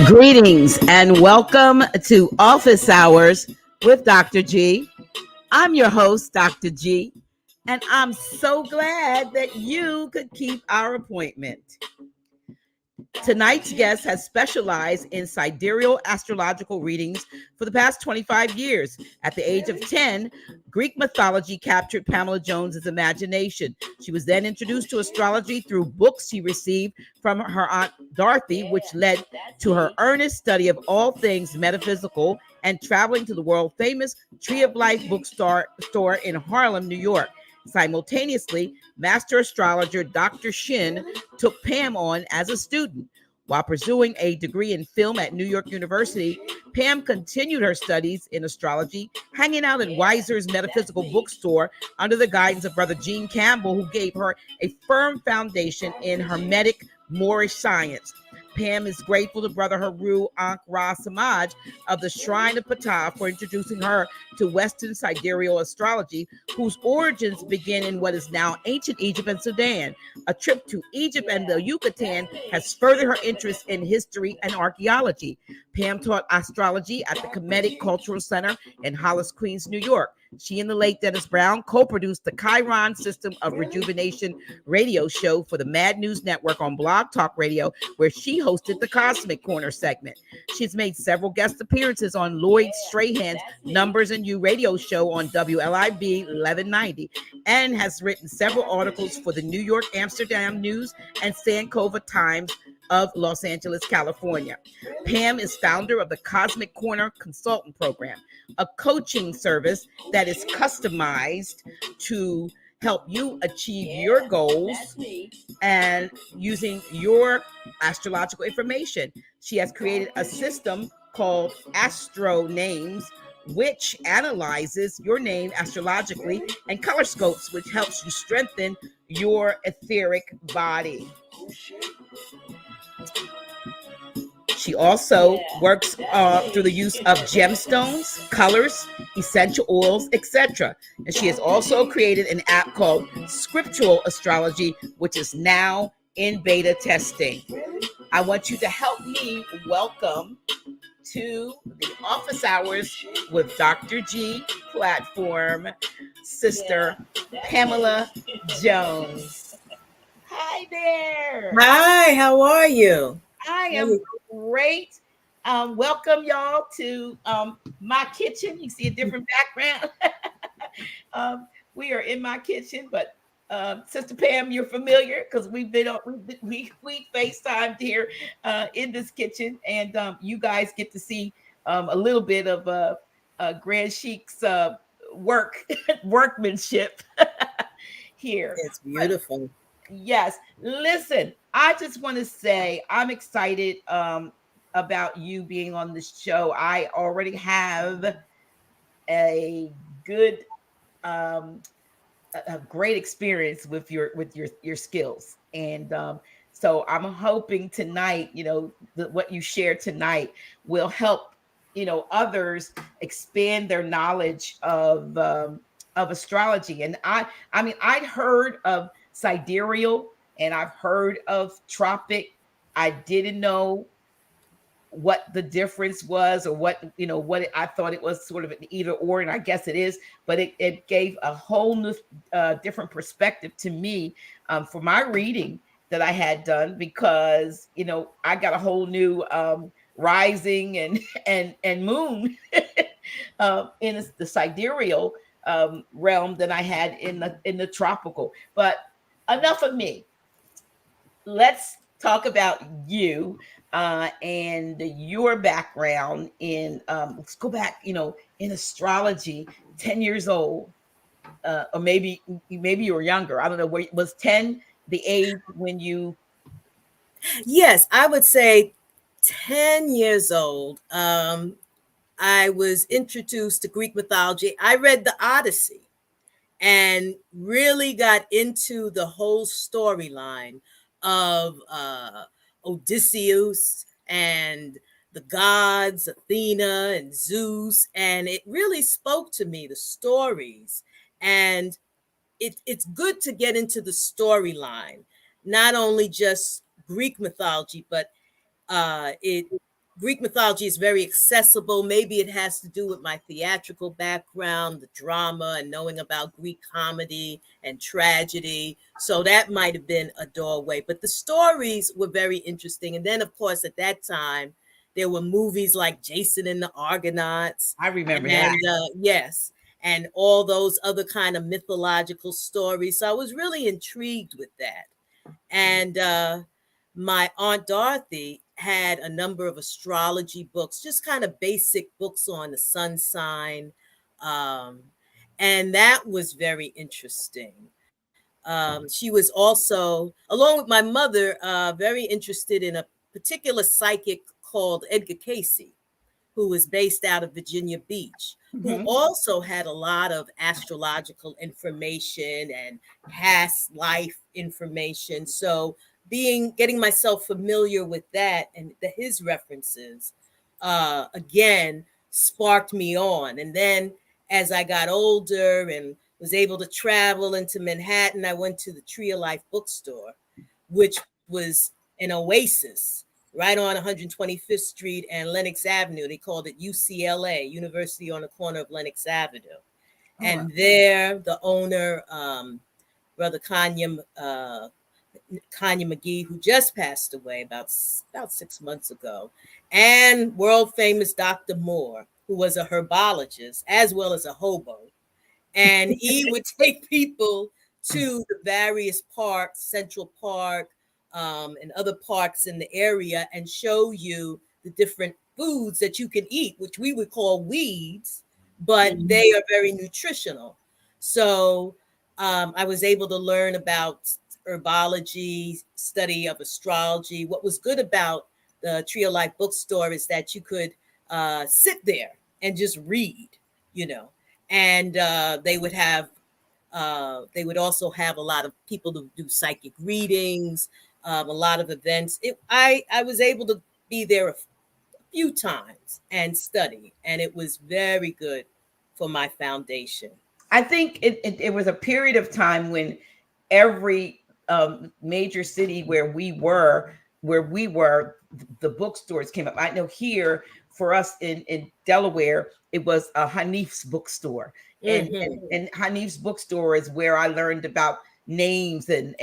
Greetings and welcome to Office Hours with Dr. G. I'm your host, Dr. G, and I'm so glad that you could keep our appointment. Tonight's guest has specialized in sidereal astrological readings for the past 25 years. At the age of 10, Greek mythology captured Pamela Jones's imagination. She was then introduced to astrology through books she received from her Aunt Dorothy, which led to her earnest study of all things metaphysical and traveling to the world-famous Tree of Life bookstore in Harlem, New York. Simultaneously, master astrologer Dr. Shin took Pam on as a student. While pursuing a degree in film at New York University, Pam continued her studies in astrology, hanging out at Weisers Metaphysical Bookstore under the guidance of Brother Gene Campbell, who gave her a firm foundation in Hermetic Moorish science. Pam is grateful to Brother Heru, Ankh, Semaj of the Shrine of Ptah for introducing her to Western Sidereal Astrology, whose origins begin in what is now Ancient Egypt and Sudan. A trip to Egypt and the Yucatan has furthered her interest in history and archaeology. Pam taught astrology at the Hermetic Cultural Center in Hollis, Queens, New York. She and the late Dennis Brown co-produced the Chiron System of Rejuvenation radio show for the Mad News Network on Blog Talk Radio, where she hosted the Cosmic Corner segment. She's made several guest appearances on Lloyd Strahan's Numbers and You radio show on WLIB 1190 and has written several articles for the New York Amsterdam News and Sankova Times of Los Angeles, California. Pam is founder of the Cosmic Corner Consultant Program, a coaching service that is customized to help you achieve your goals and using your astrological information. She has created a system called Astro Names, which analyzes your name astrologically, and color scopes, which helps you strengthen your etheric body. She also works through the use of gemstones, colors, essential oils, etc. And she has also created an app called Scriptural Astrology, which is now in beta testing. I want you to help me welcome to the Office Hours with Dr. G platform, Sister Pamela Jones. Hi there. Hi, how are you? I am great. Welcome y'all to my kitchen. You see a different background. We are in my kitchen, but Sister Pam, you're familiar because we FaceTimed here in this kitchen, and you guys get to see a little bit of Grand Chic's workmanship here. It's beautiful. Yes. Listen, I just want to say I'm excited about you being on this show. I already have a good a great experience with your skills. And so I'm hoping tonight, what you share tonight will help, others expand their knowledge of astrology. And I mean, I'd heard of sidereal and I've heard of tropic. I didn't know what the difference was or I thought it was sort of an either or, and I guess it is, but it gave a whole new different perspective to me for my reading that I had done, because I got a whole new rising and moon in the sidereal realm than I had in the tropical. But enough of me. Let's talk about you and your background in. Let's go back. In astrology, 10 years old, or maybe you were younger. I don't know. Was 10 the age when you? Yes, I would say 10 years old. I was introduced to Greek mythology. I read the Odyssey and really got into the whole storyline of Odysseus and the gods, Athena and Zeus. And it really spoke to me, the stories. And it's good to get into the storyline, not only just Greek mythology, but it Greek mythology is very accessible. Maybe it has to do with my theatrical background, the drama, and knowing about Greek comedy and tragedy. So that might have been a doorway. But the stories were very interesting. And then, of course, at that time, there were movies like Jason and the Argonauts. I remember that. And yes, and all those other kind of mythological stories. So I was really intrigued with that. And my Aunt Dorothy had a number of astrology books, just kind of basic books on the sun sign. Um, and that was very interesting. She was also, along with my mother, very interested in a particular psychic called Edgar Casey, who was based out of Virginia Beach, who Mhm. also had a lot of astrological information and past life information. So getting myself familiar with that and his references again sparked me on. And then as I got older and was able to travel into Manhattan, I went to the Tree of Life bookstore, which was an oasis right on 125th Street and Lenox Avenue. They called it UCLA, University on the corner of Lenox Avenue. Oh, wow. And there, the owner, Brother Kanye McGee, who just passed away about 6 months ago, and world famous Dr. Moore, who was a herbologist as well as a hobo. And he would take people to the various parks, Central Park, and other parks in the area, and show you the different foods that you can eat, which we would call weeds, but Mhm. they are very nutritional. So I was able to learn about herbology, study of astrology. What was good about the Tree of Life bookstore is that you could sit there and just read, you know, and they would also have a lot of people to do psychic readings, a lot of events. I was able to be there a few times and study, and it was very good for my foundation. I think it was a period of time when every major city where we were, the bookstores came up. I know here for us in Delaware, it was a Hanif's bookstore, and and, Mm-hmm. and Hanif's bookstore is where I learned about names and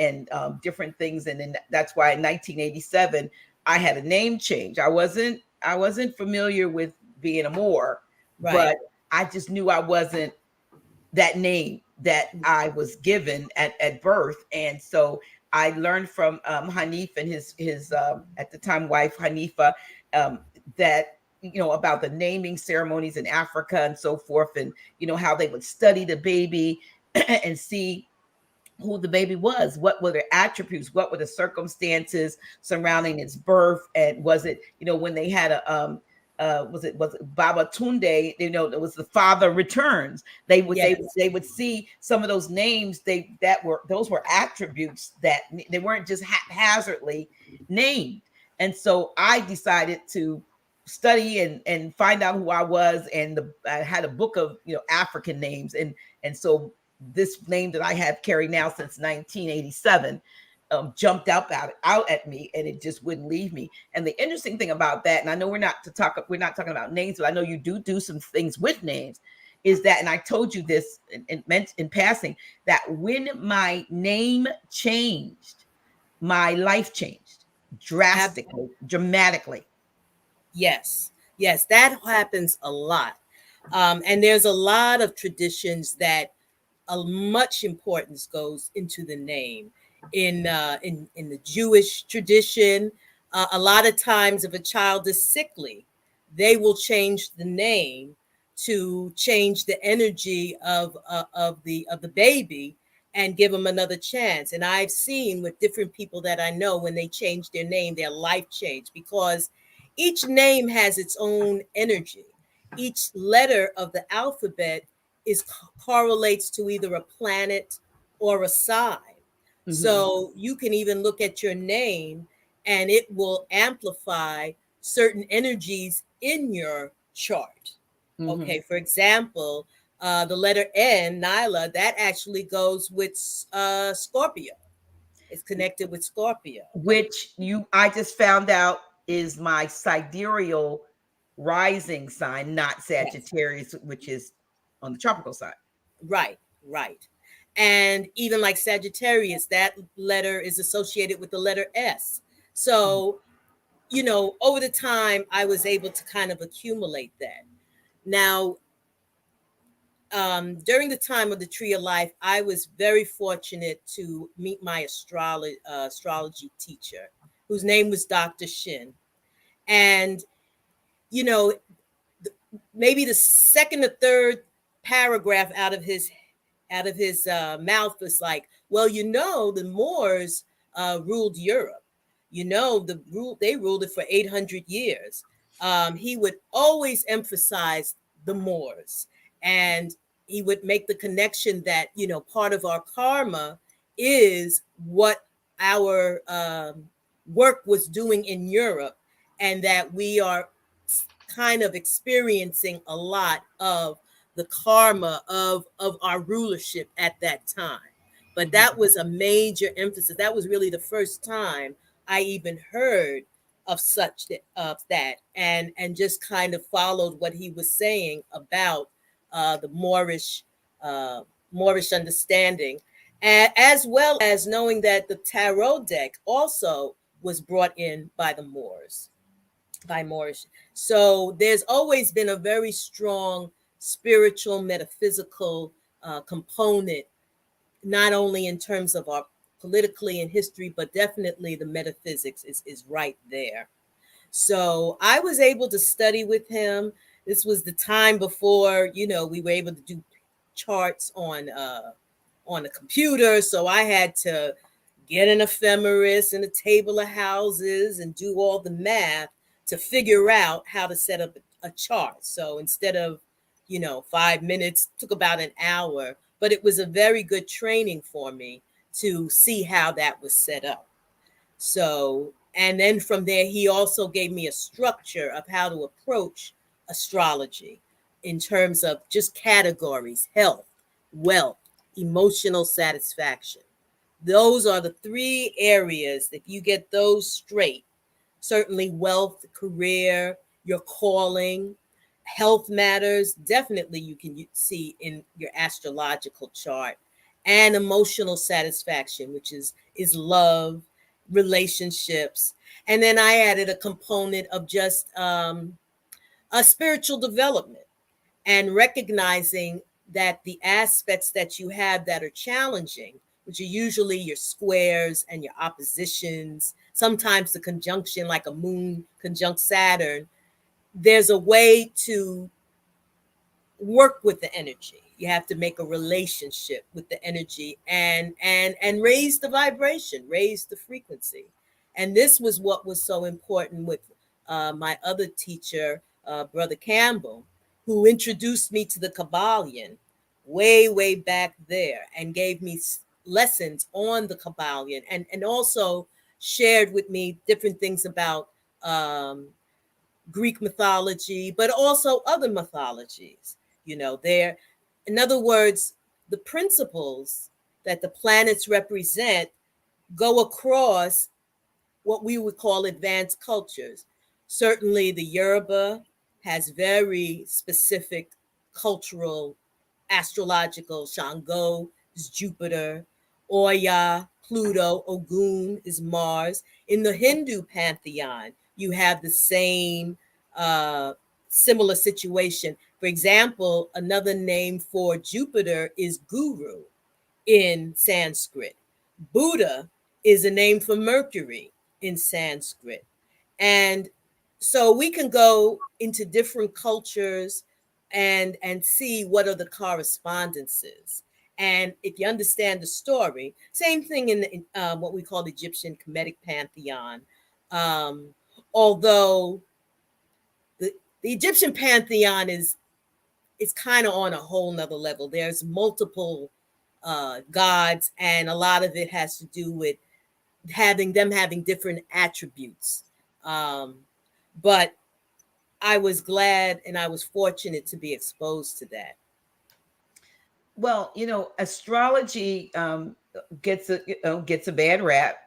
different things, and then that's why in 1987 I had a name change. I wasn't familiar with being a Moor, Right. but I just knew I wasn't that name that I was given at birth. And so I learned from Hanif and his at the time wife Hanifa, um, that about the naming ceremonies in Africa and so forth, and how they would study the baby and see who the baby was, what were their attributes, what were the circumstances surrounding its birth, and was it when they had a was it Baba Tunde, it was the father returns. They would they Yes. they would see some of those names, those were attributes that they weren't just haphazardly named. And so I decided to study and find out who I was, and I had a book of African names, and so this name that I have carried now since 1987 jumped out at me, and it just wouldn't leave me. And the interesting thing about that, and I know we're not talking about names, but I know you do some things with names, is that, and I told you this in passing, that when my name changed, my life changed Ab- dramatically. yes. Yes. That happens a lot. And there's a lot of traditions that much importance goes into the name. In the Jewish tradition, a lot of times if a child is sickly, they will change the name to change the energy of the baby and give them another chance. And I've seen with different people that I know, when they change their name, their life changed, because each name has its own energy. Each letter of the alphabet is correlates to either a planet or a sign. Hmm. So you can even look at your name and it will amplify certain energies in your chart. Hmm. Okay, for example, the letter N, Nyla, that actually goes with Scorpio. It's connected with Scorpio. Which I just found out is my sidereal rising sign, not Yes. Sagittarius, which is on the tropical side. Right, right. And even like Sagittarius, that letter is associated with the letter S. Mhm. So, over the time, I was able to kind of accumulate that. Now, during the time of the Tree of Life, I was very fortunate to meet my astrology teacher, whose name was Dr. Shin. And, you know, maybe the second or third paragraph out of his mouth was like, well, the Moors ruled Europe. They ruled it for 800 years. He would always emphasize the Moors, and he would make the connection that part of our karma is what our work was doing in Europe, and that we are kind of experiencing a lot of the karma of our rulership at that time. But that Mhm. was a major emphasis. That was really the first time I even heard of that, and just kind of followed what he was saying about the uh, Moorish understanding, as well as knowing that the tarot deck also was brought in by the Moors, by Moorish. So there's always been a very strong spiritual, metaphysical component, not only in terms of our politically and history, but definitely the metaphysics is right there. So I was able to study with him. This was the time before, we were able to do charts on a computer. So I had to get an ephemeris and a table of houses and do all the math to figure out how to set up a chart. So instead of, 5 minutes, took about an hour, but it was a very good training for me to see how that was set up. So, and then from there, he also gave me a structure of how to approach astrology in terms of just categories: health, wealth, emotional satisfaction. Those are the three areas. If you get those straight, certainly wealth, career, your calling, health matters, definitely you can see in your astrological chart, and emotional satisfaction, which is love, relationships. And then I added a component of just a spiritual development, and recognizing that the aspects that you have that are challenging, which are usually your squares and your oppositions, sometimes the conjunction, like a moon conjunct Saturn, there's a way to work with the energy. You have to make a relationship with the energy, and raise the vibration, raise the frequency. And this was what was so important with my other teacher, Brother Campbell, who introduced me to the Kabbalion way back there, and gave me lessons on the Kabbalion, and also shared with me different things about um, Greek mythology, but also other mythologies. There, in other words, the principles that the planets represent go across what we would call advanced cultures. Certainly, the Yoruba has very specific cultural, astrological. Shango is Jupiter, Oya, Pluto, Ogun is Mars. In the Hindu pantheon, you have the same uh, similar situation. For example, another name for Jupiter is Guru in Sanskrit. Buddha is a name for Mercury in Sanskrit. And so we can go into different cultures and see what are the correspondences. And if you understand the story, same thing in what we call the Egyptian Kemetic pantheon. Um, Although the, the Egyptian pantheon is kind of on a whole nother level. There's multiple gods, and a lot of it has to do with having different attributes. Um, but I was glad and I was fortunate to be exposed to that. Well, astrology gets a bad rap.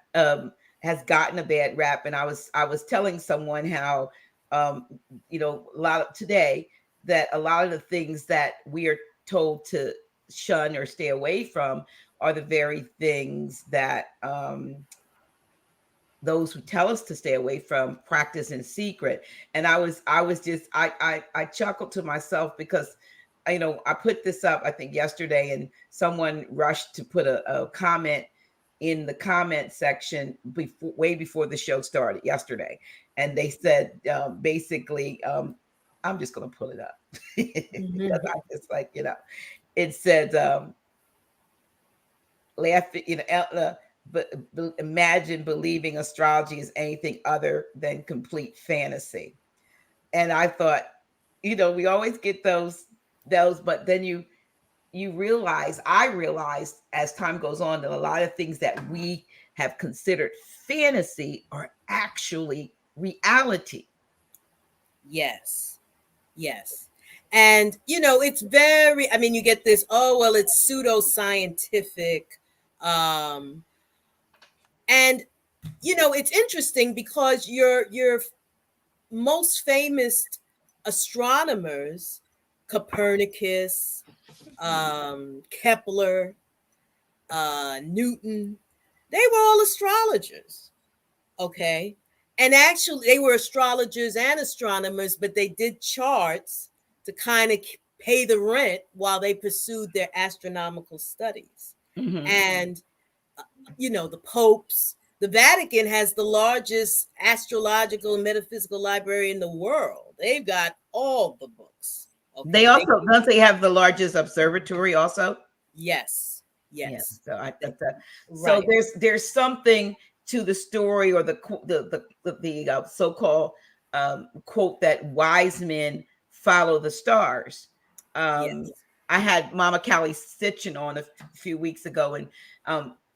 has gotten a bad rap. And I was telling someone how, um, a lot of today, that a lot of the things that we are told to shun or stay away from are the very things that those who tell us to stay away from practice in secret. And I chuckled to myself because I put this up, I think yesterday, and someone rushed to put a comment in the comment section way before the show started yesterday. And they said, basically, I'm just going to pull it up because I just it says, laughing, but imagine believing astrology is anything other than complete fantasy. And I thought, we always get those, but then I realized as time goes on that a lot of things that we have considered fantasy are actually reality. Yes. Yes. And, it's very, I mean, you get this, oh, well, it's pseudoscientific. And, it's interesting because your most famous astronomers, Copernicus, Kepler, Newton, they were all astrologers. Okay. And actually, they were astrologers and astronomers, but they did charts to kind of pay the rent while they pursued their astronomical studies. Mm-hmm. And, the popes, the Vatican has the largest astrological and metaphysical library in the world. They've got all the books. Okay. They also, don't they have the largest observatory also? Yes. Yes. Yes. So I think that. Right. So there's something to the story, or the so-called quote that wise men follow the stars. Yes. I had Mama Callie Sitchin on a few weeks ago, and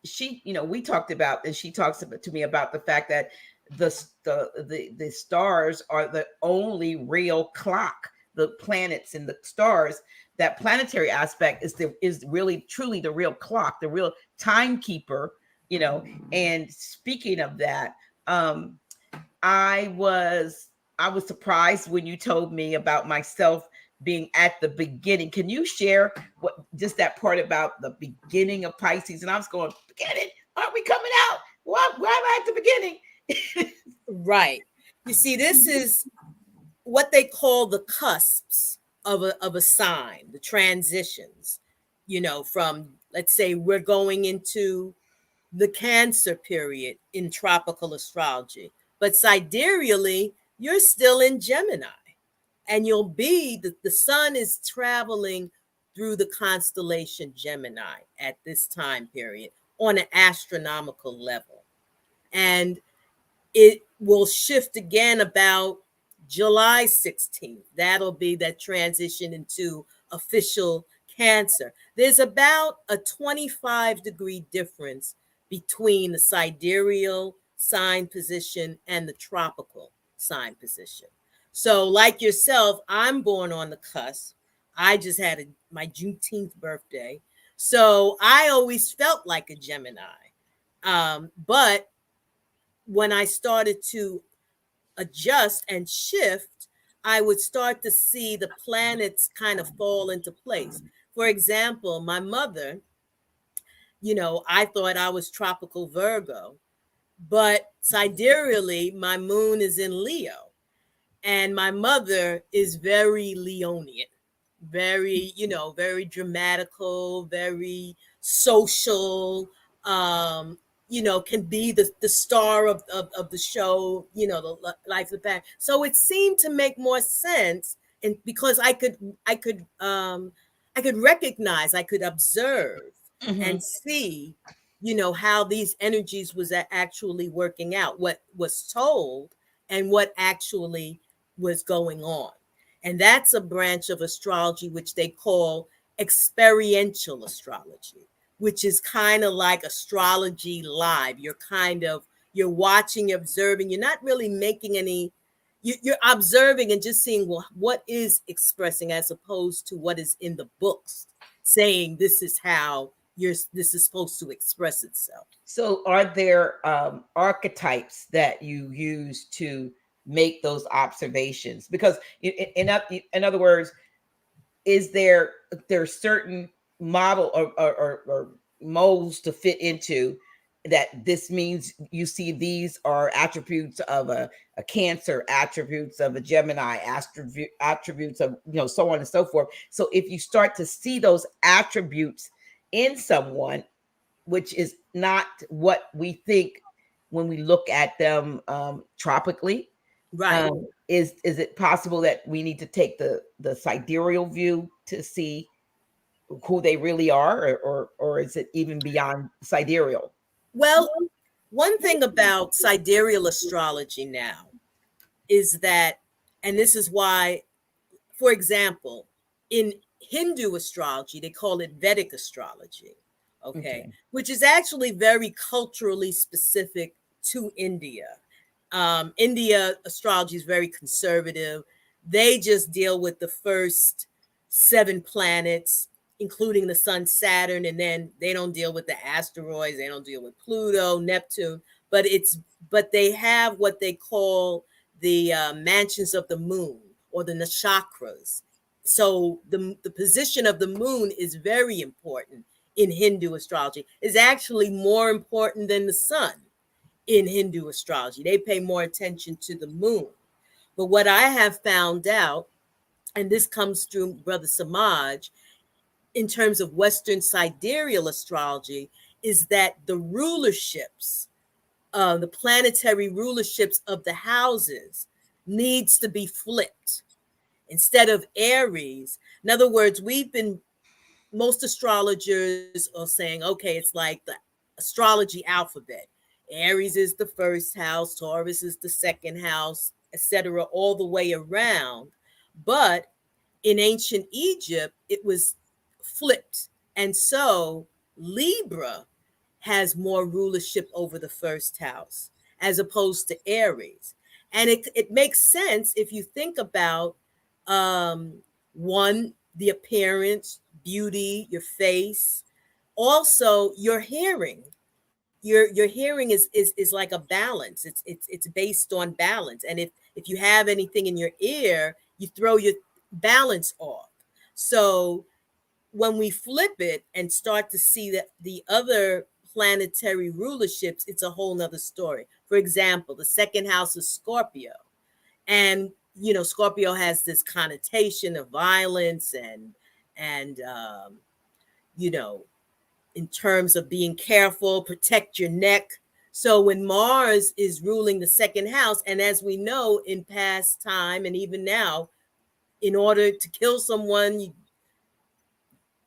she, we talked about, and she talks to me about the fact that the stars are the only real clock. The planets and the stars, that planetary aspect is really truly the real clock, the real timekeeper. And speaking of that, I was surprised when you told me about myself being at the beginning. Can you share just that part about the beginning of Pisces? And I was going, beginning? Aren't we coming out? Why am I at the beginning? Right. You see, this is what they call the cusps of a sign, the transitions, from, let's say, we're going into the Cancer period in tropical astrology, but sidereally, you're still in Gemini, and you'll be, the sun is traveling through the constellation Gemini at this time period on an astronomical level. And it will shift again about July 16th. That'll be that transition into official Cancer. There's about a 25-degree difference between the sidereal sign position and the tropical sign position. So like yourself, I'm born on the cusp. I just had my Juneteenth birthday. So I always felt like a Gemini. But when I started to adjust and shift, I would start to see the planets kind of fall into place. For example, my mother, I thought I was tropical Virgo, but sidereally, my moon is in Leo. And my mother is very Leonian, very, very dramatical, very social, can be the star of the show, the life of the band. So it seemed to make more sense, and because I could recognize, I could observe and see, how these energies was actually working out, what was told and what actually was going on. And that's a branch of astrology which they call experiential astrology, which is kind of like astrology live. You're watching, you're observing. You're not really making any, you're observing and just seeing, well, what is expressing, as opposed to what is in the books saying this is how this is supposed to express itself. So, are there archetypes that you use to make those observations? Because, in other words, is there certain model or molds to fit into that? This means you see these are attributes of a Cancer, attributes of a Gemini, attributes of, so on and so forth. So if you start to see those attributes in someone, which is not what we think when we look at them tropically. Right. Is it possible that we need to take the sidereal view to see who they really are, or is it even beyond sidereal? Well, one thing about sidereal astrology now is that, and this is why, for example, in Hindu astrology, they call it Vedic astrology, okay, which is actually very culturally specific to India. India astrology is very conservative. They just deal with the first 7 planets, including the sun, Saturn, and then they don't deal with the asteroids. They don't deal with Pluto, Neptune, but they have what they call the mansions of the moon, or the nakshatras. So the position of the moon is very important in Hindu astrology. It's actually more important than the sun in Hindu astrology. They pay more attention to the moon. But what I have found out, and this comes through Brother Semaj, in terms of Western Sidereal Astrology, is that the rulerships, the planetary rulerships of the houses needs to be flipped. Instead of Aries, in other words, most astrologers are saying, okay, it's like the astrology alphabet. Aries is the first house, Taurus is the second house, etc., all the way around. But in ancient Egypt, it was flipped. And so Libra has more rulership over the first house as opposed to Aries. And it makes sense if you think about one, the appearance, beauty, your face, also your hearing. Your hearing is like a balance. It's based on balance. And if you have anything in your ear, you throw your balance off. So when we flip it and start to see that the other planetary rulerships, it's a whole nother story. For example, the second house is Scorpio. And Scorpio has this connotation of violence and in terms of being careful, protect your neck. So when Mars is ruling the second house, and as we know in past time and even now, in order to kill someone, you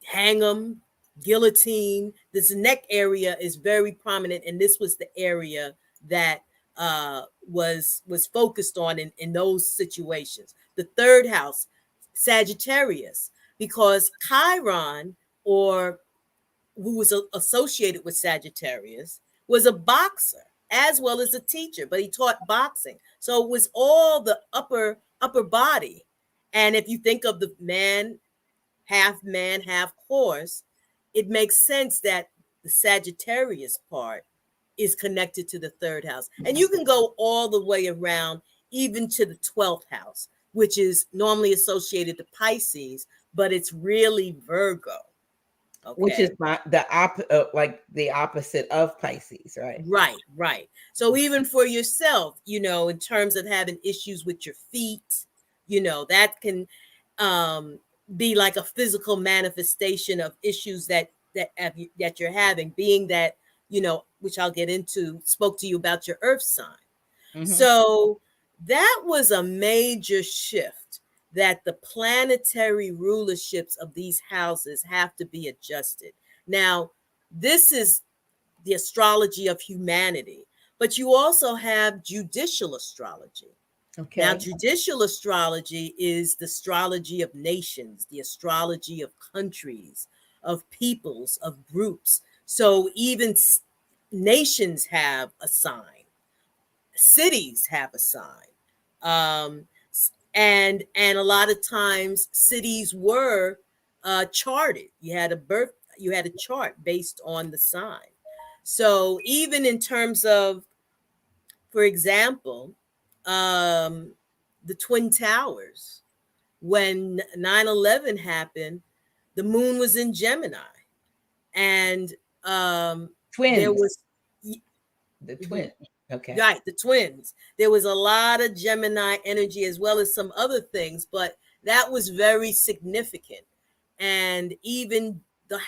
hang them, guillotine. This neck area is very prominent, and this was the area that was focused on in those situations. The third house, Sagittarius, because Chiron, or who was associated with Sagittarius, was a boxer as well as a teacher, but he taught boxing. So it was all the upper body. And if you think of the man, half horse, it makes sense that the Sagittarius part is connected to the third house. And you can go all the way around, even to the 12th house, which is normally associated to Pisces, but it's really Virgo. Okay. Which is like the opposite of Pisces, right? Right. So even for yourself, in terms of having issues with your feet, that can be like a physical manifestation of issues that you're having, being that, which I'll get into, spoke to you about your earth sign. Mm-hmm. So that was a major shift, that the planetary rulerships of these houses have to be adjusted. Now, this is the astrology of humanity, but you also have judicial astrology. Okay. Now, judicial astrology is the astrology of nations, the astrology of countries, of peoples, of groups. So even nations have a sign, cities have a sign. And a lot of times cities were charted. You had a birth, you had a chart based on the sign. So even in terms of, for example, the Twin Towers, when 9/11 happened, the moon was in Gemini, and there Twins. was The twin. Okay. right, the twins. There was a lot of Gemini energy as well as some other things, but that was very significant. And even the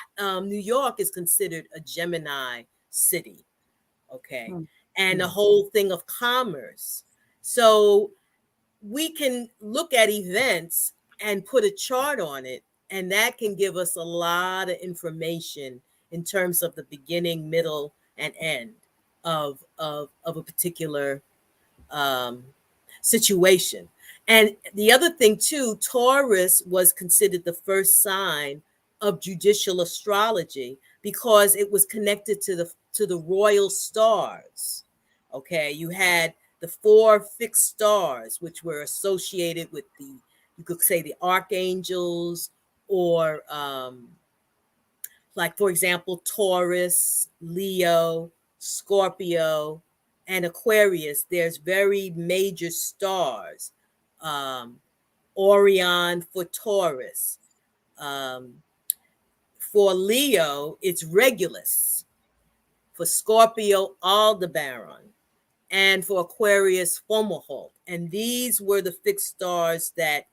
New York is considered a Gemini city, okay, and the whole thing of commerce. So we can look at events and put a chart on it, and that can give us a lot of information in terms of the beginning, middle, and end of a particular um, situation. And the other thing too, Taurus was considered the first sign of judicial astrology because it was connected to the royal stars. Okay, you had the four fixed stars, which were associated with the, you could say, the archangels, or like, for example, Taurus, Leo, Scorpio, and Aquarius. There's very major stars. Um, Orion for Taurus. For Leo, it's Regulus. For Scorpio, Aldebaran. And for Aquarius, Fomalhaut. And these were the fixed stars that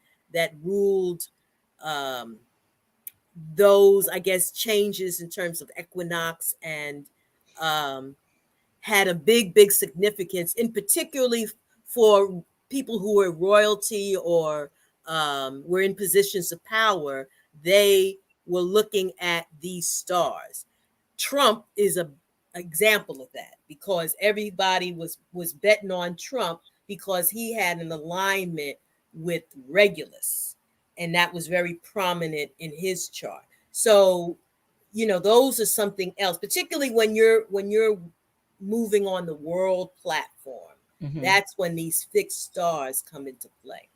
ruled those, I guess, changes in terms of equinox, and had a big significance, in particularly for people who were royalty or were in positions of power. They were looking at these stars. Trump is a example of that, because everybody was betting on Trump because he had an alignment with Regulus, and that was very prominent in his chart. So, those are something else, particularly when you're moving on the world platform. That's when these fixed stars come into play.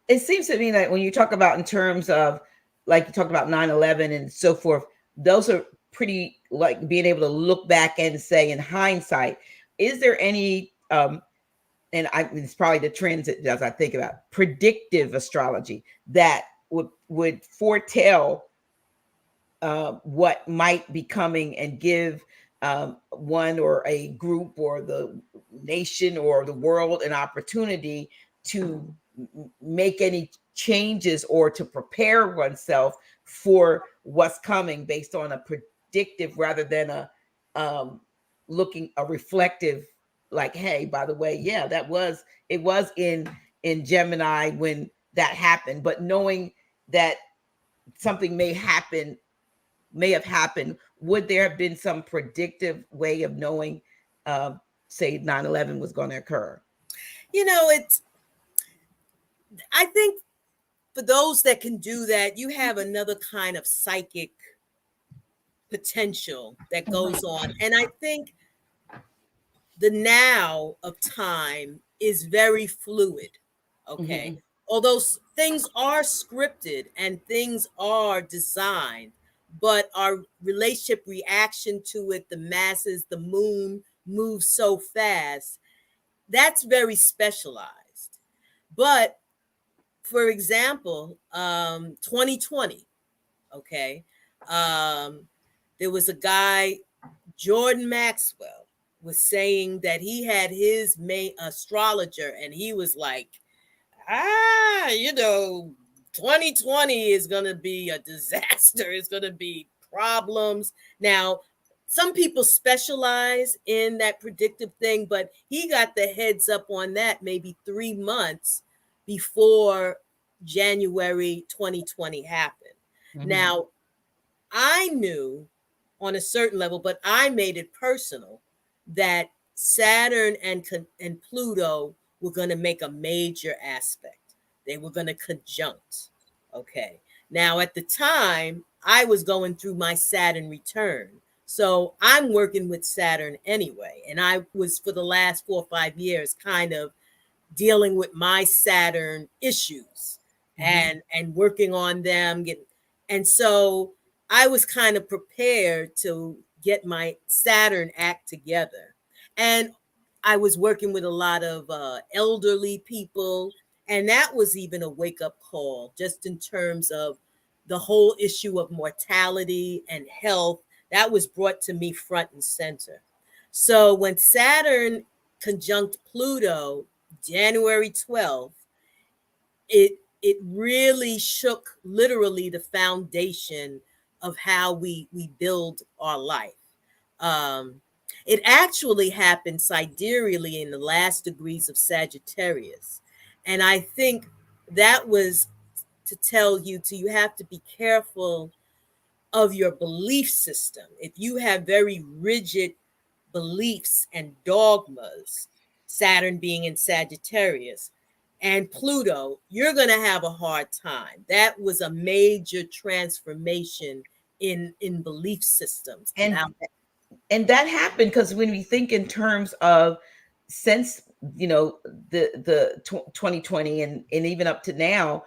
It seems to me that when you talk about in terms of, like you talked about 9/11 and so forth, those are pretty, like, being able to look back and say in hindsight, is there any it's probably the trends as I think about predictive astrology that would foretell what might be coming, and give one or a group or the nation or the world an opportunity to make any changes or to prepare oneself for what's coming based on a predictive rather than a looking a reflective, like, hey, by the way, yeah, it was in Gemini when that happened, but knowing that something may have happened, would there have been some predictive way of knowing, say 9/11 was going to occur? I think for those that can do that, you have another kind of psychic potential that goes on. And I think the now of time is very fluid. Okay. Although things are scripted and things are designed, but our relationship reaction to it, the masses, the moon moves so fast, that's very specialized. But for example, 2020, okay, there was a guy, Jordan Maxwell, was saying that he had his main astrologer, and he was like, 2020 is going to be a disaster. It's going to be problems. Now, some people specialize in that predictive thing, but he got the heads up on that maybe 3 months before January 2020 happened. Now, I knew on a certain level, but I made it personal, that Saturn and Pluto were going to make a major aspect. They were going to conjunct. Okay. Now, at the time, I was going through my Saturn return. So I'm working with Saturn anyway. And I was, for the last 4 or 5 years, kind of dealing with my Saturn issues and working on them. And so I was kind of prepared to get my Saturn act together. And I was working with a lot of elderly people. And that was even a wake up call, just in terms of the whole issue of mortality and health. That was brought to me front and center. So when Saturn conjunct Pluto, January 12th, it really shook literally the foundation of how we build our life. Um, it actually happened sidereally in the last degrees of Sagittarius, and I think that was to tell you to you have to be careful of your belief system. If you have very rigid beliefs and dogmas, Saturn being in Sagittarius, and Pluto, you're going to have a hard time. That was a major transformation in belief systems. And that happened because when we think in terms of, since the 2020 and even up to now,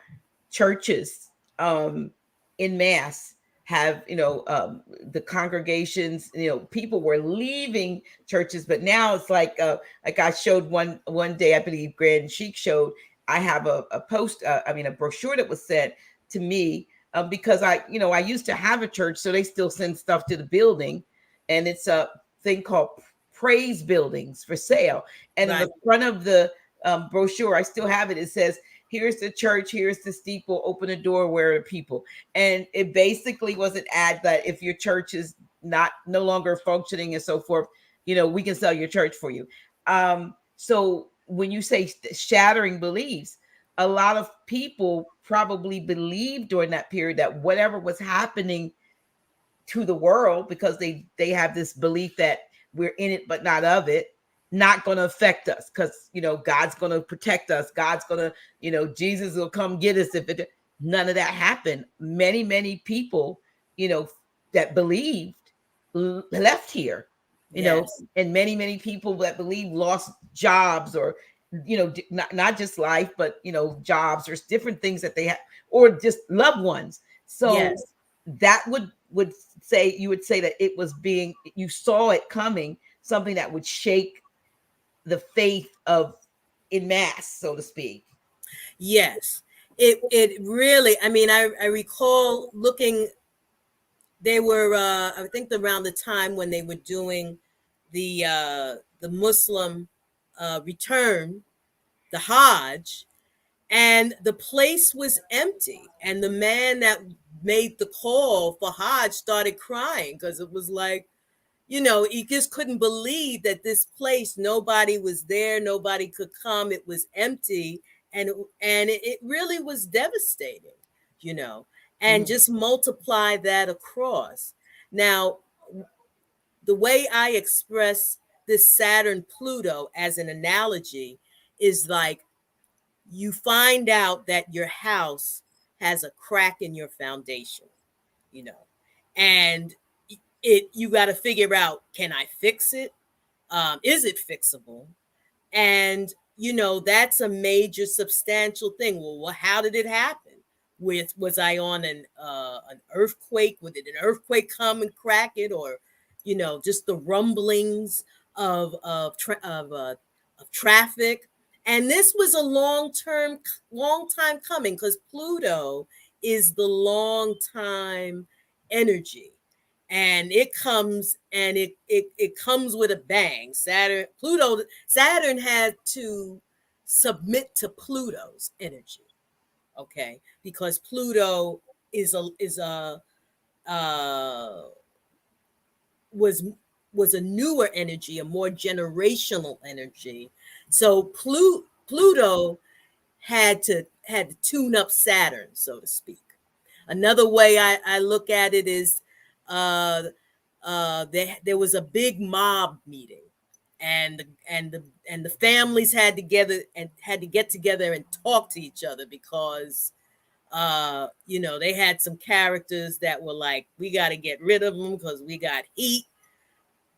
churches in mass have, the congregations, people were leaving churches, but now it's like I showed one day, I believe Grand Chic showed, I have a post, a brochure that was sent to me, because I used to have a church, so they still send stuff to the building, and it's a thing called praise buildings for sale. And in Right. the front of the brochure, I still have it. It says, "Here's the church, here's the steeple, open the door, where are people?" And it basically was an ad that if your church is no longer functioning and so forth, we can sell your church for you. So when you say shattering beliefs, a lot of people probably believed during that period that whatever was happening to the world, because they have this belief that we're in it but not of it, not going to affect us, because God's going to protect us, God's going to, Jesus will come get us. If it None of that happened. Many people that believed left here, Yes. and many people that believe lost jobs, or not just life, but jobs or different things that they have, or just loved ones. So Yes. that would say, you would say that it was being, you saw it coming, something that would shake the faith of in mass, so to speak. Yes. It really, I recall looking, they were I think around the time when they were doing the Muslim return, the Hajj, and the place was empty. And the man that made the call for Hajj started crying because it was like, he just couldn't believe that this place, nobody was there, nobody could come, it was empty, and it really was devastating, you know. And Mhm. just multiply that across. Now, the way I express this Saturn Pluto as an analogy is like, you find out that your house has a crack in your foundation, you know, and you got to figure out, can I fix it? Is it fixable? And that's a major substantial thing. Well, how did it happen? Was I on an earthquake? Did an earthquake come and crack it, or just the rumblings of traffic? And this was a long time coming, because Pluto is the long time energy, and it comes with a bang. Saturn had to submit to Pluto's energy, okay, because Pluto is a uh was was a newer energy, a more generational energy. So Pluto had to tune up Saturn, so to speak. Another way I look at it is, uh, there was a big mob meeting, and the families had to get together and talk to each other, because they had some characters that were like, we got to get rid of them because we got heat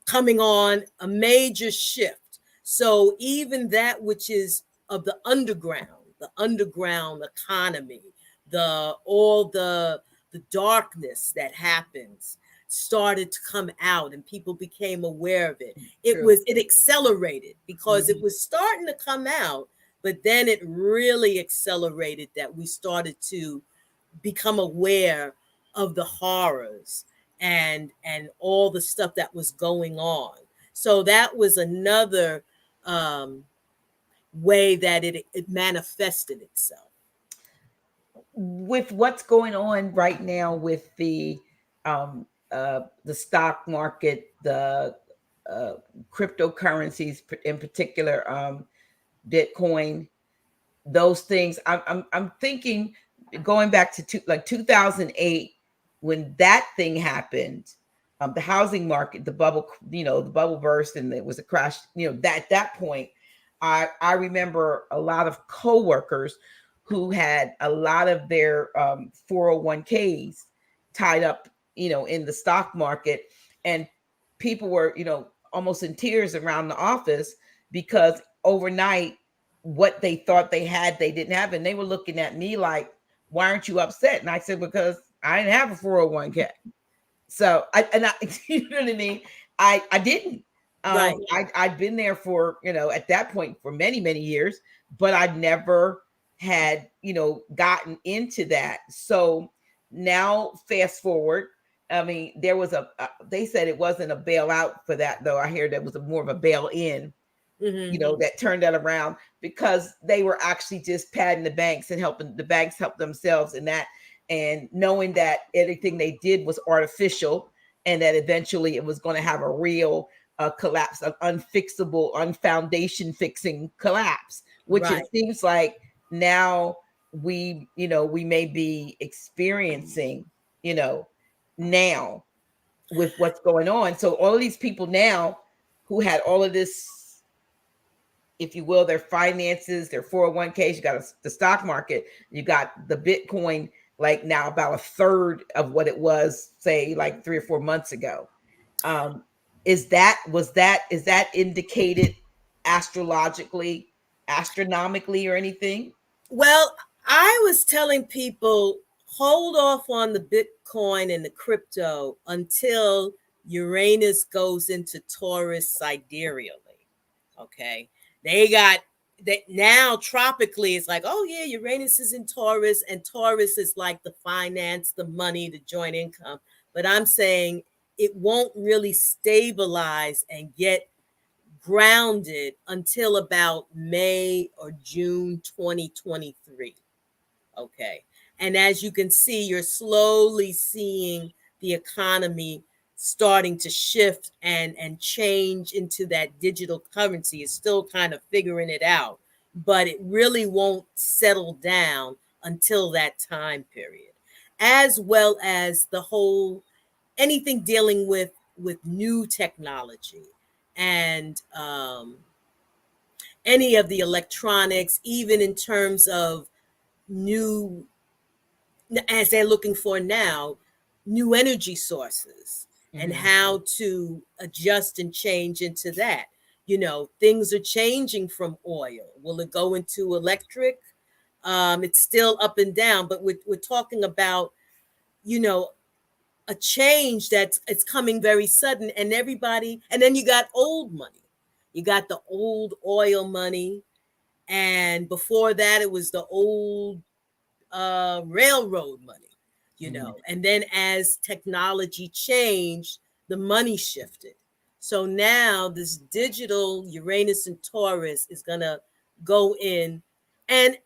coming on, a major shift. So even that which is of the underground economy, the all the the darkness that happens started to come out and people became aware of it. It accelerated because it was starting to come out, but then it really accelerated that we started to become aware of the horrors and all the stuff that was going on. So that was another way that it manifested itself. With what's going on right now with the stock market, the cryptocurrencies in particular, Bitcoin, those things. I'm thinking, going back to 2008, when that thing happened, the housing market, the bubble, the bubble burst, and it was a crash. That point, I remember a lot of coworkers who had a lot of their 401ks tied up, in the stock market, and people were, almost in tears around the office because overnight what they thought they had, they didn't have. And they were looking at me like, why aren't you upset? And I said, because I didn't have a 401k. So you know what I mean? I didn't. Right. I'd been there for, at that point for many, many years, but I'd never had, gotten into that. So now fast forward, I mean, there was they said it wasn't a bailout for that, though. I hear that was more of a bail in, that turned that around, because they were actually just padding the banks and helping the banks help themselves in that, and knowing that everything they did was artificial, and that eventually it was going to have a real collapse, an unfixable, unfoundation fixing collapse, which Right. it seems like now we may be experiencing, now with what's going on. So all of these people now who had all of this, if you will, their finances, their 401ks, you got the stock market, you got the Bitcoin, like now about a third of what it was, say, like 3 or 4 months ago. Is that indicated astrologically, astronomically, or anything? Well, I was telling people, hold off on the Bitcoin and the crypto until Uranus goes into Taurus sidereally. Okay. They got that now tropically, it's like, oh yeah, Uranus is in Taurus, and Taurus is like the finance, the money, the joint income. But I'm saying it won't really stabilize and get grounded until about May or June 2023. Okay. And as you can see, you're slowly seeing the economy starting to shift and change into that digital currency. It's still kind of figuring it out, but it really won't settle down until that time period. As well as the whole anything dealing with new technology and any of the electronics, even in terms of new, as they're looking for now, new energy sources and how to adjust and change into that. Things are changing from oil. Will it go into electric? It's still up and down, but we're talking about, a change it's coming very sudden, and everybody, and then you got old money. You got the old oil money, and before that it was the old railroad money, and then as technology changed, the money shifted. So now this digital Uranus and Taurus is gonna go in, and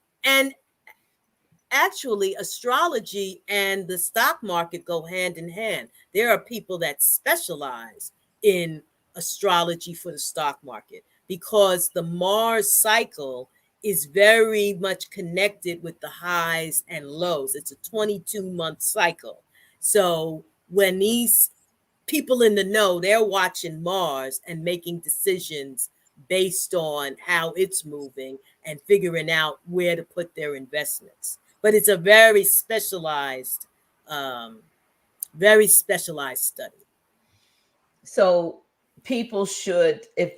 actually astrology and the stock market go hand in hand. There are people that specialize in astrology for the stock market because the Mars cycle is very much connected with the highs and lows. It's a 22-month cycle. So when these people in the know, they're watching Mars and making decisions based on how it's moving and figuring out where to put their investments. But it's a very specialized study. So people should, if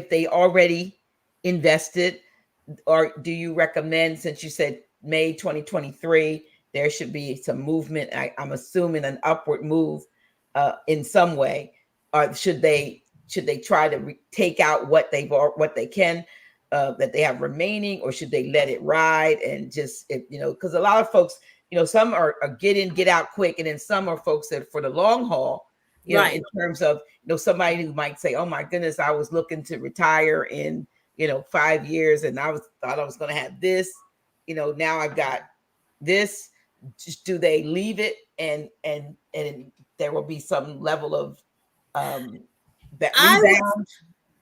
they already invested, or do you recommend, since you said May 2023, there should be some movement. I'm assuming an upward move in some way. Or should they try to take out what they can that they have remaining, or should they let it ride and just because a lot of folks, some are get in, get out quick, and then some are folks that for the long haul. Right. In terms of somebody who might say, "Oh my goodness, I was looking to retire in 5 years, and thought I was going to have this. Now I've got this." Just do they leave it and there will be some level of that rebound?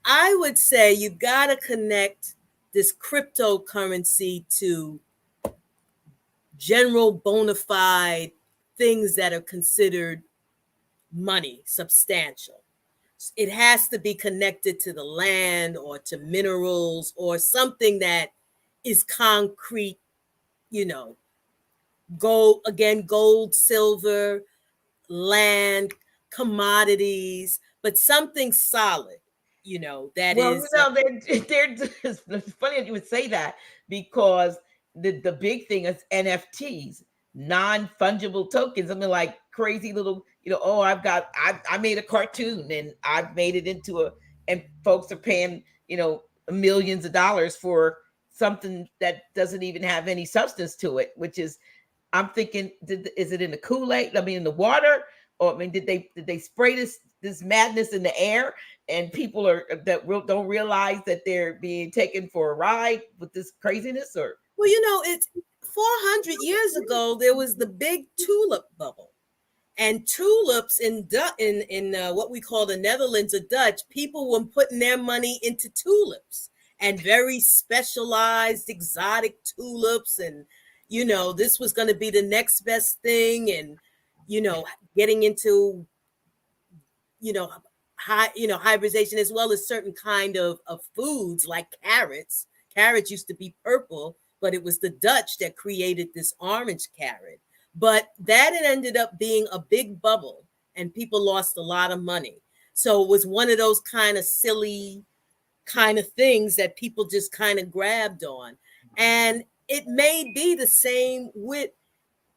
I would say you got to connect this cryptocurrency to general bona fide things that are considered money, substantial. It has to be connected to the land or to minerals or something that is concrete, gold, silver, land, commodities, but something solid, that Well, is. they're it's funny that you would say that, because the big thing is NFTs, non-fungible tokens. I mean, like crazy little, oh, I made a cartoon and I've made it into and folks are paying, millions of dollars for something that doesn't even have any substance to it, which is, I'm thinking, is it in the Kool-Aid? I mean, in the water? Or I mean, did they spray this madness in the air, and people don't realize that they're being taken for a ride with this craziness? Or Well, it's 400 years ago there was the big tulip bubble, and tulips in what we call the Netherlands or Dutch, people were putting their money into tulips, and very specialized exotic tulips, and this was going to be the next best thing, and getting into hybridization, as well as certain kind of foods like carrots. Carrots used to be purple, but it was the Dutch that created this orange carrot. But that it ended up being a big bubble, and people lost a lot of money. So it was one of those kind of silly kind of things that people just kind of grabbed on. And it may be the same with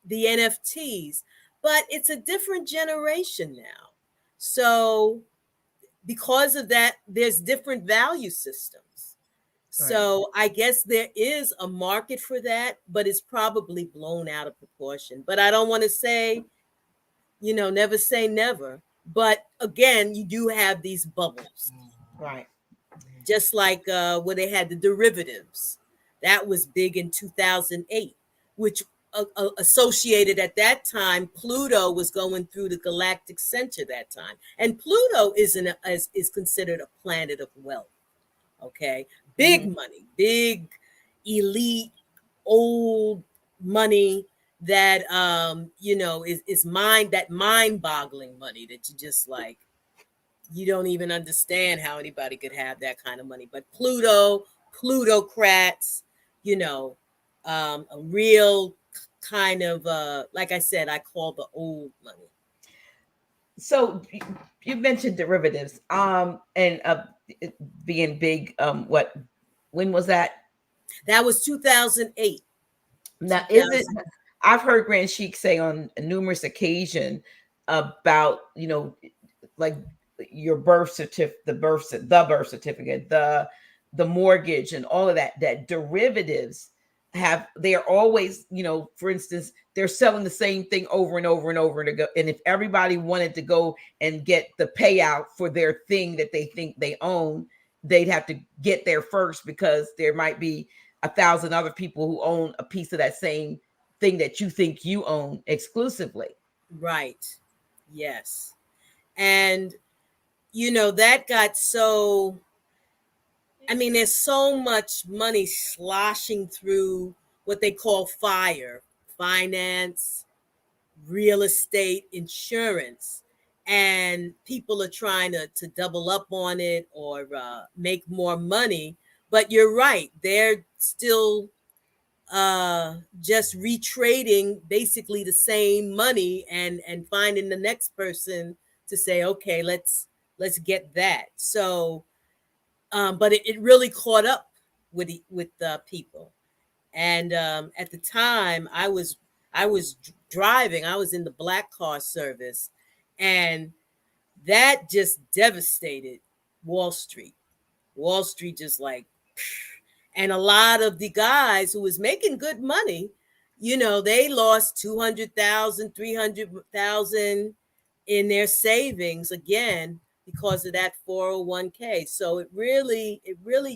the NFTs, but it's a different generation now. So because of that, there's different value systems. So I guess there is a market for that, but it's probably blown out of proportion. But I don't want to say, never say never. But again, you do have these bubbles. right. Just like where they had the derivatives. That was big in 2008, which associated at that time, Pluto was going through the galactic center that time. And Pluto is considered a planet of wealth. Okay. Big money, big elite, old money that is mind-boggling money that you just like, you don't even understand how anybody could have that kind of money. But plutocrats, a real kind of like I said, I call the old money. So you mentioned derivatives, and being big. When was that? That was 2008. Now, is it? I've heard Grand Sheik say on numerous occasions about like your birth certificate, the birth certificate, the mortgage, and all of that derivatives they're always, for instance, they're selling the same thing over and over and over and again. And if everybody wanted to go and get the payout for their thing that they think they own, they'd have to get there first, because there might be 1,000 other people who own a piece of that same thing that you think you own exclusively. Right. Yes. And that got so, I mean, there's so much money sloshing through what they call finance, real estate, insurance, and people are trying to double up on it or make more money. But you're right, they're still just retrading basically the same money and finding the next person to say, okay, let's get that. So but it really caught up with people. And at the time, I was I was driving, I was in the black car service, and that just devastated Wall Street. Wall Street just like, and a lot of the guys who was making good money, you know, they lost 200,000, 300,000 in their savings again because of that 401k. So it really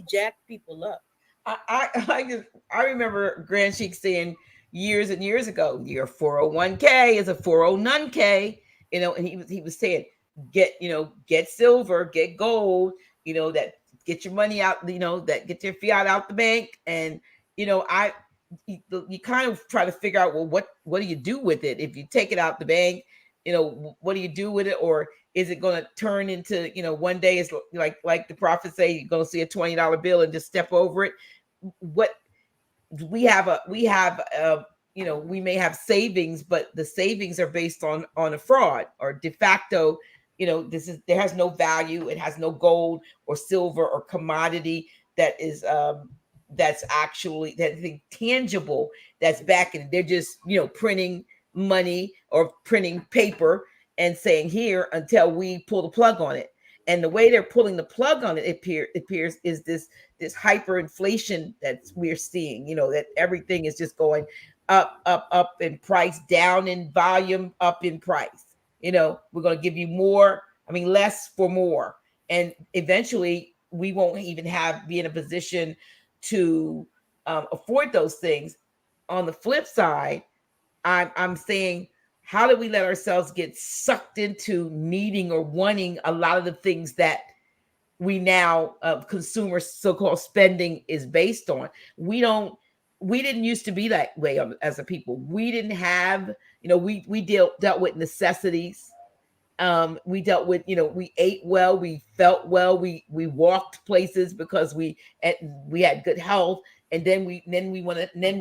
jacked people up. I remember Grand Sheik saying years and years ago, your 401k is a 409k, you know, and he was saying, get silver, get gold, that get your money out, that get your fiat out the bank. And you kind of try to figure out, well, what do you do with it? If you take it out the bank, what do you do with it? Or is it going to turn into, one day it's like the prophets say, you're going to see a $20 bill and just step over it. What we have we may have savings, but the savings are based on a fraud or de facto. There has no value. It has no gold or silver or commodity that is that's actually tangible, that's backing. They're just printing money or printing paper and saying here until we pull the plug on it. And the way they're pulling the plug on it, appears is this hyperinflation that we're seeing, that everything is just going up, up in price, down in volume, up in price. We're going to give you more, less for more. And eventually we won't even be in a position to afford those things. On the flip side, I'm saying, how do we let ourselves get sucked into needing or wanting a lot of the things that we now consumer so-called spending is based on? We didn't used to be that way as a people. We didn't have, we dealt with necessities. We dealt with, we ate well, we felt well, we walked places because we had good health. And then we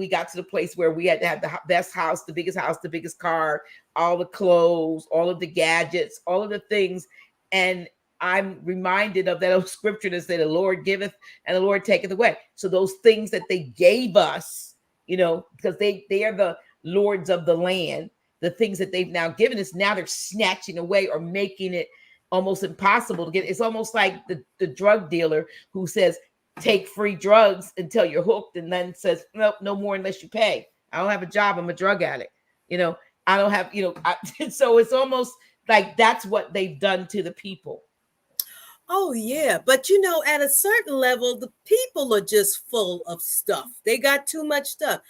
got to the place where we had to have the best house, the biggest car, all the clothes, all of the gadgets, all of the things. And I'm reminded of that old scripture that said, the Lord giveth and the Lord taketh away. So those things that they gave us, because they are the lords of the land, the things that they've now given us, now they're snatching away or making it almost impossible to get. It's almost like the drug dealer who says, take free drugs until you're hooked, and then says, nope, no more unless you pay. I don't have a job. I'm a drug addict. I don't have, so it's almost like that's what they've done to the people. Oh, yeah. But, at a certain level, the people are just full of stuff. They got too much stuff.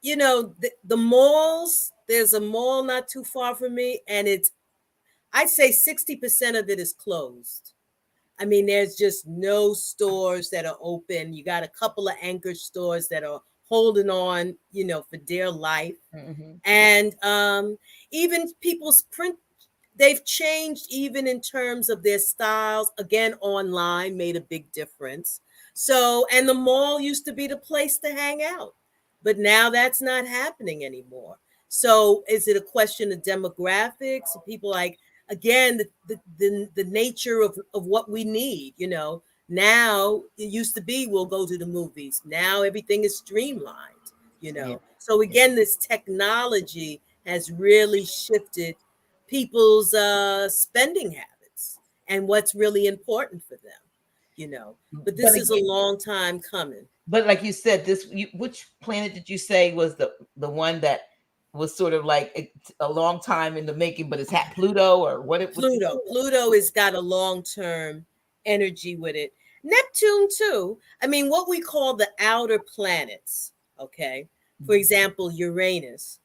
The malls, there's a mall not too far from me, and I'd say 60% of it is closed. There's just no stores that are open. You got a couple of anchor stores that are holding on, for dear life. Mm-hmm. And even people's print, they've changed even in terms of their styles. Again, online made a big difference. So, and the mall used to be the place to hang out, but now that's not happening anymore. So is it a question of demographics? People like, again, the nature of what we need, now it used to be, we'll go to the movies. Now everything is streamlined, Yeah. So again, this technology has really shifted people's spending habits and what's really important for them, but this is a long time coming. But like you said, which planet did you say was the one that was sort of like a long time in the making, but it's Pluto or what? Pluto has got a long-term energy with it. Neptune too. What we call the outer planets. Okay. For example, Uranus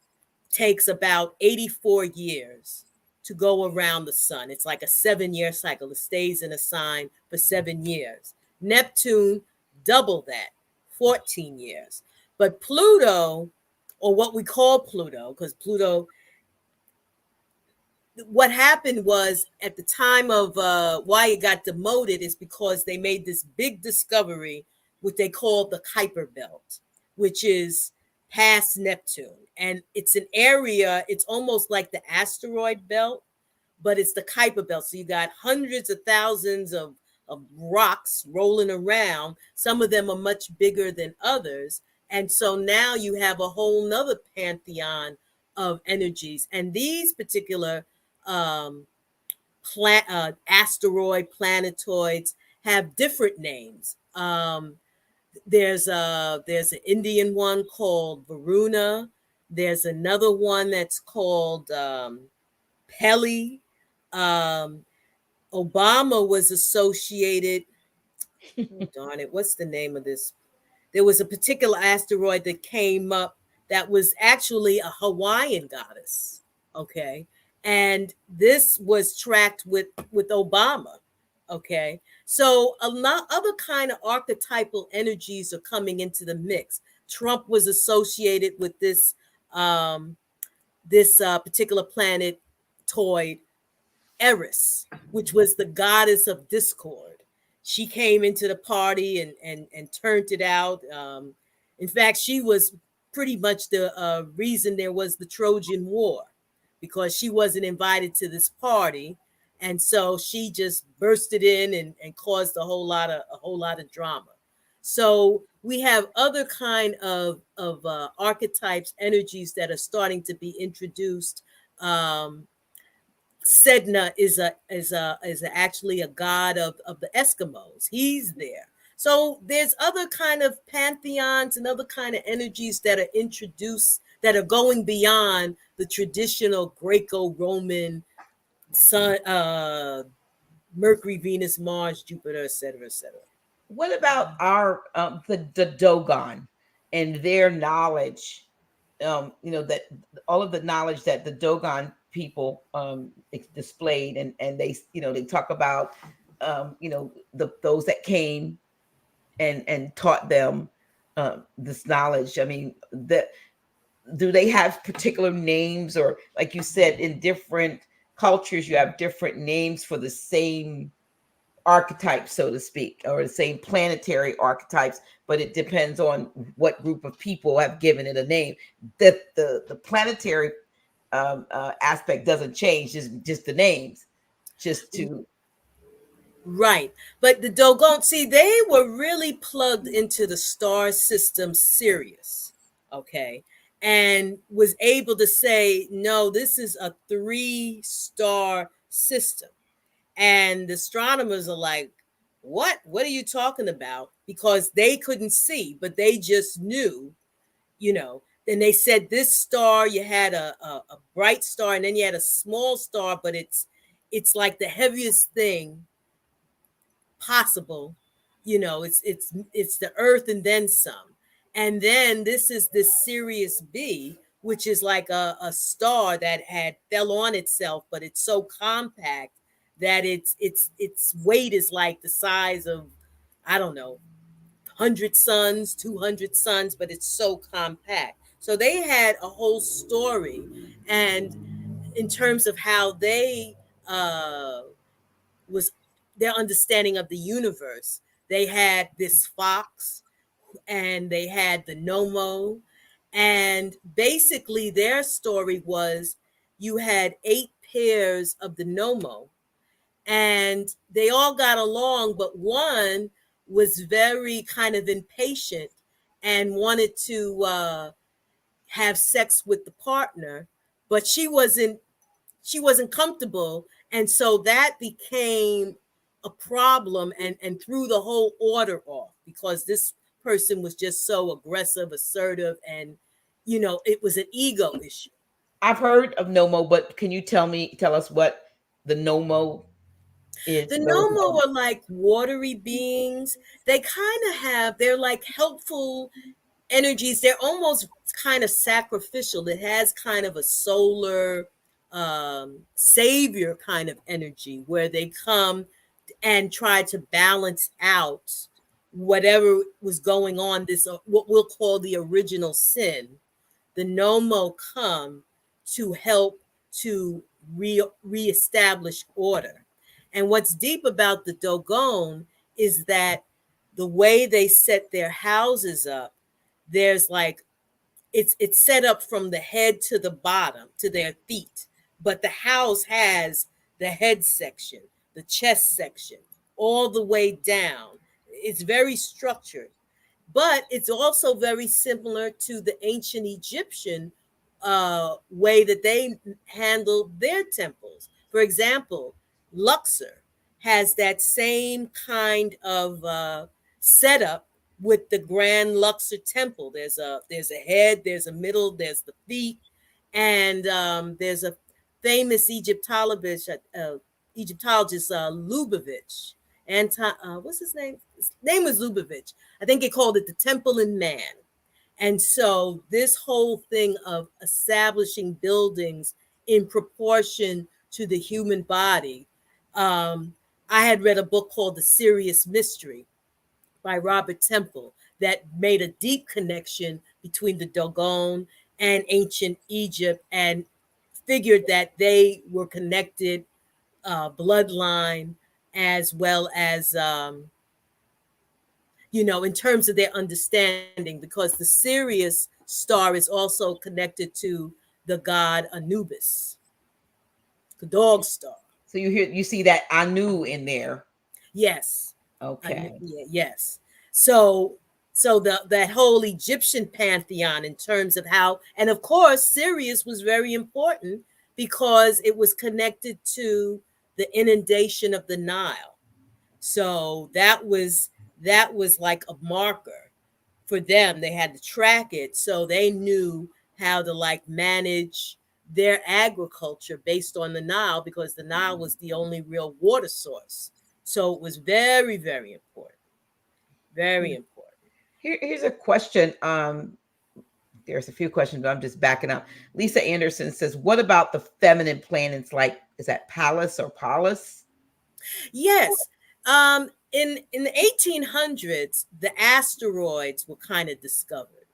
takes about 84 years to go around the sun. It's like a 7-year cycle. It stays in a sign for 7 years. Neptune, double that, 14 years. But Pluto, or what we call Pluto, because Pluto, what happened was at the time of why it got demoted is because they made this big discovery, what they call the Kuiper Belt, which is past Neptune. And it's an area, it's almost like the asteroid belt, but it's the Kuiper Belt. So you got hundreds of thousands of rocks rolling around. Some of them are much bigger than others. And so now you have a whole nother pantheon of energies. And these particular asteroid planetoids have different names. There's an Indian one called Varuna. There's another one that's called Pele. Um, Obama was associated. Oh, darn it! What's the name of this? There was a particular asteroid that came up that was actually a Hawaiian goddess. Okay, and this was tracked with Obama. Okay, so a lot other kind of archetypal energies are coming into the mix. Trump was associated with this particular planetoid, Eris, which was the goddess of discord. She came into the party and turned it out. In fact, she was pretty much the reason there was the Trojan War, because she wasn't invited to this party, and so she just bursted in and caused a whole lot of drama. So we have other kind of archetypes, energies that are starting to be introduced. Sedna is actually a god of the Eskimos. He's there. So there's other kind of pantheons and other kind of energies that are introduced that are going beyond the traditional Greco-Roman sun, Mercury, Venus, Mars, Jupiter, etc., etc. What about our the Dogon and their knowledge? That all of the knowledge that the Dogon people displayed, and they talk about those that came and taught them this knowledge. I mean, that do they have particular names, or like you said, in different cultures you have different names for the same archetypes, so to speak, or the same planetary archetypes, but it depends on what group of people have given it a name. That the planetary aspect doesn't change, just the names, just to Right. But the Dogon, see, they were really plugged into the star system Sirius. Okay. And was able to say, no, this is a 3-star system. And the astronomers are like, what? What are you talking about? Because they couldn't see, but they just knew, you know. Then they said this star, you had a bright star, and then you had a small star, but it's like the heaviest thing possible. It's the earth and then some. And then this is this Sirius B, which is like a star that had fell on itself, but it's so compact that its weight is like the size of, I don't know, 100 suns, 200 suns, but it's so compact. So they had a whole story, and in terms of how they was their understanding of the universe. They had this fox, and they had the Nomo, and basically their story was you had 8 pairs of the Nomo, and they all got along, but one was very kind of impatient and wanted to have sex with the partner, but she wasn't comfortable, and so that became a problem and threw the whole order off, because this person was just so aggressive, assertive, and it was an ego issue. I've heard of Nomo, but can you tell us what the Nomo is? The Nomo are like watery beings. They're like helpful energies. They're almost kind of sacrificial. It has kind of a solar savior kind of energy, where they come and try to balance out whatever was going on, this what we'll call the original sin. The Nomo come to help to reestablish order. And what's deep about the Dogon is that the way they set their houses up, there's like it's set up from the head to the bottom to their feet, but the house has the head section, the chest section, all the way down. It's very structured, but it's also very similar to the ancient Egyptian way that they handled their temples. For example, Luxor has that same kind of setup with the Grand Luxor Temple. There's a head, there's a middle, there's the feet, and there's a famous Egyptologist Lubavitch. What's his name? His name was Lubavitch. I think he called it the Temple in Man. And so this whole thing of establishing buildings in proportion to the human body. I had read a book called The Serious Mystery by Robert Temple that made a deep connection between the Dogon and ancient Egypt, and figured that they were connected bloodline, as well as in terms of their understanding, because the Sirius star is also connected to the god Anubis, the dog star. So you see that Anu in there. Yes. Okay. Yes. So that whole Egyptian pantheon, in terms of how, and of course Sirius was very important because it was connected to the inundation of the Nile. So that was like a marker for them. They had to track it, so they knew how to like manage their agriculture based on the Nile, because the Nile was the only real water source. So it was very, very important. Very important. Here's a question. There's a few questions, but I'm just backing up. Lisa Anderson says, "What about the feminine planets? Like, is that Pallas or Pallas?" Yes. In the 1800s, the asteroids were kind of discovered.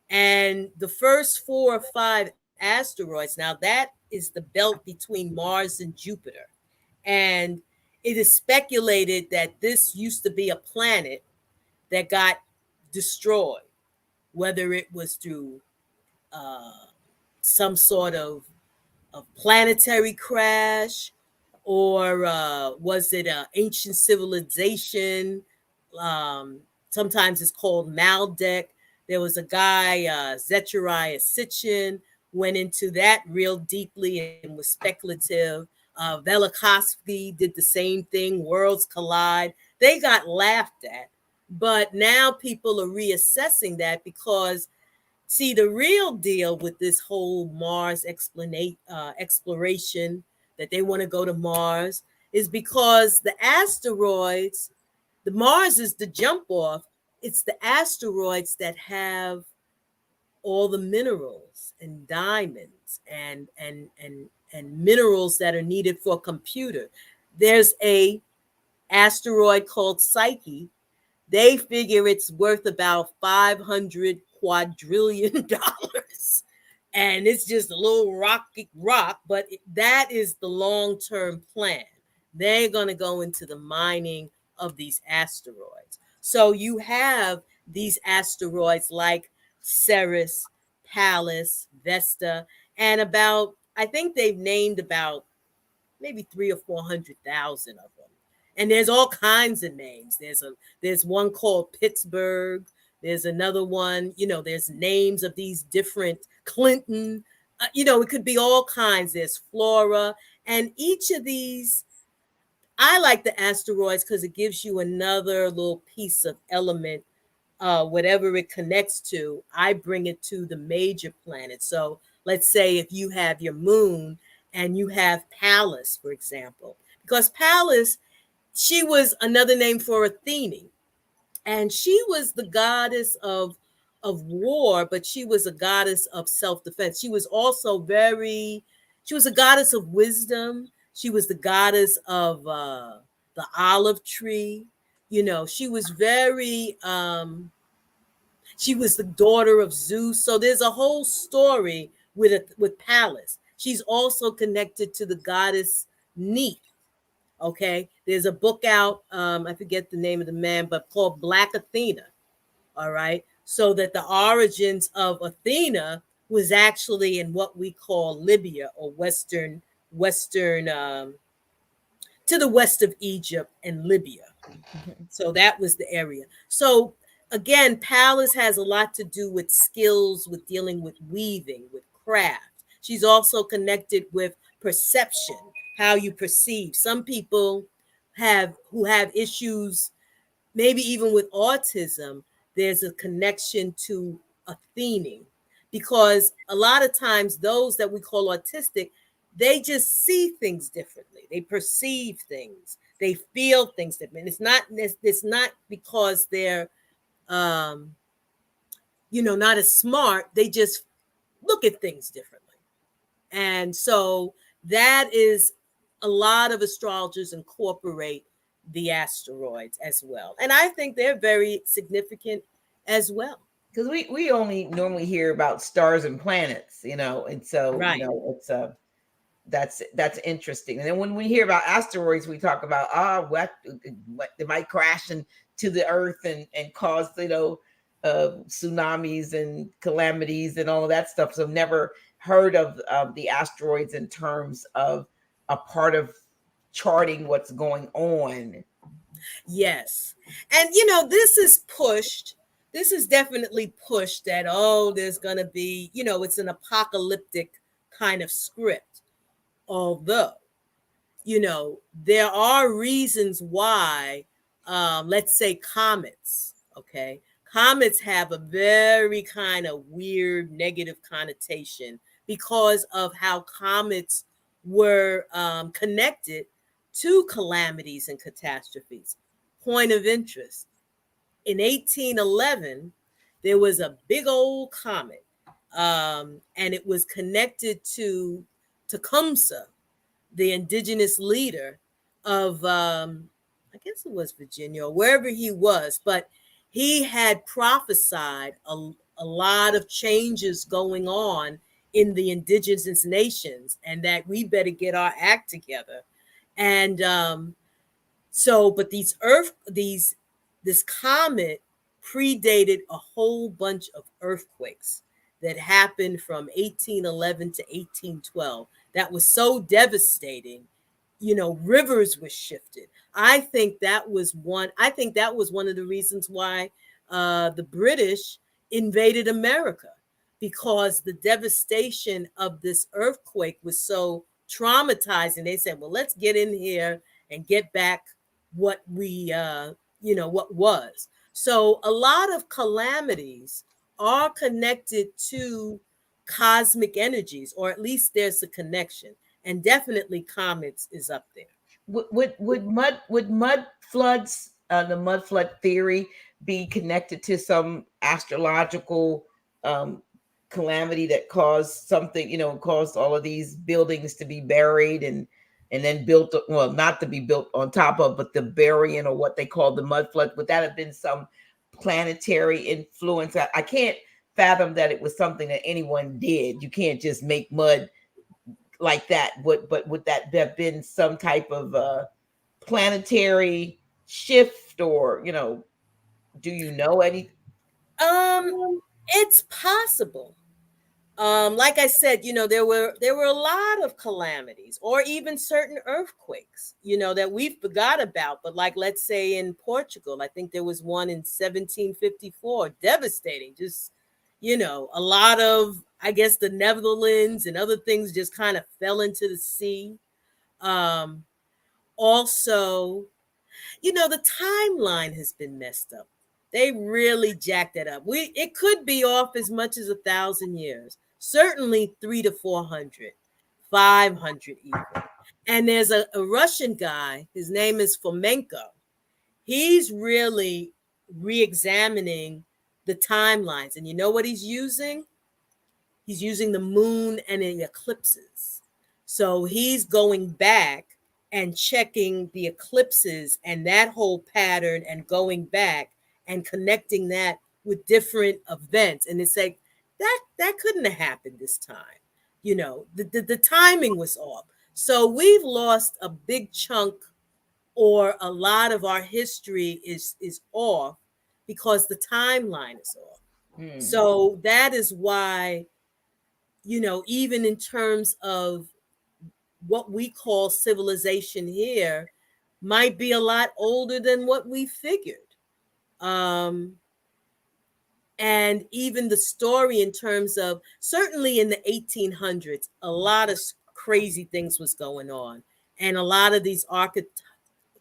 And the first 4 or 5 asteroids, now that is the belt between Mars and Jupiter. And it is speculated that this used to be a planet that got destroyed, whether it was through uh, some sort of planetary crash, or was it an ancient civilization? Sometimes it's called Maldek. There was a guy, Zechariah Sitchin, went into that real deeply and was speculative. Velikovsky did the same thing. Worlds collide. They got laughed at, but now people are reassessing that, because see, the real deal with this whole Mars exploration, that they want to go to Mars, is because the asteroids, the Mars is the jump off. It's the asteroids that have all the minerals and diamonds and minerals that are needed for a computer. There's a asteroid called Psyche. They figure it's worth about 500 quadrillion dollars. And it's just a little rock, but that is the long-term plan. They're going to go into the mining of these asteroids. So you have these asteroids like Ceres, Pallas, Vesta, and I think they've named about maybe 300,000 or 400,000 of them. And there's all kinds of names. There's one called Pittsburgh. There's another one, there's names of these different Clinton. It could be all kinds. There's Flora. And each of these, I like the asteroids because it gives you another little piece of element. Whatever it connects to, I bring it to the major planets. So let's say if you have your moon and you have Pallas, for example, because Pallas, she was another name for Athene. And she was the goddess of war, but she was a goddess of self-defense. She was also she was a goddess of wisdom. She was the goddess of the olive tree. She was she was the daughter of Zeus. So there's a whole story with Pallas. She's also connected to the goddess Neith. Okay, there's a book out. I forget the name of the man, but called Black Athena. All right, so that the origins of Athena was actually in what we call Libya, or Western to the west of Egypt and Libya. So that was the area. So again, Pallas has a lot to do with skills, with dealing with weaving, with craft. She's also connected with perception, how you perceive. Some people who have issues, maybe even with autism, there's a connection to a theming, because a lot of times those that we call autistic, they just see things differently. They perceive things. They feel things differently. It's not because they're not as smart. They just look at things differently. And so that is, a lot of astrologers incorporate the asteroids as well. And I think they're very significant as well. Because we only normally hear about stars and planets, and so Right. it's that's interesting. And then when we hear about asteroids, we talk about what they might crash into the earth and cause tsunamis and calamities and all of that stuff. So I've never heard of the asteroids in terms of a part of charting what's going on. Yes. And this is pushed. This is definitely pushed that, there's going to be, it's an apocalyptic kind of script. Although, there are reasons why, let's say comets, okay? Comets have a very kind of weird negative connotation because of how comets were connected to calamities and catastrophes. Point of interest: in 1811, there was a big old comet, and it was connected to Tecumseh, the indigenous leader of, I guess it was Virginia or wherever he was, but he had prophesied a lot of changes going on in the indigenous nations, and that we better get our act together. And but this comet predated a whole bunch of earthquakes that happened from 1811 to 1812. That was so devastating. Rivers were shifted. I think that was one of the reasons why the British invaded America, because the devastation of this earthquake was so traumatizing. They said, well, let's get in here and get back what what was. So a lot of calamities are connected to cosmic energies, or at least there's a connection. And definitely comets is up there. Would mud floods, the mud flood theory, be connected to some astrological calamity that caused something, caused all of these buildings to be buried and then built, well, not to be built on top of, but the burying, or what they call the mud flood? Would that have been some planetary influence? I can't fathom that it was something that anyone did. You can't just make mud like that. But would that have been some type of planetary shift, or do you know any? It's possible. Like I said, there were a lot of calamities, or even certain earthquakes, that we forgot about. But like, let's say in Portugal, I think there was one in 1754, devastating. Just, a lot of, I guess, the Netherlands and other things just kind of fell into the sea. Also, the timeline has been messed up. They really jacked it up. It could be off as much as 1,000 years. Certainly 300 to 400, 500 even. And there's a Russian guy. His name is Fomenko. He's really re-examining the timelines. And you know what he's using? He's using the moon and the eclipses. So he's going back and checking the eclipses and that whole pattern, and going back and connecting that with different events. And it's like, that couldn't have happened this time. The timing was off. So we've lost a big chunk, or a lot of our history is off, because the timeline is off. So that is why, even in terms of what we call civilization here, might be a lot older than what we figured. And even the story in terms of, certainly in the 1800s, a lot of crazy things was going on. And a lot of these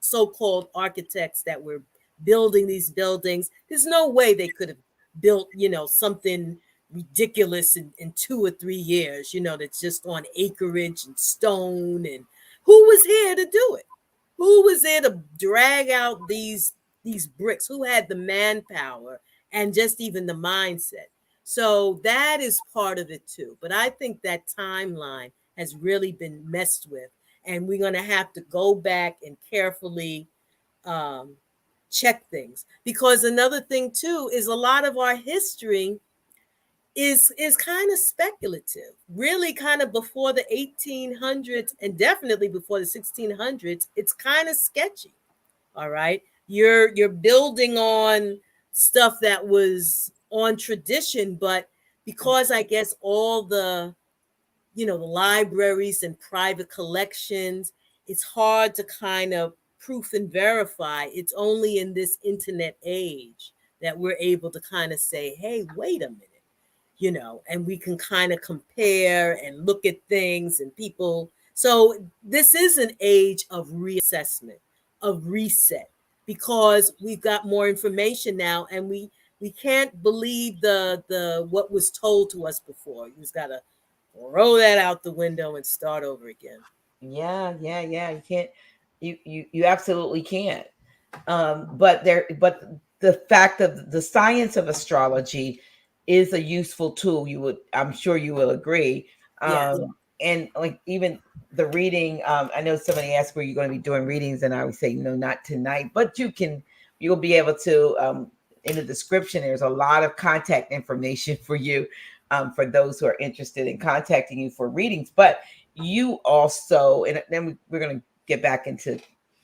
so-called architects that were building these buildings, there's no way they could have built, something ridiculous in 2 or 3 years, that's just on acreage and stone. And who was here to do it? Who was there to drag out these bricks? Who had the manpower and just even the mindset? So that is part of it too. But I think that timeline has really been messed with, and we're going to have to go back and carefully um, check things, because another thing too is a lot of our history is kind of speculative, really. Kind of before the 1800s and definitely before the 1600s, it's kind of sketchy. All right, you're building on stuff that was on tradition, but because I guess all the libraries and private collections, it's hard to kind of proof and verify. It's only in this internet age that we're able to kind of say, hey, wait a minute, and we can kind of compare and look at things and people. So this is an age of reassessment, of reset, because we've got more information now, and we can't believe the what was told to us before. You just gotta throw that out the window and start over again. Yeah. You can't. You absolutely can't. But the fact of the science of astrology is a useful tool. I'm sure you will agree. Yes. And like even the reading, I know somebody asked where you're going to be doing readings, and I would say no, not tonight, but you'll be able to. In the description, there's a lot of contact information for you, for those who are interested in contacting you for readings. But you also, and then we're going to get back into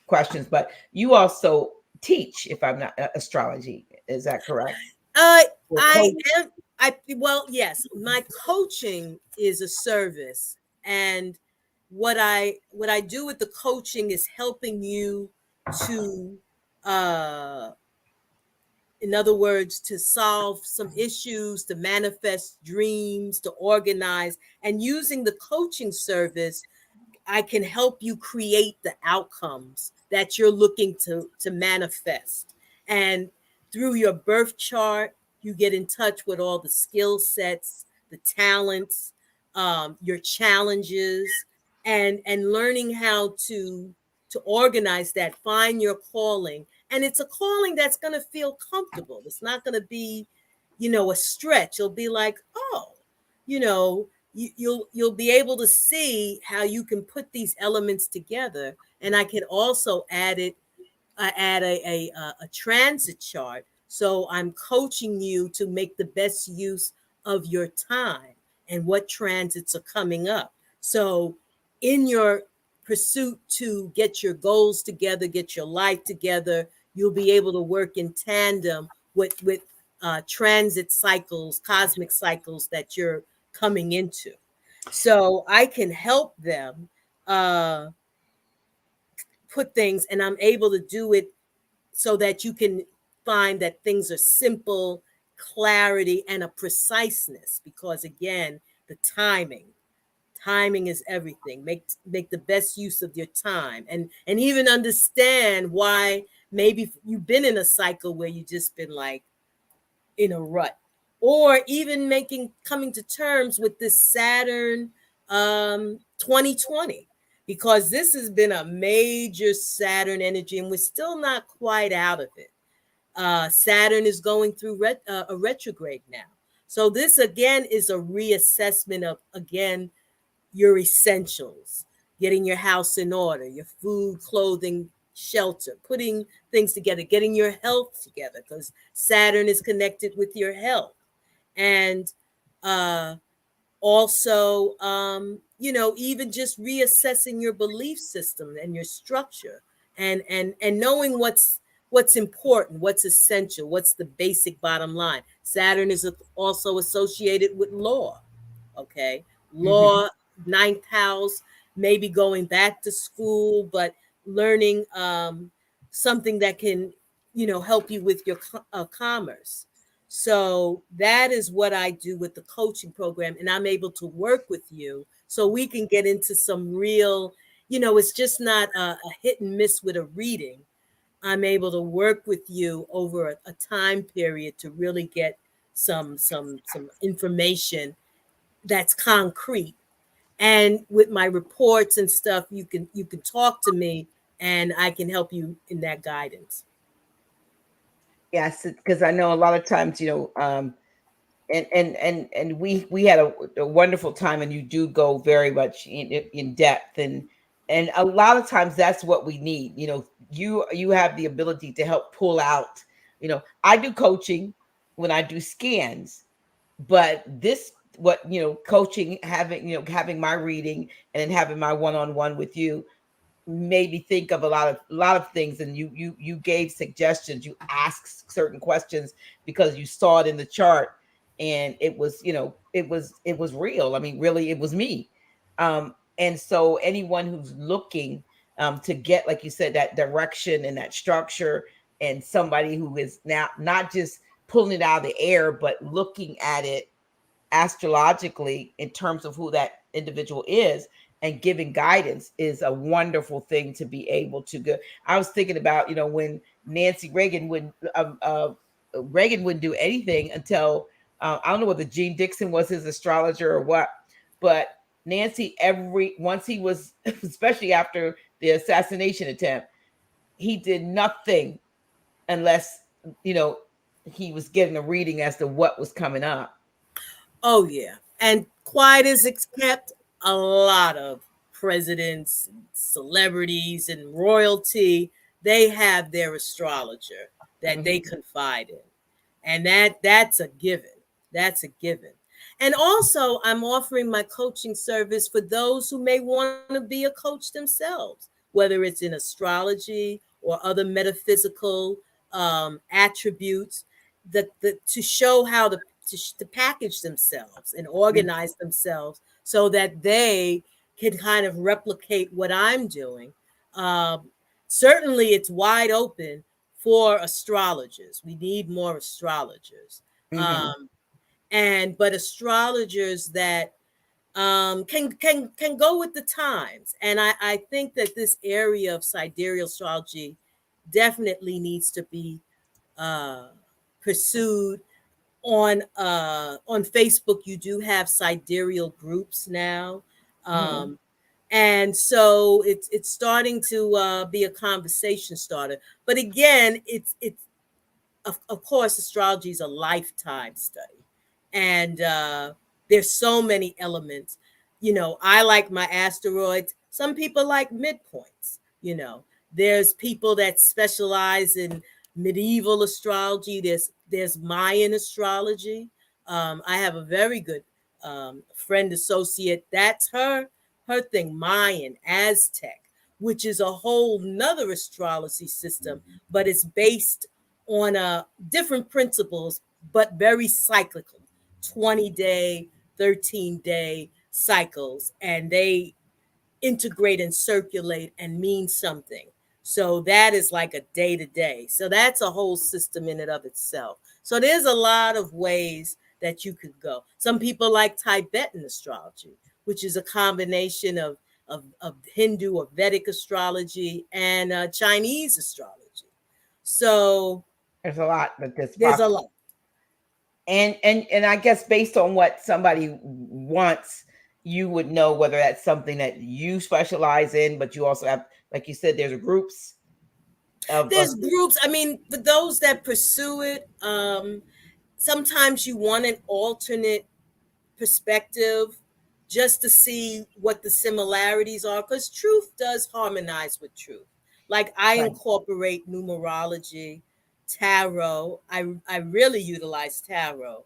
questions, but you also teach, if I'm not, astrology. Is that correct? Uh, Or I coach? am. Well, yes. My coaching is a service, and what I do with the coaching is helping you to, uh, in other words, to solve some issues, to manifest dreams, to organize, and using the coaching service, I can help you create the outcomes that you're looking to manifest. And through your birth chart, you get in touch with all the skill sets, the talents, your challenges, and learning how to organize that, find your calling. And it's a calling that's going to feel comfortable. It's not going to be, a stretch. It'll be like, oh, you know, you'll be able to see how you can put these elements together. And I can also add a transit chart. So I'm coaching you to make the best use of your time and what transits are coming up. So in your pursuit to get your goals together, get your life together, you'll be able to work in tandem with transit cycles, cosmic cycles that you're coming into. So I can help them uh, put things, and I'm able to do it so that you can find that things are simple, clarity, and a preciseness. Because again, the timing is everything. Make the best use of your time, and even understand why maybe you've been in a cycle where you just been like in a rut, or even coming to terms with this Saturn 2020, because this has been a major Saturn energy and we're still not quite out of it. Saturn is going through a retrograde now. So this again is a reassessment of, again, your essentials, getting your house in order, your food, clothing, shelter, putting things together, getting your health together, because Saturn is connected with your health. And uh, also, even just reassessing your belief system and your structure, and knowing what's important, what's essential, what's the basic bottom line. Saturn is also associated with law. Okay, Mhm. law, ninth house, maybe going back to school, but learning something that can, help you with your commerce. So that is what I do with the coaching program. And I'm able to work with you so we can get into some real, it's just not a hit and miss with a reading. I'm able to work with you over a time period to really get some information that's concrete. And with my reports and stuff, you can talk to me and I can help you in that guidance. Yes, because I know a lot of times, and we had a wonderful time, and you do go very much in depth, and a lot of times that's what we need. You have the ability to help pull out. I do coaching when I do scans, but this what coaching, having my reading and then having my one-on-one with you made me think of a lot of things, and you gave suggestions, you asked certain questions because you saw it in the chart, and it was it was real. I mean, really, it was me. And so anyone who's looking to get, like you said, that direction and that structure, and somebody who is now not just pulling it out of the air but looking at it astrologically in terms of who that individual is and giving guidance, is a wonderful thing to be able to go. I was thinking about, when Nancy Reagan would Reagan wouldn't do anything until I don't know whether Gene Dixon was his astrologer or what, but Nancy, every once he was especially after the assassination attempt, he did nothing unless you know he was getting a reading as to what was coming up. Oh yeah. And quiet as it's kept, a lot of presidents, and celebrities, and royalty, they have their astrologer that they Mhm. confide in. And that's a given. That's a given. And also, I'm offering my coaching service for those who may want to be a coach themselves, whether it's in astrology or other metaphysical attributes, to show how to package themselves and organize themselves so that they can kind of replicate what I'm doing. Um, Certainly, it's wide open for astrologers. We need more astrologers. Mhm. Um, and but astrologers that can go with the times. And I think that this area of sidereal astrology definitely needs to be uh, pursued. On Facebook, you do have sidereal groups now. Mhm. And so it's starting to be a conversation starter. But again, it's of course, astrology is a lifetime study, and there's so many elements. I like my asteroids. Some people like midpoints. There's people that specialize in medieval astrology. There's Mayan astrology. I have a very good friend associate. That's her thing, Mayan, Aztec, which is a whole nother astrology system, but it's based on different principles, but very cyclical, 20-day, 13-day cycles, and they integrate and circulate and mean something. So that is like a day to day. So that's a whole system in and of itself. So there's a lot of ways that you could go. Some people like Tibetan astrology, which is a combination of Hindu or Vedic astrology and Chinese astrology. So There's a lot that this there's a possible. lot. And I guess based on what somebody wants, you would know whether that's something that you specialize in, but you also have, like you said, there's groups of There's groups. I mean, for those that pursue it, sometimes you want an alternate perspective just to see what the similarities are, because truth does harmonize with truth. Like I right. incorporate numerology, tarot. I really utilize tarot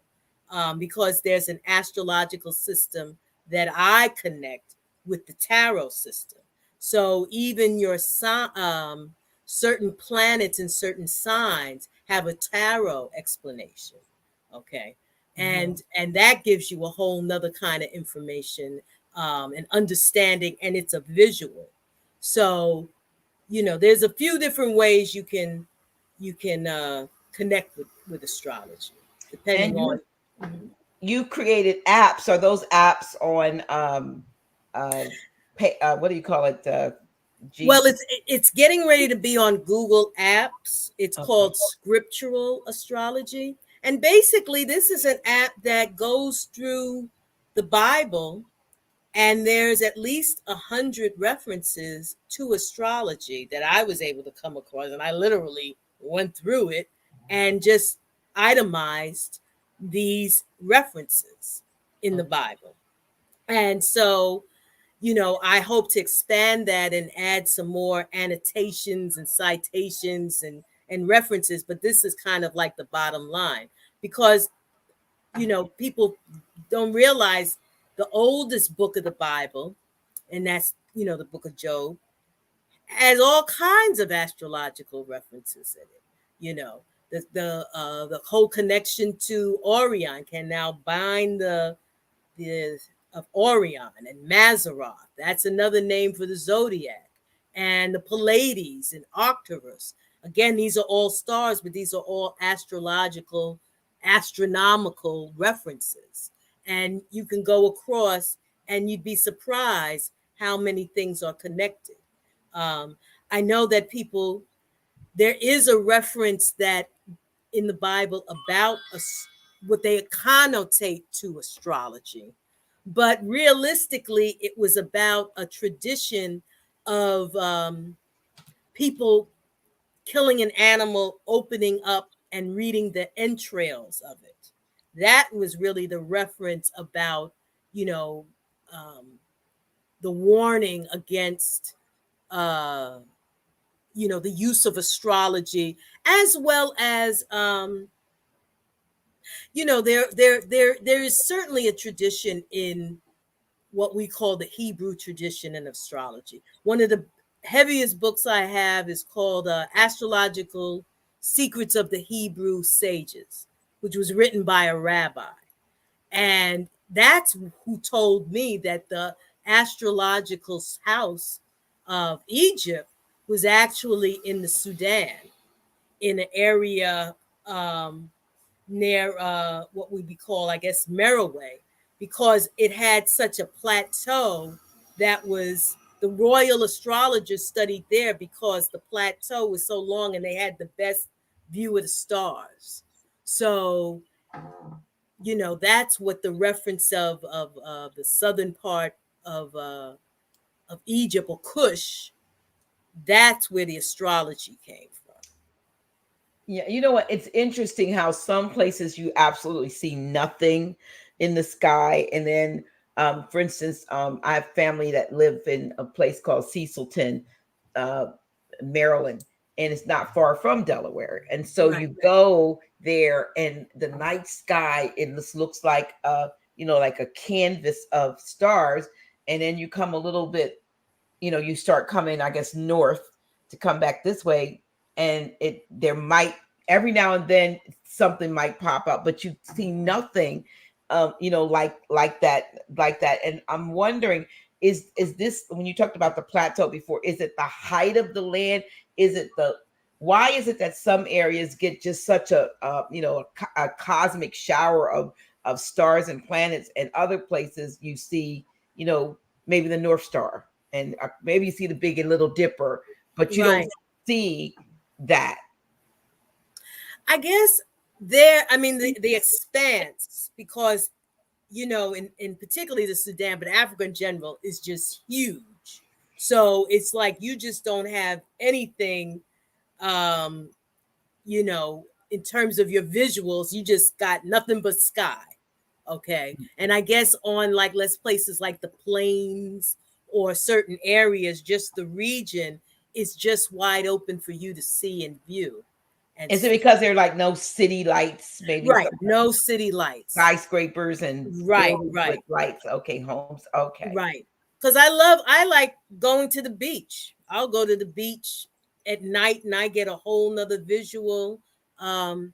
because there's an astrological system that I connect with the tarot system. So even your certain planets and certain signs have a tarot explanation. Okay, Mhm. and that gives you a whole nother kind of information and understanding, and it's a visual. So there's a few different ways you can connect with astrology. depending And on. you created apps. Are those apps on what do you call it? Well, G. it's getting ready to be on Google Apps. It's Okay. called Scriptural Astrology. And basically, this is an app that goes through the Bible, and there's at least 100 references to astrology that I was able to come across. And I literally went through it and just itemized these references in the Bible. And so, I hope to expand that and add some more annotations and citations and references. But this is kind of like the bottom line, because, people don't realize the oldest book of the Bible, and that's, the book of Job, has all kinds of astrological references in it. The whole connection to Orion can now bind the of Orion and Mazzaroth. That's another name for the zodiac. And the Pleiades and Arcturus. Again, these are all stars, but these are all astrological, astronomical references. And you can go across and you'd be surprised how many things are connected. I know that there is a reference that in the Bible about what they connotate to astrology. But realistically, it was about a tradition of people killing an animal, opening up and reading the entrails of it. That was really the reference about, you know, um, the warning against, the use of astrology, as well as, there is certainly a tradition in what we call the Hebrew tradition in astrology. One of the heaviest books I have is called Astrological Secrets of the Hebrew Sages, which was written by a rabbi. And that's who told me that the astrological house of Egypt was actually in the Sudan, in an area near what we call, I guess, Merowe, because it had such a plateau that was the royal astrologers studied there because the plateau was so long and they had the best view of the stars. So, that's what the reference of the southern part of Egypt, or Kush. That's where the astrology came from. Yeah, you know what? It's interesting how some places you absolutely see nothing in the sky, and then, for instance, I have family that live in a place called Cecilton, uh, Maryland, and it's not far from Delaware. And so Right. you go there, and the night sky, it just looks like like a canvas of stars, and then you come a little bit, you start coming, I guess, north to come back this way, and there might every now and then something might pop up, but you see nothing, like that. And I'm wondering, is this, when you talked about the plateau before, is it the height of the land? Is it why is it that some areas get just such a cosmic shower of stars and planets, and other places you see, maybe the North Star, and maybe you see the Big and Little Dipper, but you don't Right. see that. I guess the expanse, because, in particularly the Sudan, but Africa in general is just huge. So it's like you just don't have anything, um, in terms of your visuals, you just got nothing but sky. Okay. And I guess on like less places like the plains or certain areas, just the region is just wide open for you to see and view. And Is it because there are like no city lights, maybe right, some no city lights. skyscrapers and Right, buildings with right, lights? Okay, homes. Okay. right. Because I like going to the beach. I'll go to the beach at night and I get a whole nother visual. Um,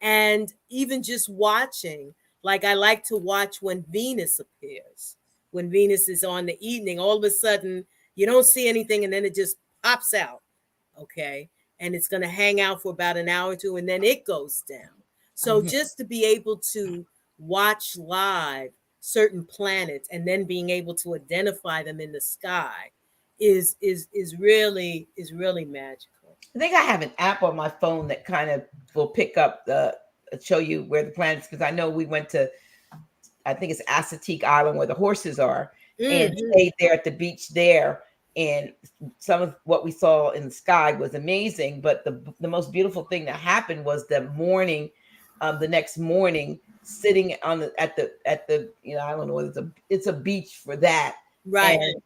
and even just watching, like I like to watch when Venus appears. When Venus is on the evening, all of a sudden you don't see anything and then it just pops out. Okay. And it's going to hang out for about an hour or two and then it goes down. So just to be able to watch live certain planets and then being able to identify them in the sky is really magical. I think I have an app on my phone that kind of will pick up the show you where the planets, because I know we went to, I think it's Assateague Island where the horses are, and stayed there at the beach there. And some of what we saw in the sky was amazing. But the most beautiful thing that happened was the morning, the next morning, sitting on the at the I don't know what it's a beach for that, Right. and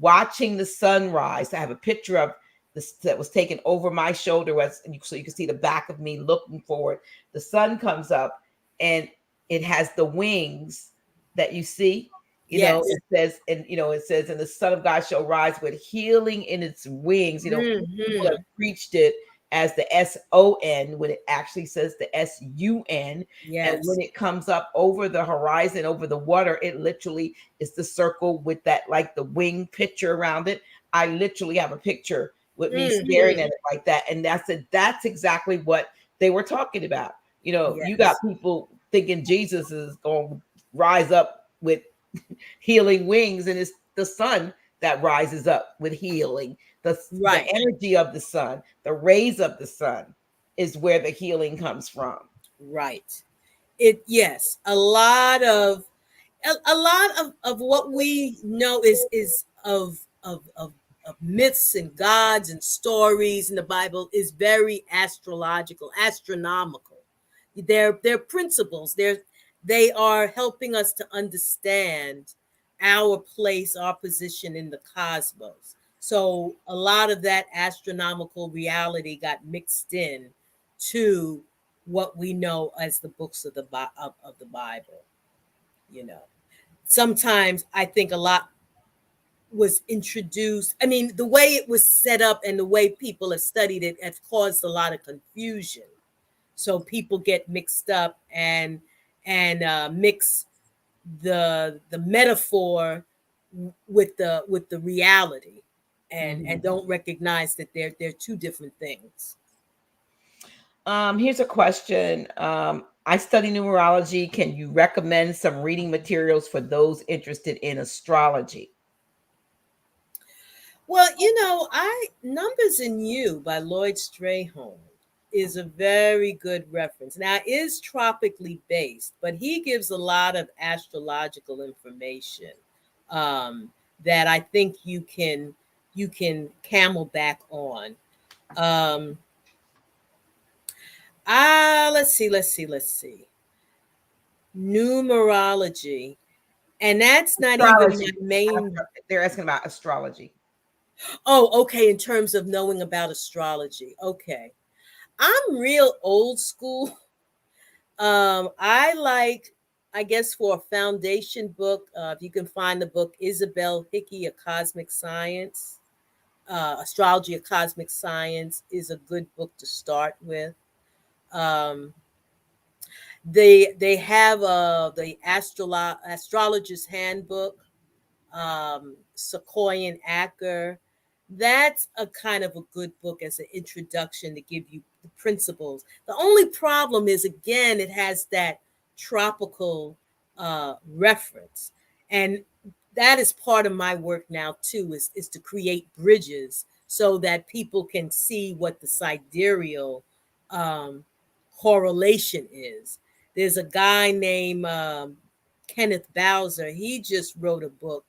watching the sunrise. I have a picture of this that was taken over my shoulder, so you can see the back of me looking forward. The sun comes up, and it has the wings that you see. Yes. It says, and it says, and the Son of God shall rise with healing in its wings. People have preached it as the SON when it actually says the SUN. Yes. And when it comes up over the horizon, over the water, it literally is the circle with that, like the wing picture around it. I literally have a picture with me staring at it like that. And that's exactly what they were talking about. You got people thinking Jesus is going to rise up with healing wings, and it's the sun that rises up with healing. The energy of the sun, the rays of the sun is where the healing comes from. Right. Yes, a lot of what we know is of myths and gods and stories in the Bible is very astrological, astronomical. They're principles. They are helping us to understand our place, our position in the cosmos. So a lot of that astronomical reality got mixed in to what we know as the books of the Bible. Sometimes I think a lot was introduced. I mean, the way it was set up and the way people have studied it has caused a lot of confusion. So people get mixed up and mix the metaphor with the reality, and don't recognize that they're two different things. Here's a question. I study numerology. Can you recommend some reading materials for those interested in astrology? Well, Numbers in You by Lloyd Strayhorn is a very good reference. Now, it is tropically based, but he gives a lot of astrological information that I think you can camelback on. Um, let's see. Numerology. And that's not even my Astrology. main. They're asking about astrology. Oh, okay. In terms of knowing about astrology. Okay. I'm real old school. I like, I guess, for a foundation book, if you can find the book Isabel Hickey, A Cosmic Science, Astrology, A Cosmic Science is a good book to start with. Um, they have the Astrologer's Handbook, Sequoian Acker. That's a kind of a good book as an introduction to give you the principles. The only problem is, again, it has that tropical reference. And that is part of my work now, too, is to create bridges so that people can see what the sidereal um, correlation is. There's a guy named Kenneth Bowser. He just wrote a book.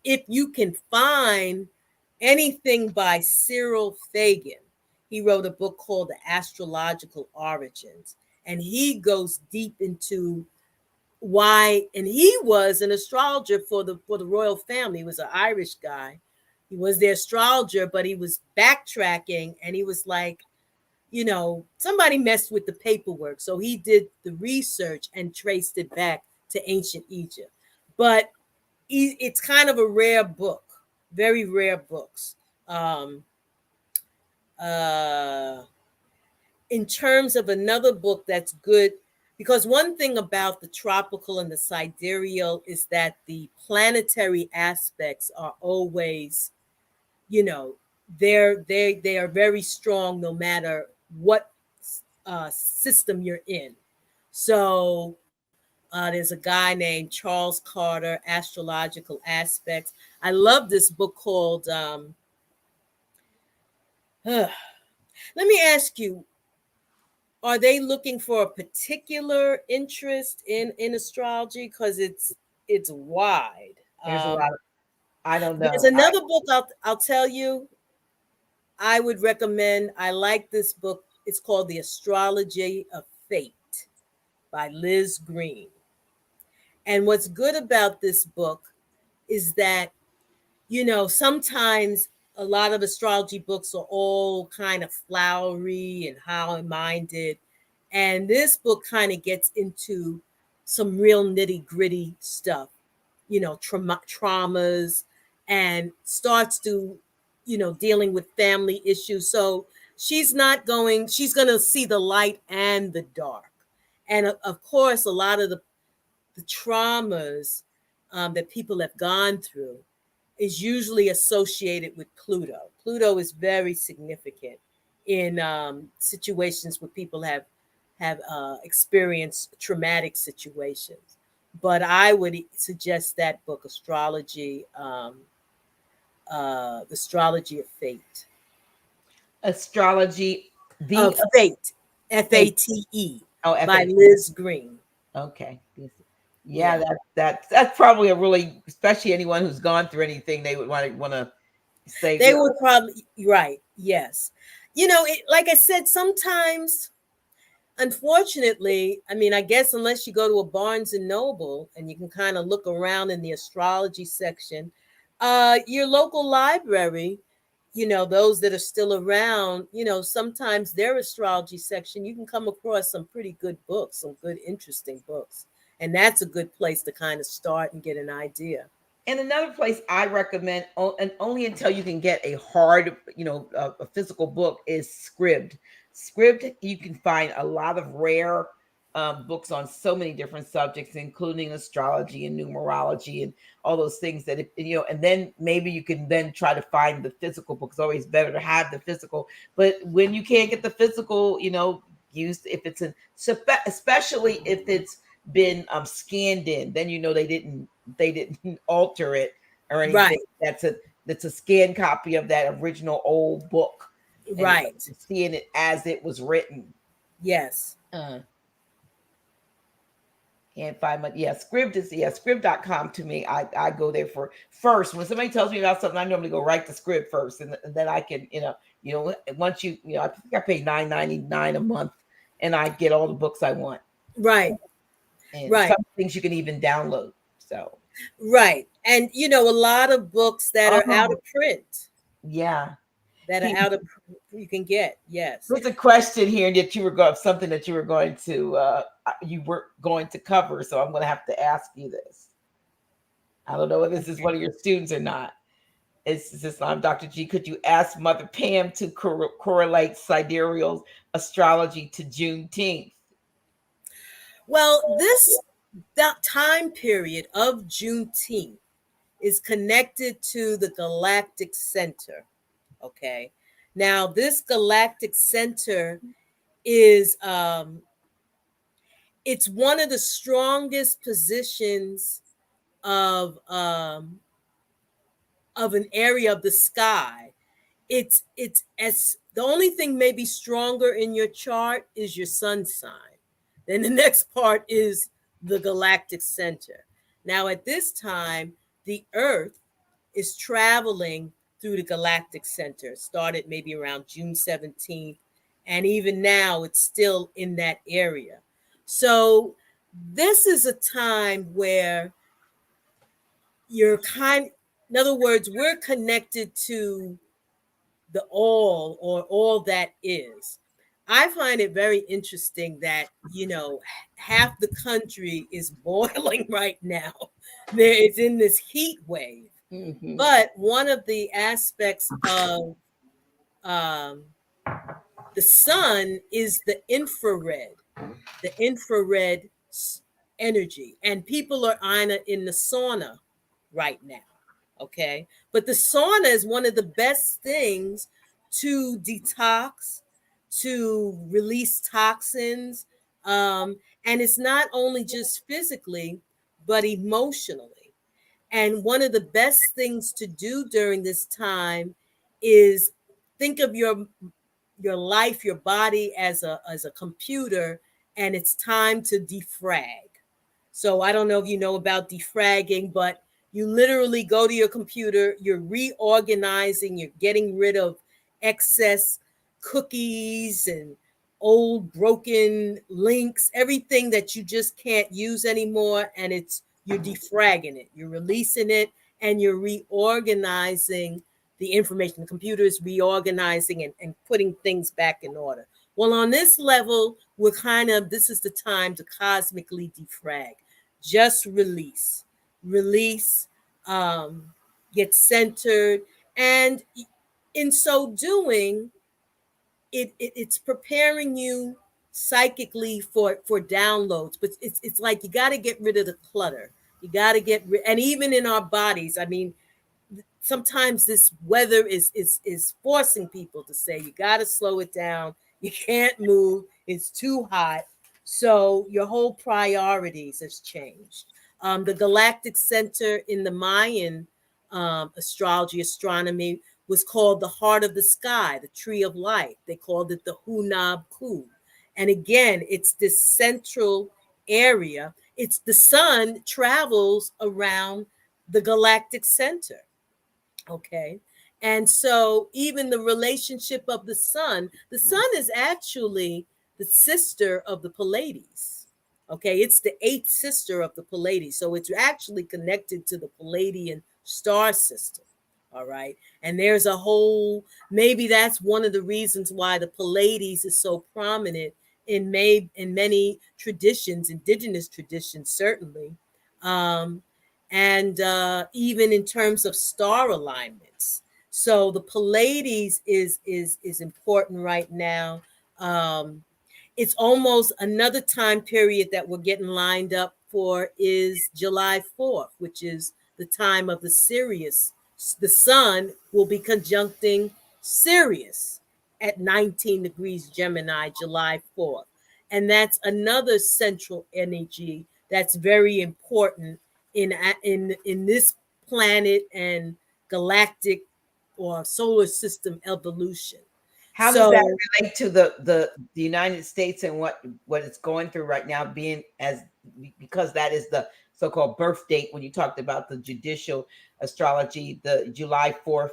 If you can find anything by Cyril Fagan, he wrote a book called The Astrological Origins. And he goes deep into why, and he was an astrologer for the royal family. He was an Irish guy. He was their astrologer, but he was backtracking, and he was like, somebody messed with the paperwork. So he did the research and traced it back to ancient Egypt. But it's kind of a rare book, very rare books. Um, uh, in terms of another book that's good, because one thing about the tropical and the sidereal is that the planetary aspects are always, they are very strong no matter what system you're in. So there's a guy named Charles Carter, Astrological Aspects. I love this book called let me ask you, are they looking for a particular interest in astrology? Because it's wide. There's a lot of, I don't There's know. another book I'll tell you I would recommend. I like this book. It's called The Astrology of Fate by Liz Green. And what's good about this book is that, sometimes a lot of astrology books are all kind of flowery and high minded. And this book kind of gets into some real nitty gritty stuff, traumas, and starts to, dealing with family issues. So she's going to see the light and the dark. And of course, a lot of the traumas that people have gone through is usually associated with Pluto. Pluto is very significant in situations where people have experienced traumatic situations. But I would suggest that book, The Astrology of Fate. Astrology, Of Fate, Fate, oh, by FA. Liz Green. Okay. Yeah, Yeah. that's probably a really, especially anyone who's gone through anything, they would want to say, They would probably, right. Yes. Like I said, sometimes, unfortunately, I mean, I guess unless you go to a Barnes and Noble and you can kind of look around in the astrology section, your local library, those that are still around, sometimes their astrology section, you can come across some pretty good books, some good, interesting books. And that's a good place to kind of start and get an idea. And another place I recommend, and only until you can get a hard, a physical book, is Scribd. Scribd, you can find a lot of rare books on so many different subjects, including astrology and numerology and all those things that, and then maybe you can then try to find the physical book. It's always better to have the physical. But when you can't get the physical, use, if it's especially if it's been scanned in, then they didn't alter it or anything. Right. That's a scanned copy of that original old book, and Right. seeing it as it was written. Yes. Can't find my, Scribd is, Scribd.com. To me, I go there for first. When somebody tells me about something, I normally go right to Scribd first, and then I can, once I think I pay $9.99 a month, and I get all the books I want. Right. And some things you can even download. So right. And a lot of books that are out of print. Yeah. That are out of print, you can get. Yes. There's a question here that you were going, something that you were going to cover. So I'm going to have to ask you this. I don't know if this is one of your students or not. It's just, I'm Dr. G. Could you ask Mother Pam to correlate sidereal astrology to Juneteenth? Well, that time period of Juneteenth is connected to the galactic center. Okay. Now, this galactic center is it's one of the strongest positions of an area of the sky. It's as the only thing maybe stronger in your chart is your sun sign. Then the next part is the galactic center. Now, at this time, the Earth is traveling through the galactic center. It started maybe around June 17th. And even now, it's still in that area. So this is a time where in other words, we're connected to the all, or all that is. I find it very interesting that, half the country is boiling right now. It's in this heat wave. Mm-hmm. But one of the aspects of the sun is the infrared energy. And people are in the sauna right now. Okay. But the sauna is one of the best things to detox, to release toxins. And it's not only just physically, but emotionally. And one of the best things to do during this time is think of your life, your body as a computer, and it's time to defrag. So I don't know if you know about defragging, but you literally go to your computer, you're reorganizing, you're getting rid of excess cookies and old broken links, everything that you just can't use anymore. And you're defragging it, you're releasing it, and you're reorganizing the information. The computer is reorganizing and putting things back in order. Well, on this level, this is the time to cosmically defrag. Just release, get centered. And in so doing, it's preparing you psychically for downloads. But it's like you got to get rid of the clutter. You got to and even in our bodies, I mean, sometimes this weather is forcing people to say you got to slow it down. You can't move. It's too hot. So your whole priorities has changed. The galactic center in the Mayan astrology, astronomy, was called the heart of the sky, the tree of light. They called it the Hunab Ku. And again, it's this central area. It's the sun travels around the galactic center. Okay. And so even the relationship of the sun is actually the sister of the Pleiades. Okay. It's the eighth sister of the Pleiades. So it's actually connected to the Palladian star system. All right. And there's maybe that's one of the reasons why the Pleiades is so prominent in many traditions, indigenous traditions, certainly. And even in terms of star alignments. So the Pleiades is important right now. It's almost another time period that we're getting lined up for is July 4th, which is the time of the Sirius. The sun will be conjuncting Sirius at 19 degrees Gemini, July 4th. And that's another central energy that's very important in this planet and galactic or solar system evolution. How does that relate to the United States and what it's going through right now, because that is the so-called birth date when you talked about the judicial astrology, the July 4th,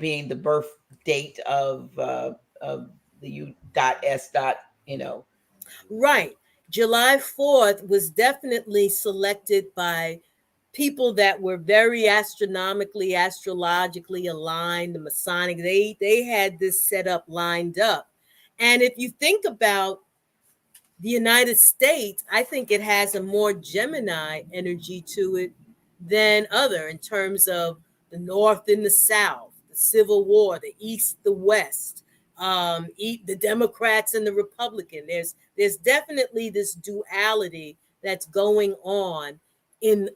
being the birth date of the U.S. Right. July 4th was definitely selected by people that were very astronomically, astrologically aligned, the Masonic. They had this set up lined up. And if you think about the United States, I think it has a more Gemini energy to it than other in terms of the North and the South, the Civil War, the East, the West, the Democrats and the Republican. There's definitely this duality that's going on in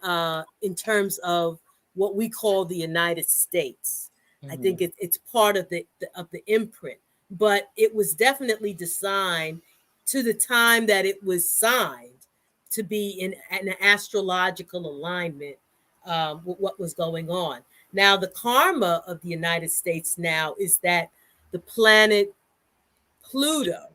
terms of what we call the United States. Mm-hmm. I think it's part of the imprint, but it was definitely designed to the time that it was signed to be in an astrological alignment with what was going on. Now, the karma of the United States now is that the planet Pluto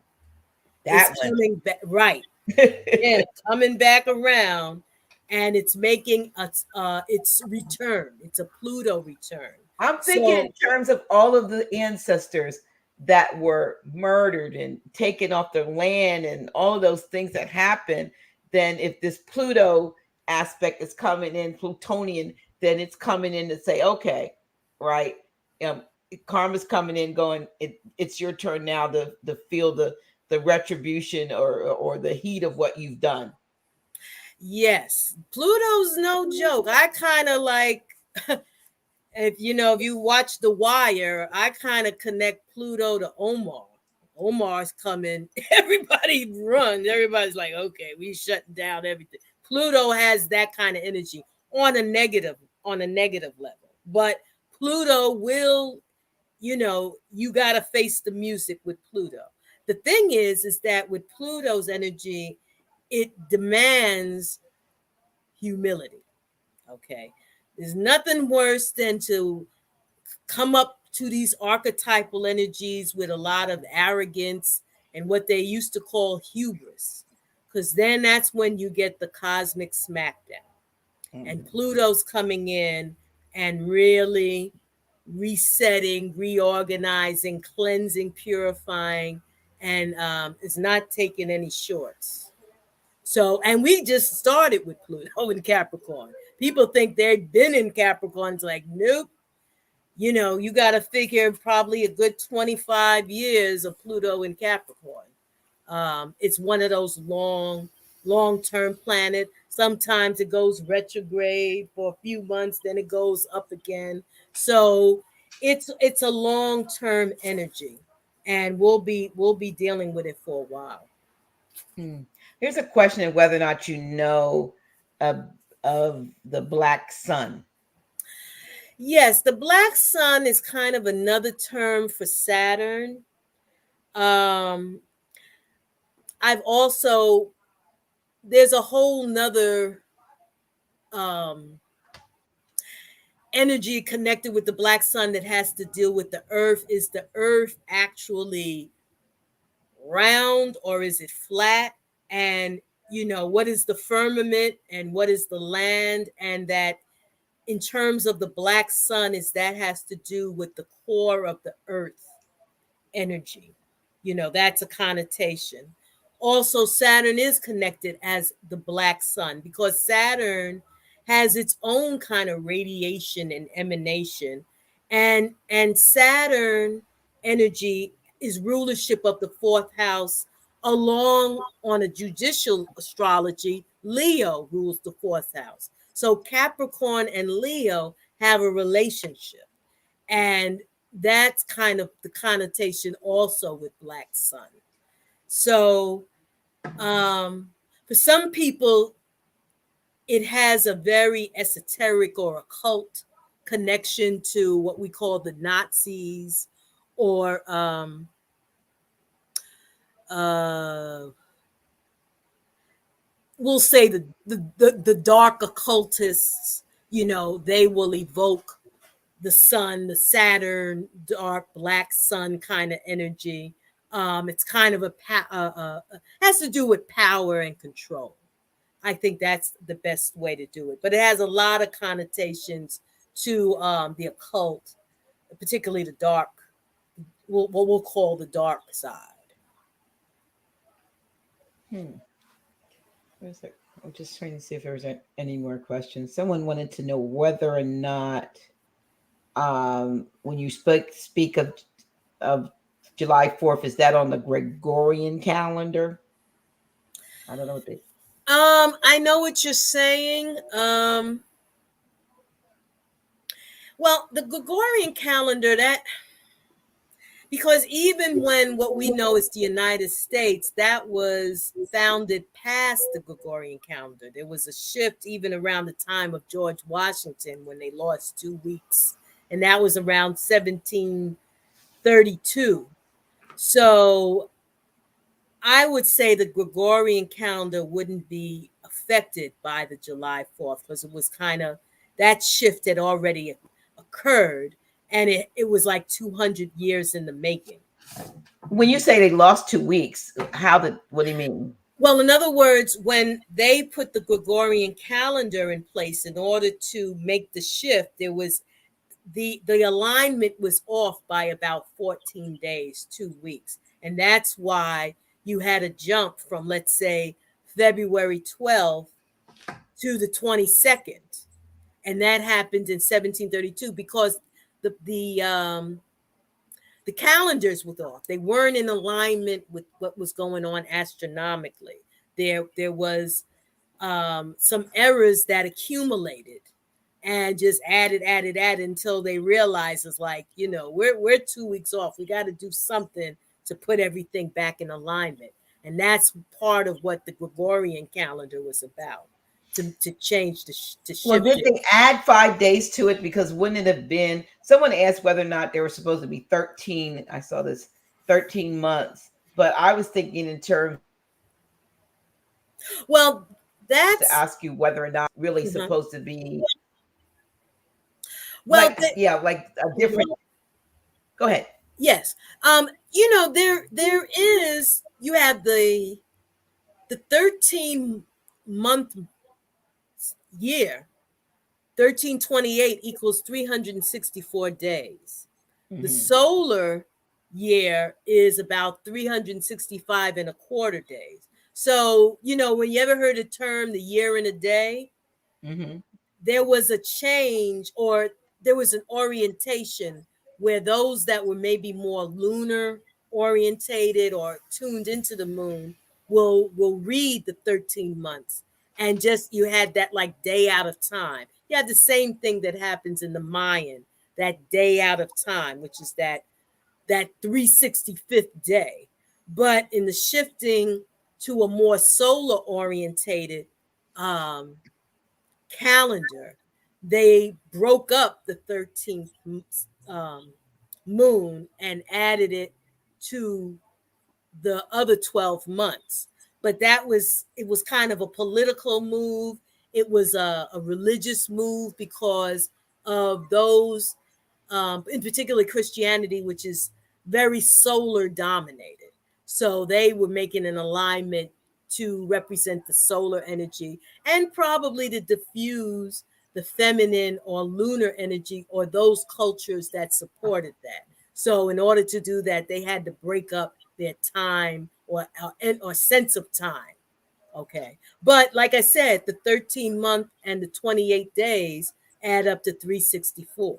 is coming back, right? Yeah, coming back around, and it's making its return. It's a Pluto return. I'm thinking in terms of all of the ancestors that were murdered and taken off their land and all of those things that happened. Then if this Pluto aspect is coming in, Plutonian, then it's coming in to say, okay, right, karma's coming in going, it's your turn now to feel the retribution or the heat of what you've done. Yes, Pluto's no joke. I kind of like if you watch The Wire, I kind of connect Pluto to Omar. Omar's coming, everybody runs. Everybody's like, okay, we shutting down everything. Pluto has that kind of energy on a negative level. But Pluto will you got to face the music with Pluto. The thing is that with Pluto's energy, it demands humility. Okay. There's nothing worse than to come up to these archetypal energies with a lot of arrogance and what they used to call hubris, because then that's when you get the cosmic smackdown. And Pluto's coming in and really resetting, reorganizing, cleansing, purifying, and it's not taking any shorts. So, and we just started with Pluto in Capricorn. People think they've been in Capricorn. It's like, nope. You got to figure probably a good 25 years of Pluto in Capricorn. It's one of those long-term planet. Sometimes it goes retrograde for a few months, then it goes up again. So it's a long-term energy, and we'll be dealing with it for a while. Here's a question of whether or not you know of the black sun. Yes, the black sun is kind of another term for Saturn. I've also there's a whole nother energy connected with the black sun that has to deal with the earth. Is the earth actually round or is it flat? And what is the firmament and what is the land? And that in terms of the black sun is that has to do with the core of the earth energy. That's a connotation. Also, Saturn is connected as the black sun because Saturn has its own kind of radiation and emanation. And Saturn energy is rulership of the fourth house, along on a judicial astrology. Leo rules the fourth house. So Capricorn and Leo have a relationship. And that's kind of the connotation also with black sun. So for some people, it has a very esoteric or occult connection to what we call the Nazis, or we'll say the dark occultists. They will evoke the sun, the Saturn, dark black sun kind of energy. It's kind of has to do with power and control. I think that's the best way to do it. But it has a lot of connotations to the occult, particularly the dark, what we'll call the dark side. I'm just trying to see if there's any more questions. Someone wanted to know whether or not when you speak of July 4th, is that on the Gregorian calendar? I don't know what they. I know what you're saying. Well, the Gregorian calendar, because even when what we know is the United States, that was founded past the Gregorian calendar. There was a shift even around the time of George Washington when they lost 2 weeks, and that was around 1732. So I would say the Gregorian calendar wouldn't be affected by the July 4th because it was kind of, that shift had already occurred, and it was like 200 years in the making. When you say they lost 2 weeks, what do you mean? Well, in other words, when they put the Gregorian calendar in place in order to make the shift, there was the alignment was off by about 14 days, 2 weeks. And that's why you had a jump from, let's say, February 12th to the 22nd. And that happened in 1732 because the calendars were off. They weren't in alignment with what was going on astronomically. There was some errors that accumulated and just added until they realized it's like, we're 2 weeks off. We got to do something to put everything back in alignment. And that's part of what the Gregorian calendar was about, to change to Well, shift did it. they add 5 days to it? Because wouldn't it have been, someone asked whether or not there were supposed to be 13, I saw this, 13 months. But I was thinking in terms Well, to that's ask you whether or not really uh-huh. supposed to be Well, like, yeah, like a different, go ahead. yes. There is, you have the 13-month year. 1328 equals 364 days. The Mm-hmm. solar year is about 365 and a quarter days. So, when you ever heard the term the year and a day, Mm-hmm. there was a change, or there was an orientation where those that were maybe more lunar orientated or tuned into the moon will read the 13 months, and just you had that like day out of time. You had the same thing that happens in the Mayan, that day out of time, which is that 365th day. But in the shifting to a more solar orientated um calendar, they broke up the 13th um, moon and added it to the other 12 months. But it was kind of a political move. It was a religious move because of those, in particular Christianity, which is very solar dominated. So they were making an alignment to represent the solar energy, and probably to diffuse the feminine or lunar energy, or those cultures that supported that. So in order to do that, they had to break up their time, or sense of time. Okay. But like I said, the 13-month and the 28 days add up to 364.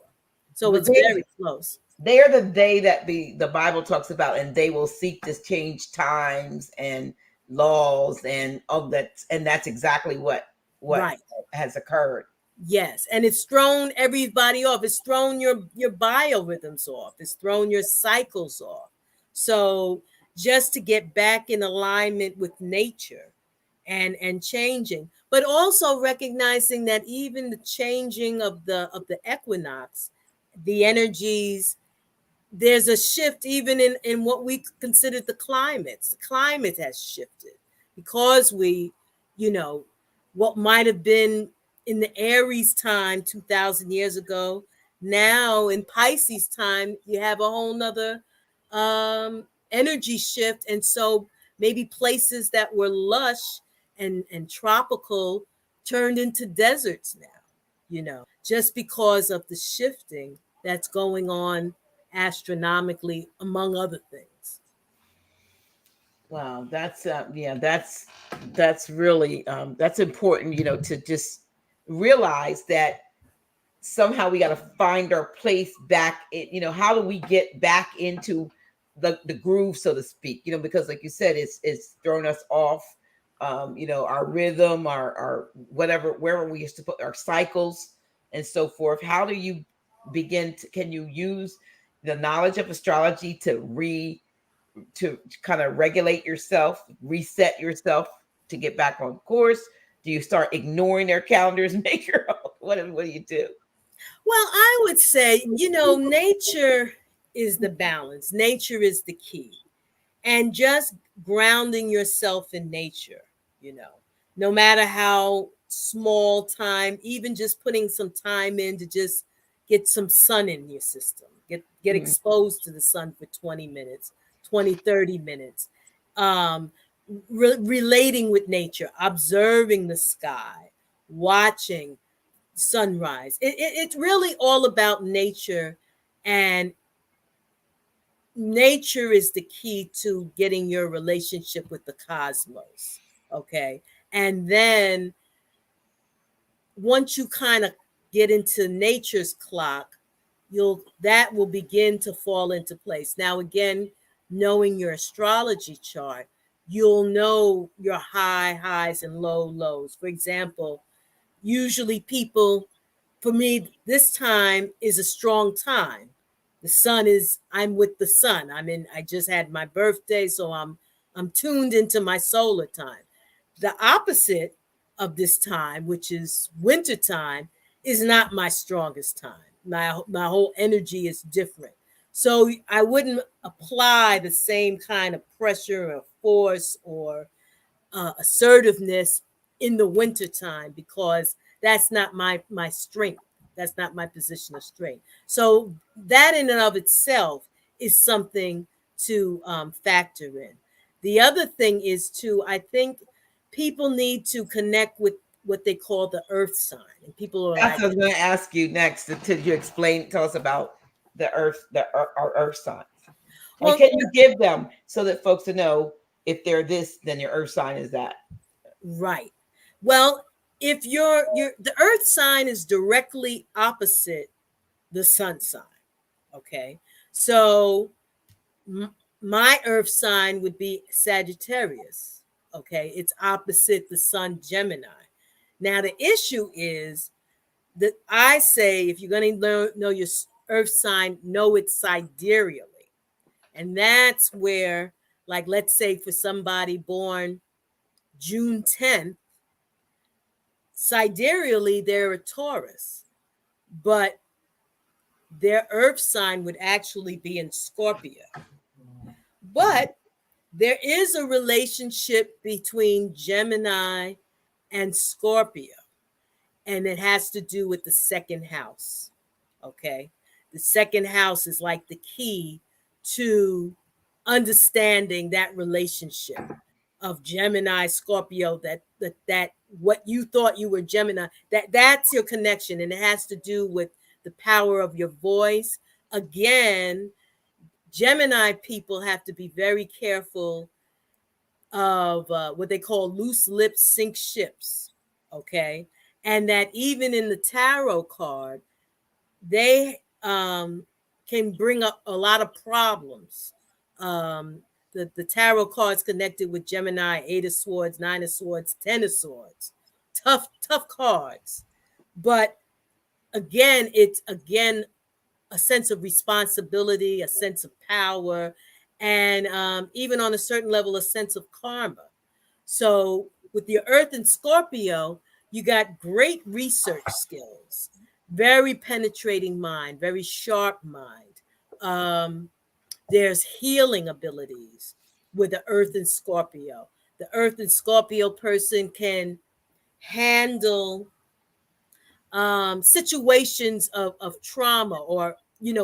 So But it's very close. they are the day that the Bible talks about, and they will seek to change times and laws and all that, and that's exactly what Right. has occurred. Yes. And it's thrown everybody off. It's thrown your biorhythms off. It's thrown your cycles off. So just to get back in alignment with nature, and changing, but also recognizing that even the changing of the equinox, the energies, there's a shift even in what we consider the climates. The climate has shifted because you know, what might have been in the Aries time 2,000 years ago, now in Pisces time, you have a whole nother energy shift. And so maybe places that were lush and tropical turned into deserts now, just because of the shifting that's going on astronomically, among other things. Wow, that's yeah, that's really that's important, to just realize that somehow we got to find our place back in, how do we get back into the groove, so to speak, because like you said, it's thrown us off, our rhythm, our whatever, wherever we used to put our cycles and so forth. How do you can you use the knowledge of astrology to kind of regulate yourself, reset yourself to get back on course? Do you start ignoring their calendars and make your own? What do you do? Well, I would say, nature is the balance, nature is the key. And just grounding yourself in nature, you know, no matter how small time, even just putting some time in to just get some sun in your system, get Mhm. exposed to the sun for 20 minutes, 20, 30 minutes. Um, Relating with nature, observing the sky, watching sunrise. It's really all about nature, and nature is the key to getting your relationship with the cosmos. Okay. And then once you kind of get into nature's clock, that will begin to fall into place. Now, again, knowing your astrology chart, you'll know your highs and lows. For example, usually people, for me, this time is a strong time. I'm with the sun. I just had my birthday, so I'm tuned into my solar time. The opposite of this time, which is winter time, is not my strongest time. My whole energy is different. So I wouldn't apply the same kind of pressure or force or assertiveness in the winter time, because that's not my strength. That's not my position of strength. So that in and of itself is something to factor in. The other thing is too, I think people need to connect with what they call the earth sign. And people are That's like, what I was going to ask you next. To you explain, tell us about the earth, our earth signs, and well, can you give them so that folks to know if they're this, then your earth sign is that. right. Well, if your the earth sign is directly opposite the sun sign, okay? So my earth sign would be Sagittarius. Okay, it's opposite the sun, Gemini. Now the issue is that I say if you're going to know your earth sign, know it sidereally, and that's where, like, let's say for somebody born June 10th, sidereally they're a Taurus, but their earth sign would actually be in Scorpio. But there is a relationship between Gemini and Scorpio, and it has to do with the second house. Okay. The second house is like the key to understanding that relationship of Gemini, Scorpio, that what you thought you were Gemini, that's your connection. And it has to do with the power of your voice. Again, Gemini people have to be very careful of what they call loose lips sink ships. Okay. And that even in the tarot card, they can bring up a lot of problems. The tarot cards connected with Gemini, Eight of Swords, Nine of Swords, Ten of Swords. Tough cards. But again, it's again a sense of responsibility, a sense of power, and even on a certain level, a sense of karma. So with your Earth and Scorpio, you got great research skills, very penetrating mind, very sharp mind. There's healing abilities with the Earth and Scorpio. The Earth and Scorpio person can handle situations of trauma, or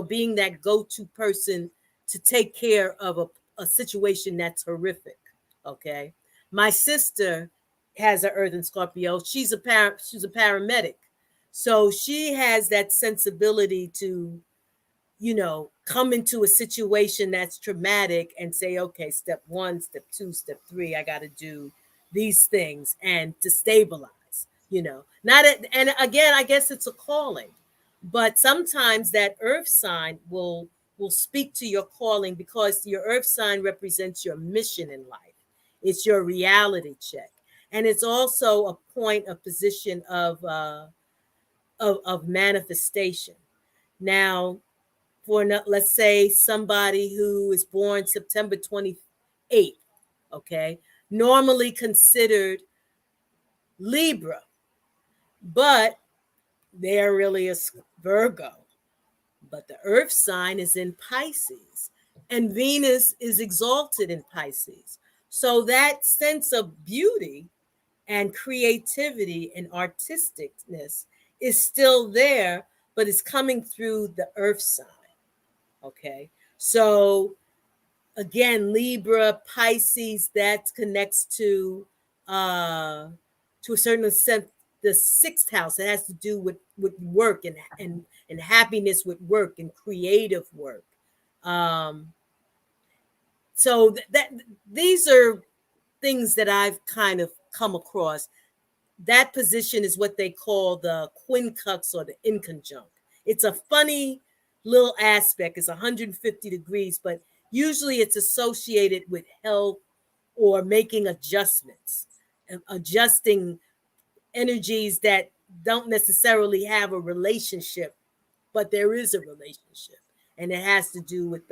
being that go-to person to take care of a situation that's horrific. Okay, my sister has an earth in Scorpio. She's a paramedic, so she has that sensibility to come into a situation that's traumatic and say, okay, step one, step two, step three, I got to do these things and to stabilize, not and again, I guess it's a calling, but sometimes that earth sign will speak to your calling, because your earth sign represents your mission in life. It's your reality check. And it's also a point, a position of manifestation. Now, for let's say somebody who is born September 28th, okay, normally considered Libra, but they're really a Virgo. But the earth sign is in Pisces, and Venus is exalted in Pisces. So that sense of beauty and creativity and artisticness is still there, but it's coming through the earth sign. Okay. So again, Libra, Pisces, that connects to a certain extent the sixth house. It has to do with work and happiness with work and creative work. So that these are things that I've kind of come across. That position is what they call the quincunx or the inconjunct. It's a funny little aspect. It's 150 degrees, but usually it's associated with health or making adjustments, adjusting energies that don't necessarily have a relationship, but there is a relationship. And it has to do with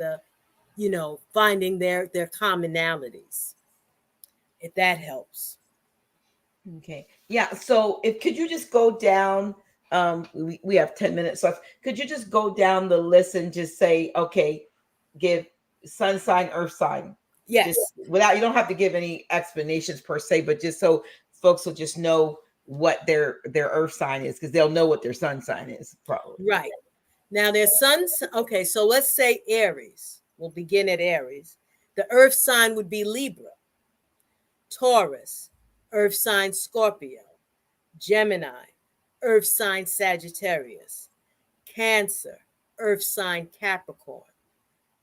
finding their commonalities, if that helps. Okay. Yeah. So if could you just go down? We have 10 minutes left. Could you just go down the list and just say, okay, give sun sign, earth sign, just Yes. without, you don't have to give any explanations per se, but just so folks will just know what their earth sign is, because they'll know what their sun sign is probably. Right. Now their suns. Okay, so let's say Aries. We'll begin at Aries. The earth sign would be Libra. Taurus, earth sign Scorpio. Gemini, earth sign Sagittarius. Cancer, earth sign Capricorn.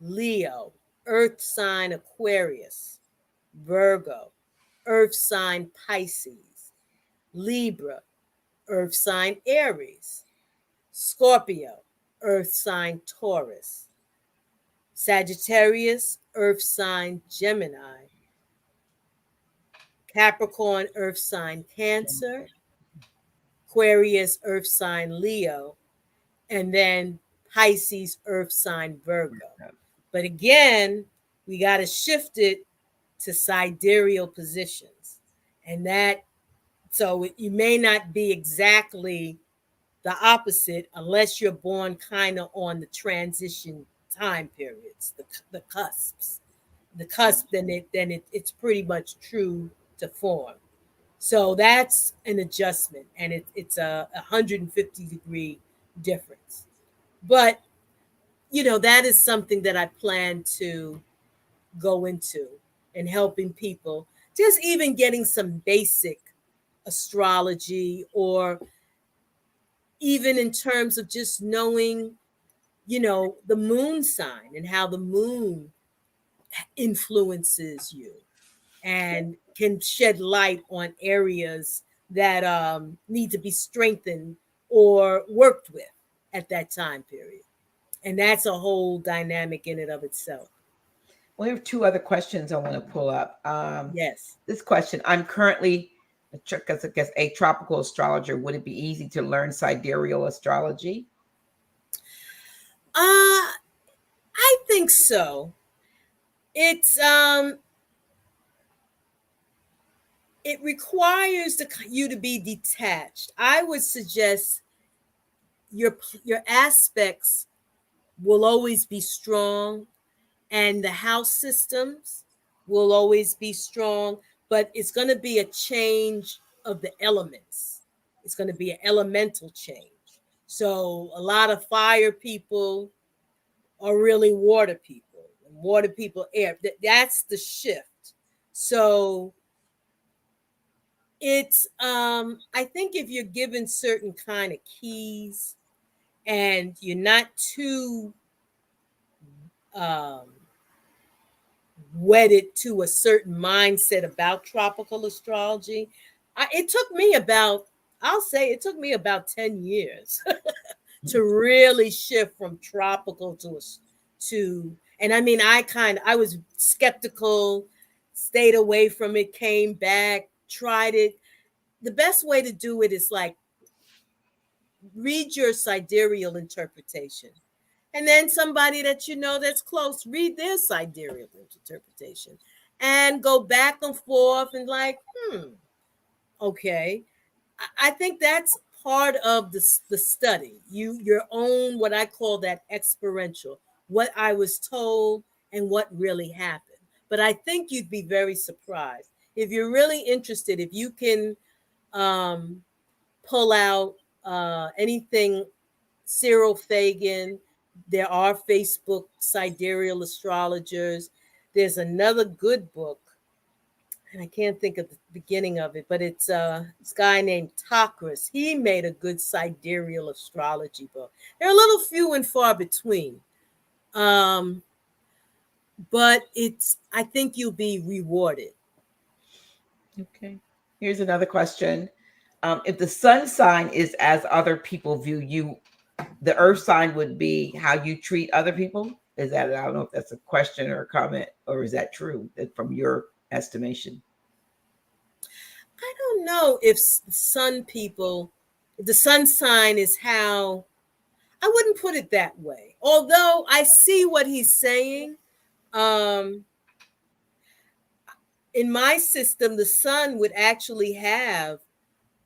Leo, earth sign Aquarius. Virgo, earth sign Pisces. Libra, earth sign Aries. Scorpio, earth sign Taurus. Sagittarius, earth sign Gemini. Capricorn, earth sign Cancer. Aquarius, earth sign Leo. And then Pisces, earth sign Virgo. But again, we got to shift it to sidereal positions. And that, so you may not be exactly the opposite unless you're born kind of on the transition time periods, the cusps. The cusp, it's pretty much true to form. So that's an adjustment, and it's a 150-degree difference. But that is something that I plan to go into and helping people, just even getting some basic astrology, or even in terms of just knowing, the moon sign and how the moon influences you and can shed light on areas that need to be strengthened or worked with at that time period. And that's a whole dynamic in and of itself. We have two other questions I want to pull up. Yes. This question: I'm currently, I guess, a tropical astrologer. Would it be easy to learn sidereal astrology? I think so. It's it requires you to be detached. I would suggest your aspects will always be strong, and the house systems will always be strong, but it's going to be a change of the elements. It's going to be an elemental change. So a lot of fire people are really water people, and water people air. That's the shift. So it's I think if you're given certain kind of keys and you're not too um wedded to a certain mindset about tropical astrology. I'll say it took me about 10 years to really shift from tropical to, and I mean, I was skeptical, stayed away from it, came back, tried it. The best way to do it is like read your sidereal interpretation. And then somebody that that's close, read their sidereal interpretation and go back and forth and like, okay. I think that's part of the study. Your own, what I call that experiential, what I was told and what really happened. But I think you'd be very surprised. If you're really interested, if you can um, pull out anything Cyril Fagan. There are Facebook sidereal astrologers. There's another good book, and I can't think of the beginning of it, but it's this guy named Takris. He made a good sidereal astrology book. They're a little few and far between, um, but I think you'll be rewarded. Okay. Here's another question. If the sun sign is as other people view you, the earth sign would be how you treat other people. Is that, I don't know if that's a question or a comment, or is that true from your estimation? I don't know if the sun sign is how. I wouldn't put it that way. Although I see what he's saying. Um, in my system, the sun would actually have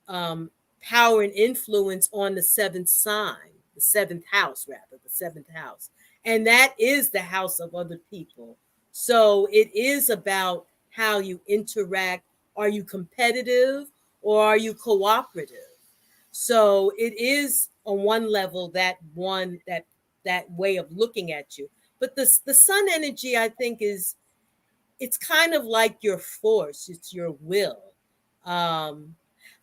power and influence on the seventh sign, the seventh house, rather, the seventh house. And that is the house of other people. So it is about how you interact. Are you competitive or are you cooperative? So it is on one level that way of looking at you. But the sun energy, I think, is it's kind of like your force, it's your will. um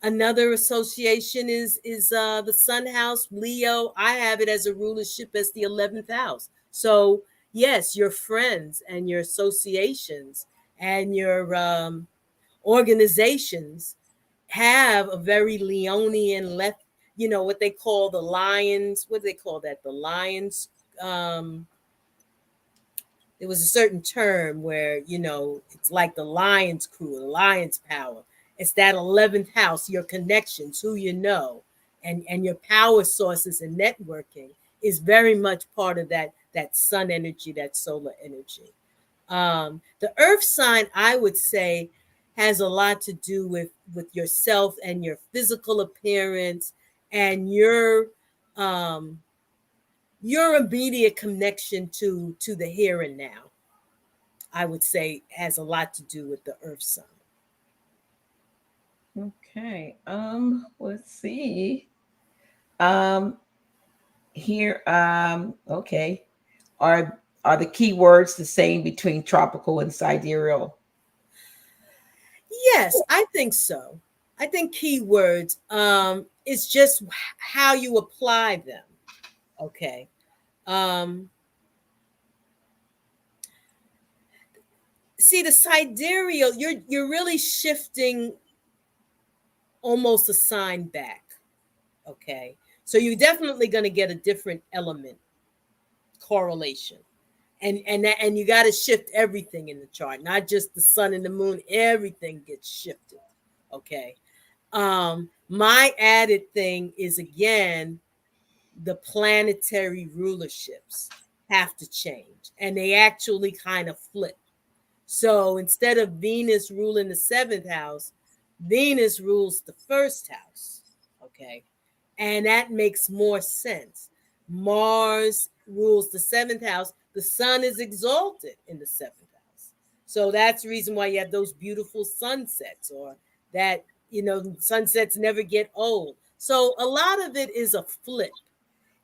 Another association is the sun house, Leo. I have it as a rulership as the 11th house. So yes, your friends and your associations and your organizations have a very Leonian left, what they call the lions, what do they call that, the lions. um there was a certain term where it's like the lion's crew, the lion's power. It's that 11th house, your connections, who you know, and your power sources and networking is very much part of that sun energy, that solar energy. The earth sign, I would say, has a lot to do with yourself and your physical appearance and your immediate connection to the here and now. I would say has a lot to do with the earth sign. Okay. Let's see. Um, here. Okay. Are the key words the same between tropical and sidereal? Yes, I think so. I think keywords is just how you apply them. Okay. Um See, the sidereal, you're really shifting almost a sign back. Okay. So you're definitely going to get a different element correlation. And you got to shift everything in the chart, not just the sun and the moon. Everything gets shifted. Okay. My added thing is, again, the planetary rulerships have to change, and they actually kind of flip. So instead of Venus ruling the seventh house, Venus rules the first house. Okay. And that makes more sense. Mars rules the seventh house. The sun is exalted in the seventh house. So that's the reason why you have those beautiful sunsets, or that, sunsets never get old. So a lot of it is a flip.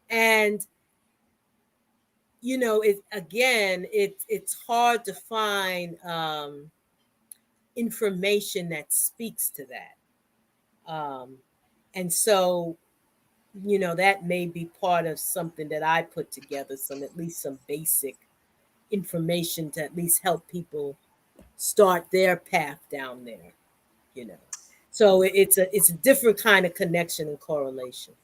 And it's hard to find information that speaks to that. And so, that may be part of something that I put together, at least some basic information to at least help people start their path down there, you know. So it's a different kind of connection and correlation.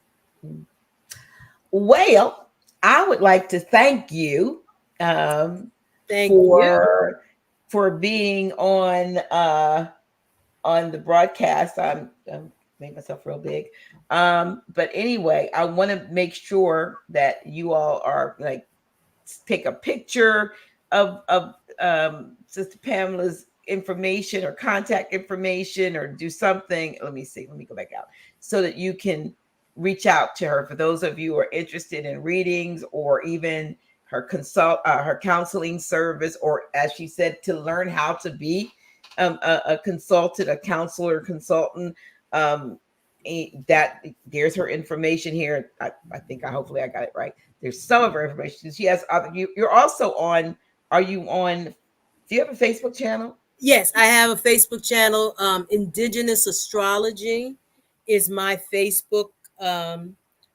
Well, I would like to thank you Thank you. for being on the broadcast. I'm made myself real big. But anyway, I want to make sure that you all are like take a picture of Sister Pamela's information or contact information or do something. Let me see. Let me go back out so that you can reach out to her. For those of you who are interested in readings or even her counseling service, or as she said, to learn how to be a consultant, a counselor, consultant. That there's her information here. I think hopefully I got it right. There's some of her information. She has other. You're also on. Are you on? Do you have a Facebook channel? Yes, I have a Facebook channel. Indigenous Astrology is my Facebook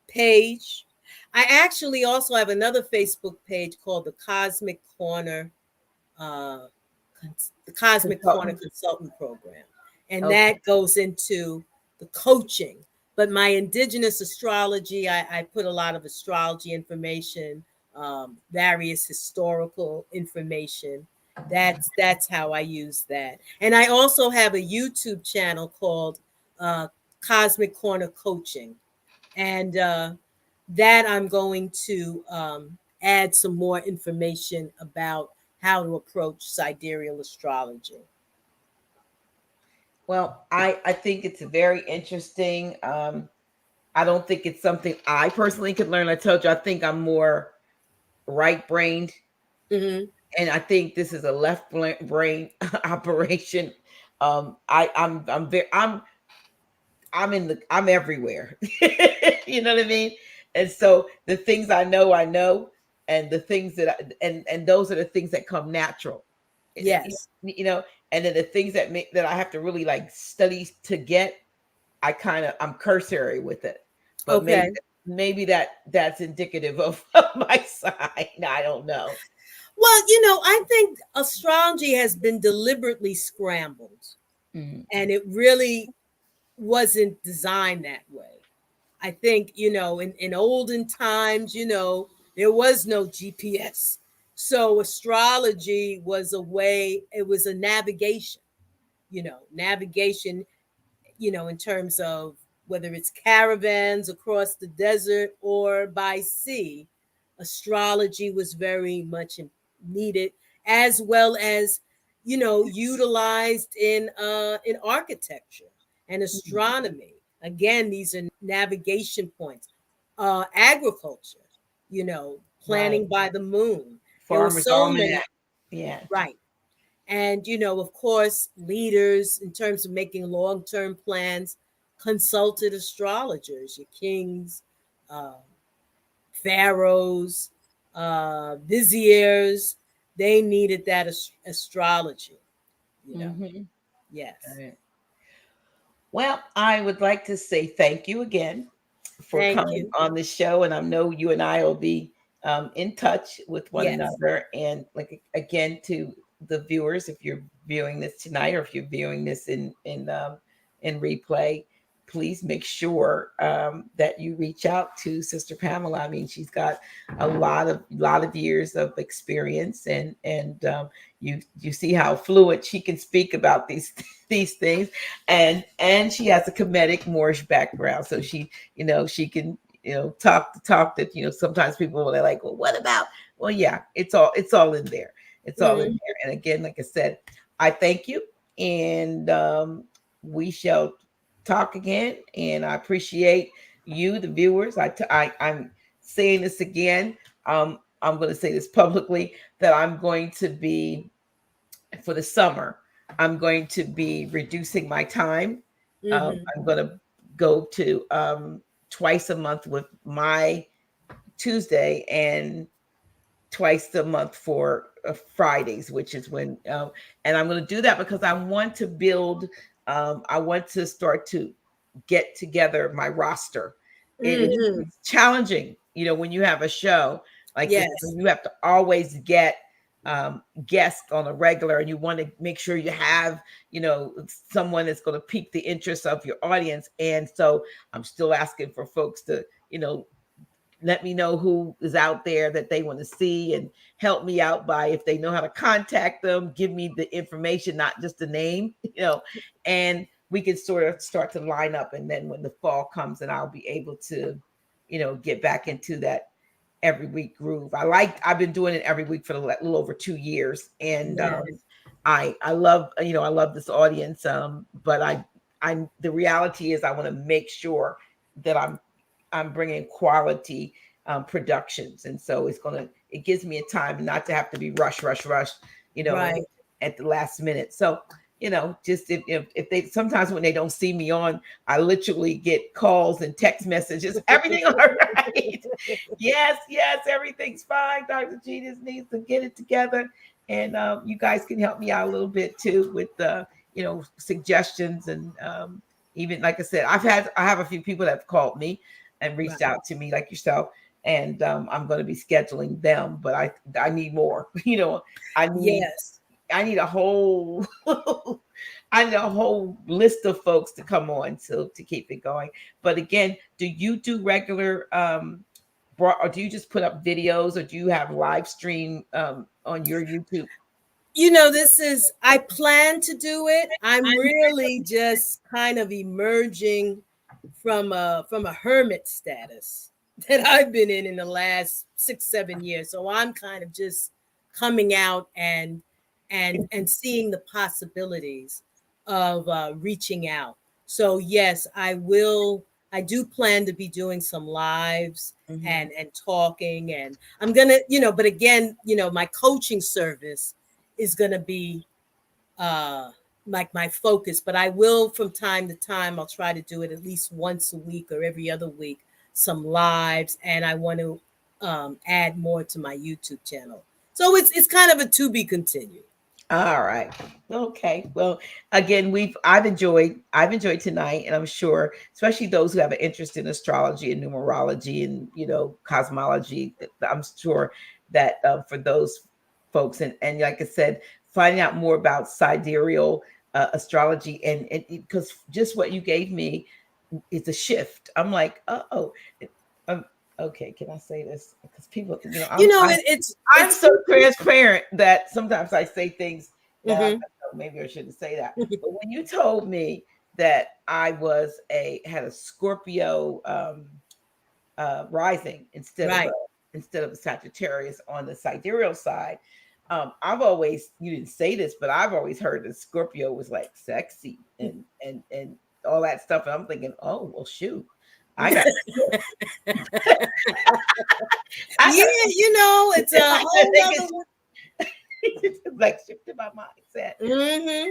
page. I actually also have another Facebook page called uh, the Cosmic Corner Consultant. Consultant Program, and Okay. that goes into the coaching. But my indigenous astrology, I put a lot of astrology information, various historical information. That's how I use that. And I also have a YouTube channel called Cosmic Corner Coaching, and that I'm going to add some more information about how to approach sidereal astrology. Well, I think it's very interesting. I don't think it's something I personally could learn. I told you, I think I'm more right brained, Mm-hmm. and I think this is a left brain operation. I'm in I'm everywhere. You know what I mean? And so the things I know, and the things that and those are the things that come natural. Yes. You know, and then the things that make that I have to really like study to get, I'm cursory with it. But Okay. maybe that's indicative of my sign. I don't know. Well, I think astrology has been deliberately scrambled, Mm-hmm. and it really wasn't designed that way. I think, in olden times, there was no GPS. So astrology was a way, it was a navigation, navigation, in terms of whether it's caravans across the desert or by sea. Astrology was very much needed, as well as, utilized in architecture and astronomy. Again, these are navigation points. Agriculture, Right. planning by the moon. There were Farmer's so many, almanac. Yeah. right. And, of course, leaders in terms of making long term plans consulted astrologers, your kings, uh, pharaohs, viziers. They needed that astrology, you know. Mm-hmm. Yes. Well, I would like to say thank you again for Thank coming you. on the show, and I know you and I will be in touch with one Yes. another. And like again, to the viewers, if you're viewing this tonight, or if you're viewing this in replay, please make sure that you reach out to Sister Pamela. I mean, she's got a lot of years of experience, and you see how fluent she can speak about these these things, and she has a Kemetic Moorish background, so she can talk the talk that sometimes people are like, well, what about, well, yeah, it's all in there, it's all in Mhm. there. And again, like I said, I thank you, and we shall talk again. And I appreciate you, the viewers. I'm saying this again. I'm going to say this publicly, that I'm going to be, for the summer, I'm going to be reducing my time. Mhm. I'm going to go to twice a month with my Tuesday, and twice a month for Fridays, which is when, and I'm going to do that because I want to build, I want to start to get together my roster. Mhm. It's challenging, when you have a show like this, Yes. you have to always get guests on a regular, and you want to make sure you have, someone that's going to pique the interest of your audience. And so I'm still asking for folks to, let me know who is out there that they want to see, and help me out by, if they know how to contact them, give me the information, not just the name, and we can sort of start to line up. And then when the fall comes, and I'll be able to, get back into that every week groove. I've been doing it every week for a little over 2 years. And Yes. I love, I love this audience. But the reality is, I want to make sure that I'm bringing quality productions. And so it gives me a time not to have to be rush, Right. at the last minute. So, just if they, sometimes when they don't see me on, I literally get calls and text messages. Everything all right? Yes, yes, everything's fine. Dr. Genius needs to get it together. And you guys can help me out a little bit too with suggestions. And even, like I said, I have a few people that have called me and reached Right. out to me, like yourself. And I'm going to be scheduling them, but I need more. I need Yes. I need a whole I need a whole list of folks to come on, so to keep it going. But again, do you do regular or do you just put up videos, or do you have live stream on your YouTube? I plan to do it. I'm really just kind of emerging from a hermit status that I've been in the last 6 7 years. So I'm kind of just coming out and seeing the possibilities of reaching out. So yes, I do plan to be doing some lives and talking, and I'm gonna, but again, my coaching service is gonna be like my focus. But I will, from time to time, I'll try to do it at least once a week or every other week, some lives, and I want to add more to my YouTube channel. So it's kind of a to be continued. All right. Okay. Well, again, I've enjoyed tonight, and I'm sure, especially those who have an interest in astrology and numerology and cosmology, I'm sure that for those folks, and like I said, finding out more about sidereal astrology, and because just what you gave me is a shift. I'm like, oh, um, okay. Can I say this? Because people, I'm it's so transparent that sometimes I say things that I Mhm. don't know, maybe I shouldn't say that. But when you told me that I had a Scorpio rising Right. instead of a Sagittarius on the sidereal side, I've always, you didn't say this, but I've always heard that Scorpio was like sexy and all that stuff. And I'm thinking, oh well, shoot, I got I Yeah, got it's a whole nother one. it's like shifted my mindset. Mm-hmm.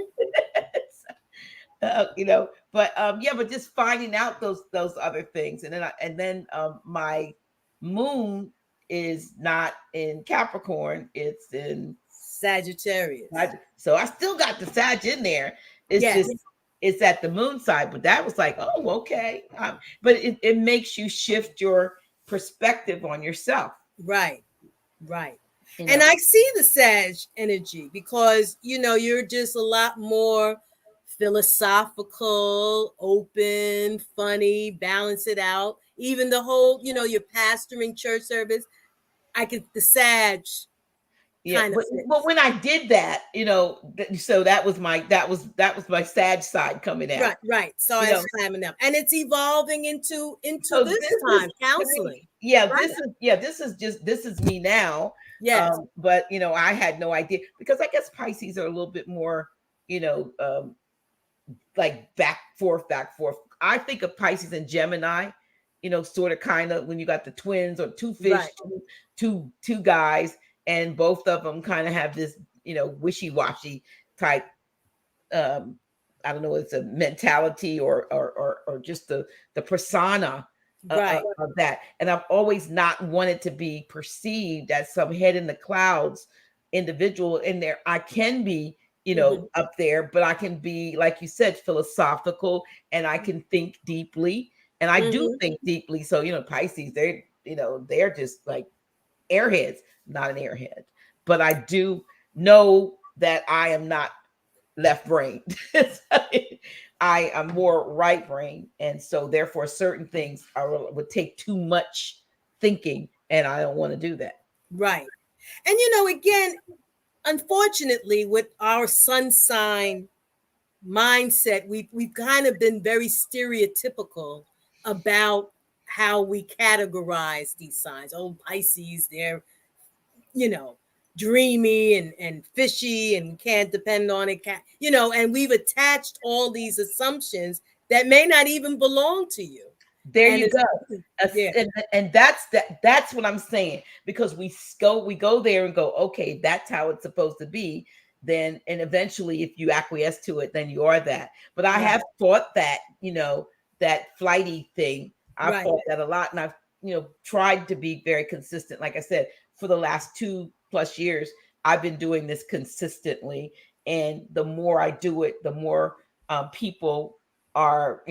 But yeah, but just finding out those other things, and then my moon is not in Capricorn, it's in Sagittarius. so I still got the Sag in there. It's Yes. just it's at the moon side, but that was like, oh, okay. But it makes you shift your perspective on yourself. Right. Right. You And know, I see the Sag energy because, you're just a lot more philosophical, open, funny, balance it out. Even the whole, your pastoring church service, the Sag yeah. kind of But fits. when I did that, so that was my Sag side coming out. Right, right. So You know, it's climbing up. And it's evolving into so this this is time, to me, counseling. yeah, Right. this is me now. Yes. But I had no idea because I guess Pisces are a little bit more, you know, um, like back forth. I think of Pisces and Gemini, sort of kind of when you got the twins or two fish, Right. two guys, and both of them kind of have this, wishy-washy type, um, I don't know, it's a mentality or just the persona Right. of that. And I've always not wanted to be perceived as some head in the clouds individual in there. I can be, Mhm. up there, but I can be, like you said, philosophical, and I can think deeply, and I do Mhm. think deeply. So, Pisces, they're just like airheads, not an airhead, but I do know that I am not left brain. I am more right brain, and so therefore certain things would take too much thinking, and I don't want to do that. Right. And again, unfortunately, with our sun sign mindset, we've kind of been very stereotypical about how we categorize these signs. Oh, Pisces, they're, you know, dreamy and fishy and can't depend on it. And we've attached all these assumptions that may not even belong to you. There And you it's, go. yeah, And that's what I'm saying, because we go there and go, okay, that's how it's supposed to be. Then, and eventually if you acquiesce to it, then you are that. But I right, have fought that, that flighty thing. I've right, fought that a lot, and I've, tried to be very consistent. Like I said, for the last 2+ years, I've been doing this consistently, and the more I do it, the more people are,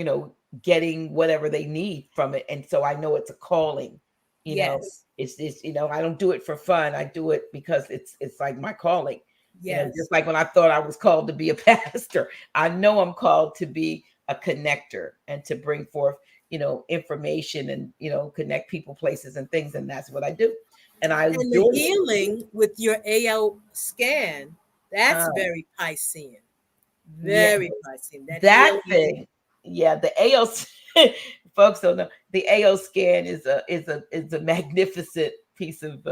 getting whatever they need from it. And so I know it's a calling, you know, yes, it's I don't do it for fun. I do it because it's like my calling. yes, Just like when I thought I was called to be a pastor, I know I'm called to be a connector and to bring forth, information and, connect people, places, and things. And that's what I do. And I And the enjoy it. healing with your AL scan, that's Uh, very Piscean. yeah, Very Piscean. That that healing. thing. Yeah, the AO folks don't know. The AO scan is a magnificent piece of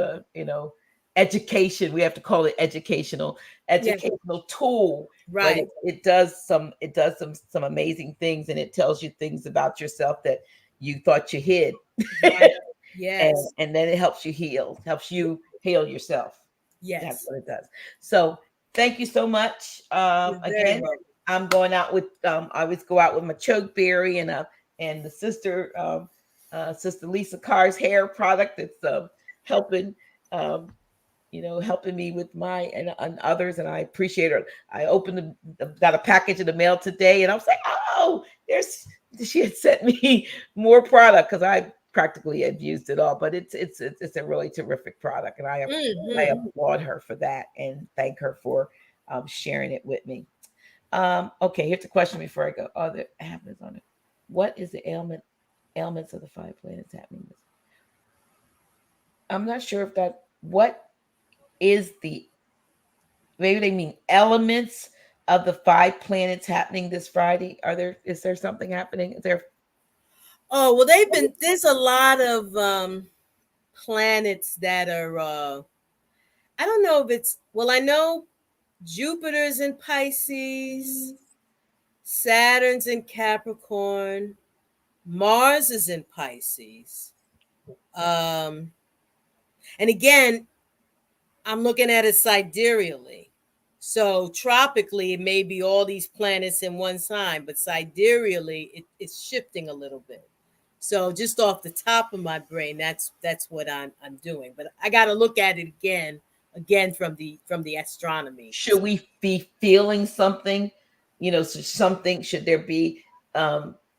education. We have to call it educational tool. But Right. it does some amazing things, and it tells you things about yourself that you thought you hid. Right. Yes. And then it helps you heal yourself. That's Yes. what it does. So thank you so much. You're very Again, welcome. I'm going out with I always go out with my chokeberry and the sister Lisa Carr's hair product that's helping um, helping me with my and others, and I appreciate her. I got a package in the mail today, and I was like, oh, she had sent me more product because I practically have used it all, but it's a really terrific product, and I Hmm. applaud her for that and thank her for sharing it with me. Okay, here's a question before I go. Oh, the happens on it. What is the ailments of the five planets happening? I'm not sure if that what is the maybe they mean elements of the five planets happening this Friday. Is there something happening? Is there Oh, well, there's a lot of planets that are, I don't know if well, I know Jupiter's in Pisces, Saturn's in Capricorn, Mars is in Pisces. Um, and again, I'm looking at it sidereally. So tropically, it may be all these planets in one sign, but sidereally, it's shifting a little bit. So just off the top of my brain, that's what I'm doing. But I got to look at it again from the astronomy. should we be feeling something? Should there be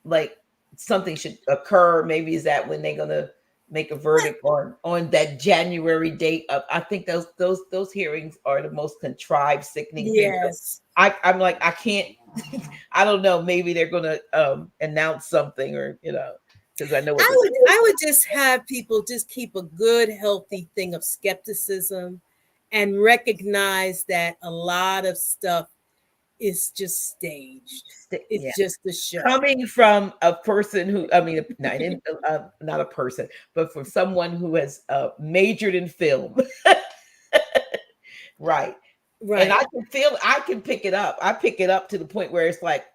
like something should occur? Maybe is that when they're gonna make a verdict on that January date of I think those hearings are the most contrived, sickening thing. Yes. I'm like, I can't I don't know, maybe they're gonna announce something or because I know what I would just have people just keep a good, healthy thing of skepticism and recognize that a lot of stuff is just staged. yeah. It's just a show. Coming from a person who, I mean, not a person, but from someone who has majored in film, right? And Right. I can pick it up. I pick it up to the point where it's like,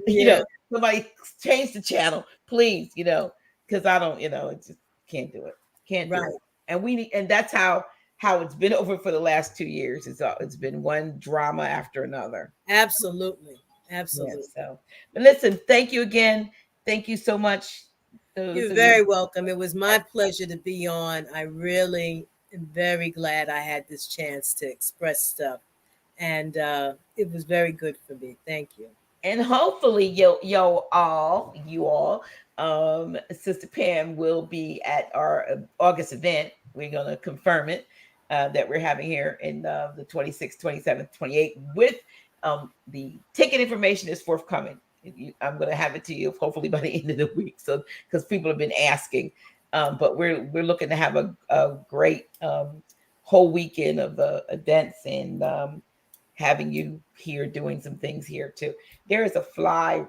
Yeah. somebody change the channel, please, because I don't, it just can't do it, can't do Right. it. And and that's how it's been over for the last 2 years. It's been one drama after another. Absolutely. Yeah. Absolutely. So, but listen, thank you again. Thank you so much. Those You're of you. very welcome. It was my pleasure to be on. I really am very glad I had this chance to express stuff. And it was very good for me. Thank you. And hopefully you all, Sister Pam will be at our August event. We're going to confirm it that we're having here in the 26th, 27th, 28th with the ticket information is forthcoming. I'm going to have it to you hopefully by the end of the week. So, because people have been asking, but we're looking to have a great whole weekend of events and having you here doing some things here too. There is a fly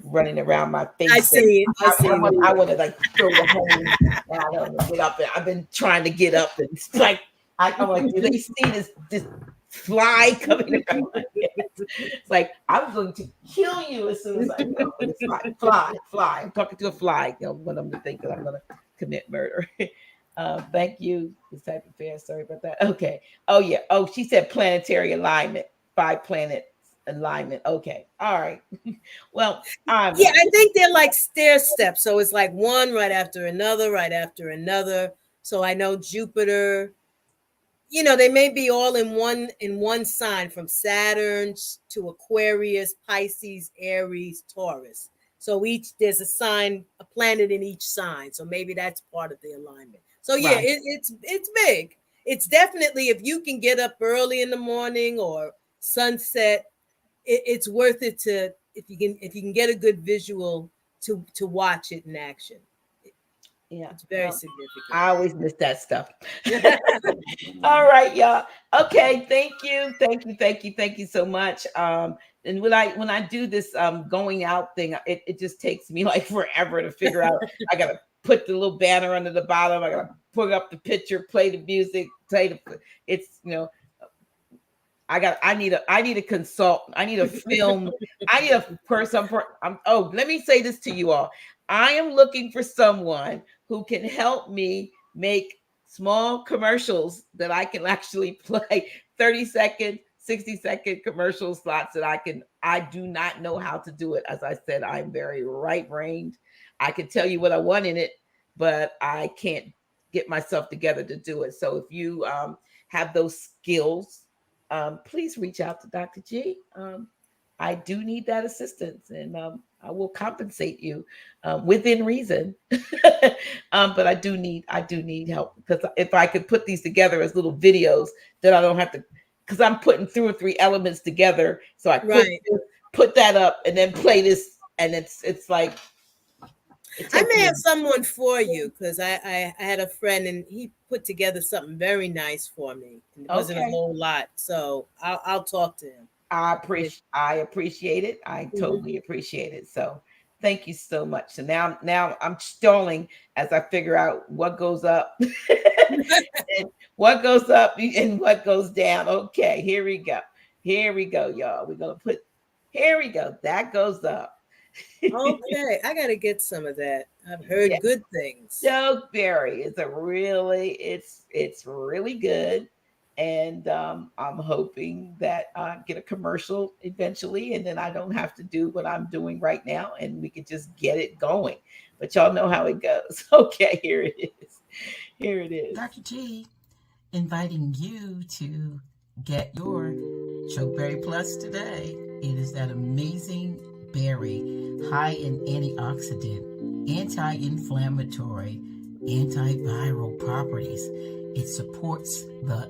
running around my I face that see it. I see it. I want to like throw the home. I don't know, get up. I've been trying to get up, and it's like I'm like, do they see this fly coming around my head? It's like I'm going to kill you as soon as I go. It's like fly. I'm talking to a fly. When I'm to think that I'm going to commit murder. Thank you. This type of fair. Sorry about that. Okay. Oh yeah. Oh, she said planetary alignment. 5 planets alignment. Okay. All right. Well, Yeah, I think they're like stair steps. So it's like one right after another, right after another. So I know Jupiter, they may be all in one sign from Saturn to Aquarius, Pisces, Aries, Taurus. So there's a planet in each sign. So maybe that's part of the alignment. So yeah, right. it's big. It's definitely, if you can get up early in the morning or sunset, it's worth it to if you can get a good visual to watch it in action. Yeah. It's very significant. I always miss that stuff. All right, y'all. Okay, thank you. Thank you so much. And when I do this going out thing, it just takes me like forever to figure out. I gotta put the little banner under the bottom. I gotta put up the picture, play the music, it's, you know, I need a consultant. I need a film. I need a person. Let me say this to you all. I am looking for someone who can help me make small commercials that I can actually play 30-second, 60-second commercial slots that I do not know how to do it. As I said, I'm very right-brained. I can tell you what I want in it, but I can't get myself together to do it. So if you have those skills, please reach out to Dr. G. I do need that assistance, and I will compensate you within reason. But I do need help, because if I could put these together as little videos, then I don't have to, because I'm putting 2 or 3 elements together. So I put that up and then play this, and it's like, I may have someone for you, because I had a friend and he put together something very nice for me. It wasn't a whole lot, so I'll talk to him. I appreciate it. I totally appreciate it. So thank you so much. So now I'm stalling as I figure out what goes up, and what goes up and what goes down. Okay, here we go. Here we go, y'all. We're gonna put. Here we go. That goes up. Okay, I gotta get some of that. I've heard good things. So very, it's really good, and I'm hoping that I get a commercial eventually, and then I don't have to do what I'm doing right now, and we can just get it going. But y'all know how it goes. Okay, here it is. Here it is. Dr. G, inviting you to get your Chokeberry Plus today. It is that amazing berry, high in antioxidant, anti-inflammatory, antiviral properties. It supports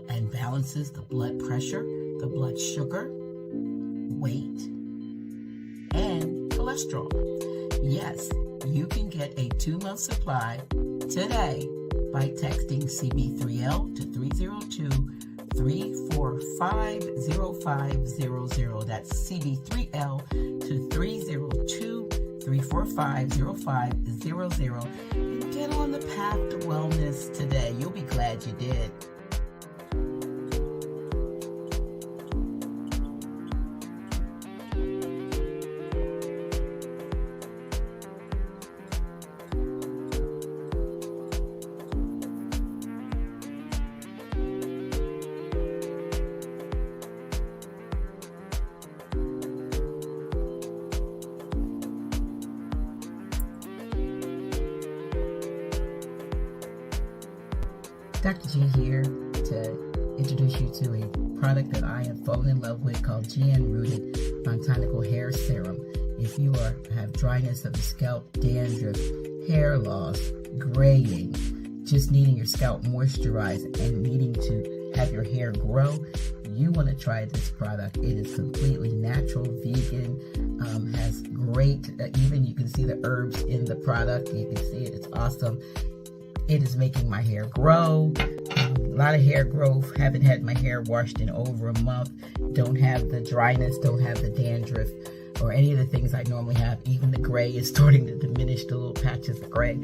and balances the blood pressure, the blood sugar, weight, and cholesterol. Yes, you can get a 2-month supply today by texting CB3L to 302-345-0500. That's CB3L to 302-345-0500. And get on the path to wellness today. You'll be glad you did. Dr. G here to introduce you to a product that I have fallen in love with called GN-rooted botanical hair serum. If you have dryness of the scalp, dandruff, hair loss, graying, just needing your scalp moisturized and needing to have your hair grow, you want to try this product. It is completely natural, vegan, has great, even you can see the herbs in the product. You can see it, it's awesome. It is making my hair grow. A lot of hair growth. Haven't had my hair washed in over a month. Don't have the dryness, don't have the dandruff or any of the things I normally have. Even the gray is starting to diminish, the little patches of gray.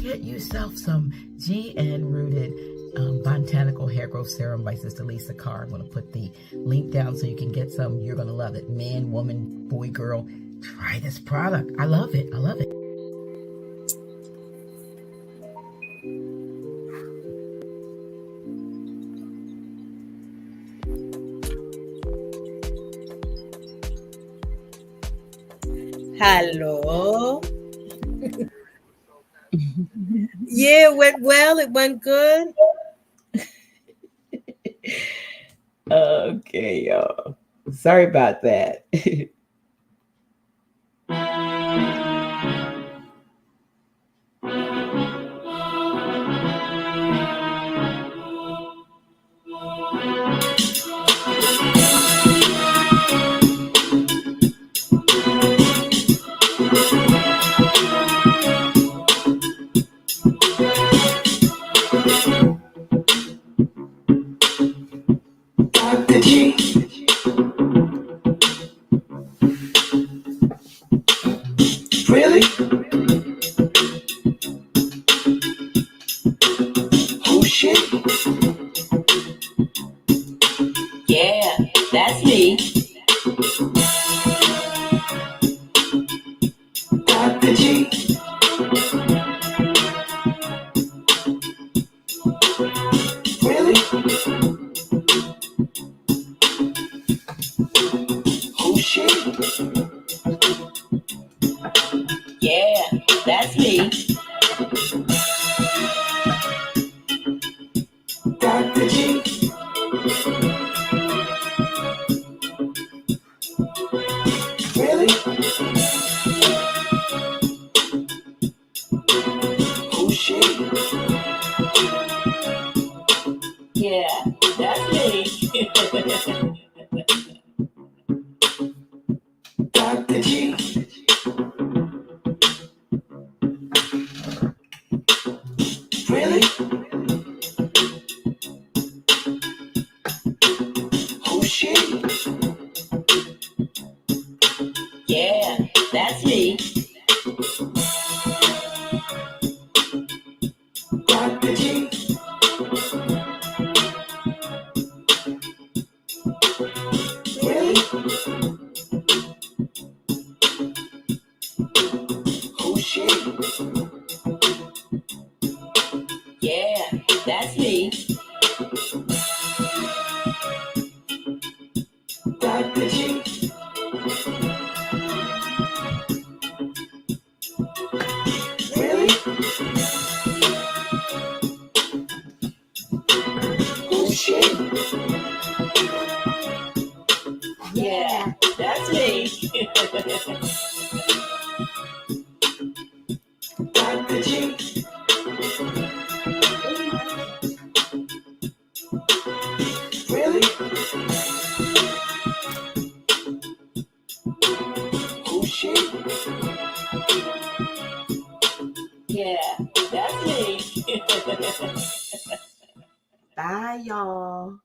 Get yourself some GN-rooted botanical hair growth serum by Sister Lisa Carr. I'm going to put the link down so you can get some. You're going to love it. Man, woman, boy, girl, try this product. I love it. I love it. Hello. Yeah, it went well. It went good. Okay, y'all. Sorry about that. Really? Yeah, that's me. Dr. G. Really? Who's she? Yeah, that's me. Dr. G. Really? Who's she? Yeah, that's me. Dr. G. Really? Who's she? Yeah, that's me. Dr. G. Really? Who's she? Yeah, that's me. Dr. G. Really? Who's she? Yeah, that's me. Dr. G. Really? Who's she? Yeah, that's me. Bye, y'all.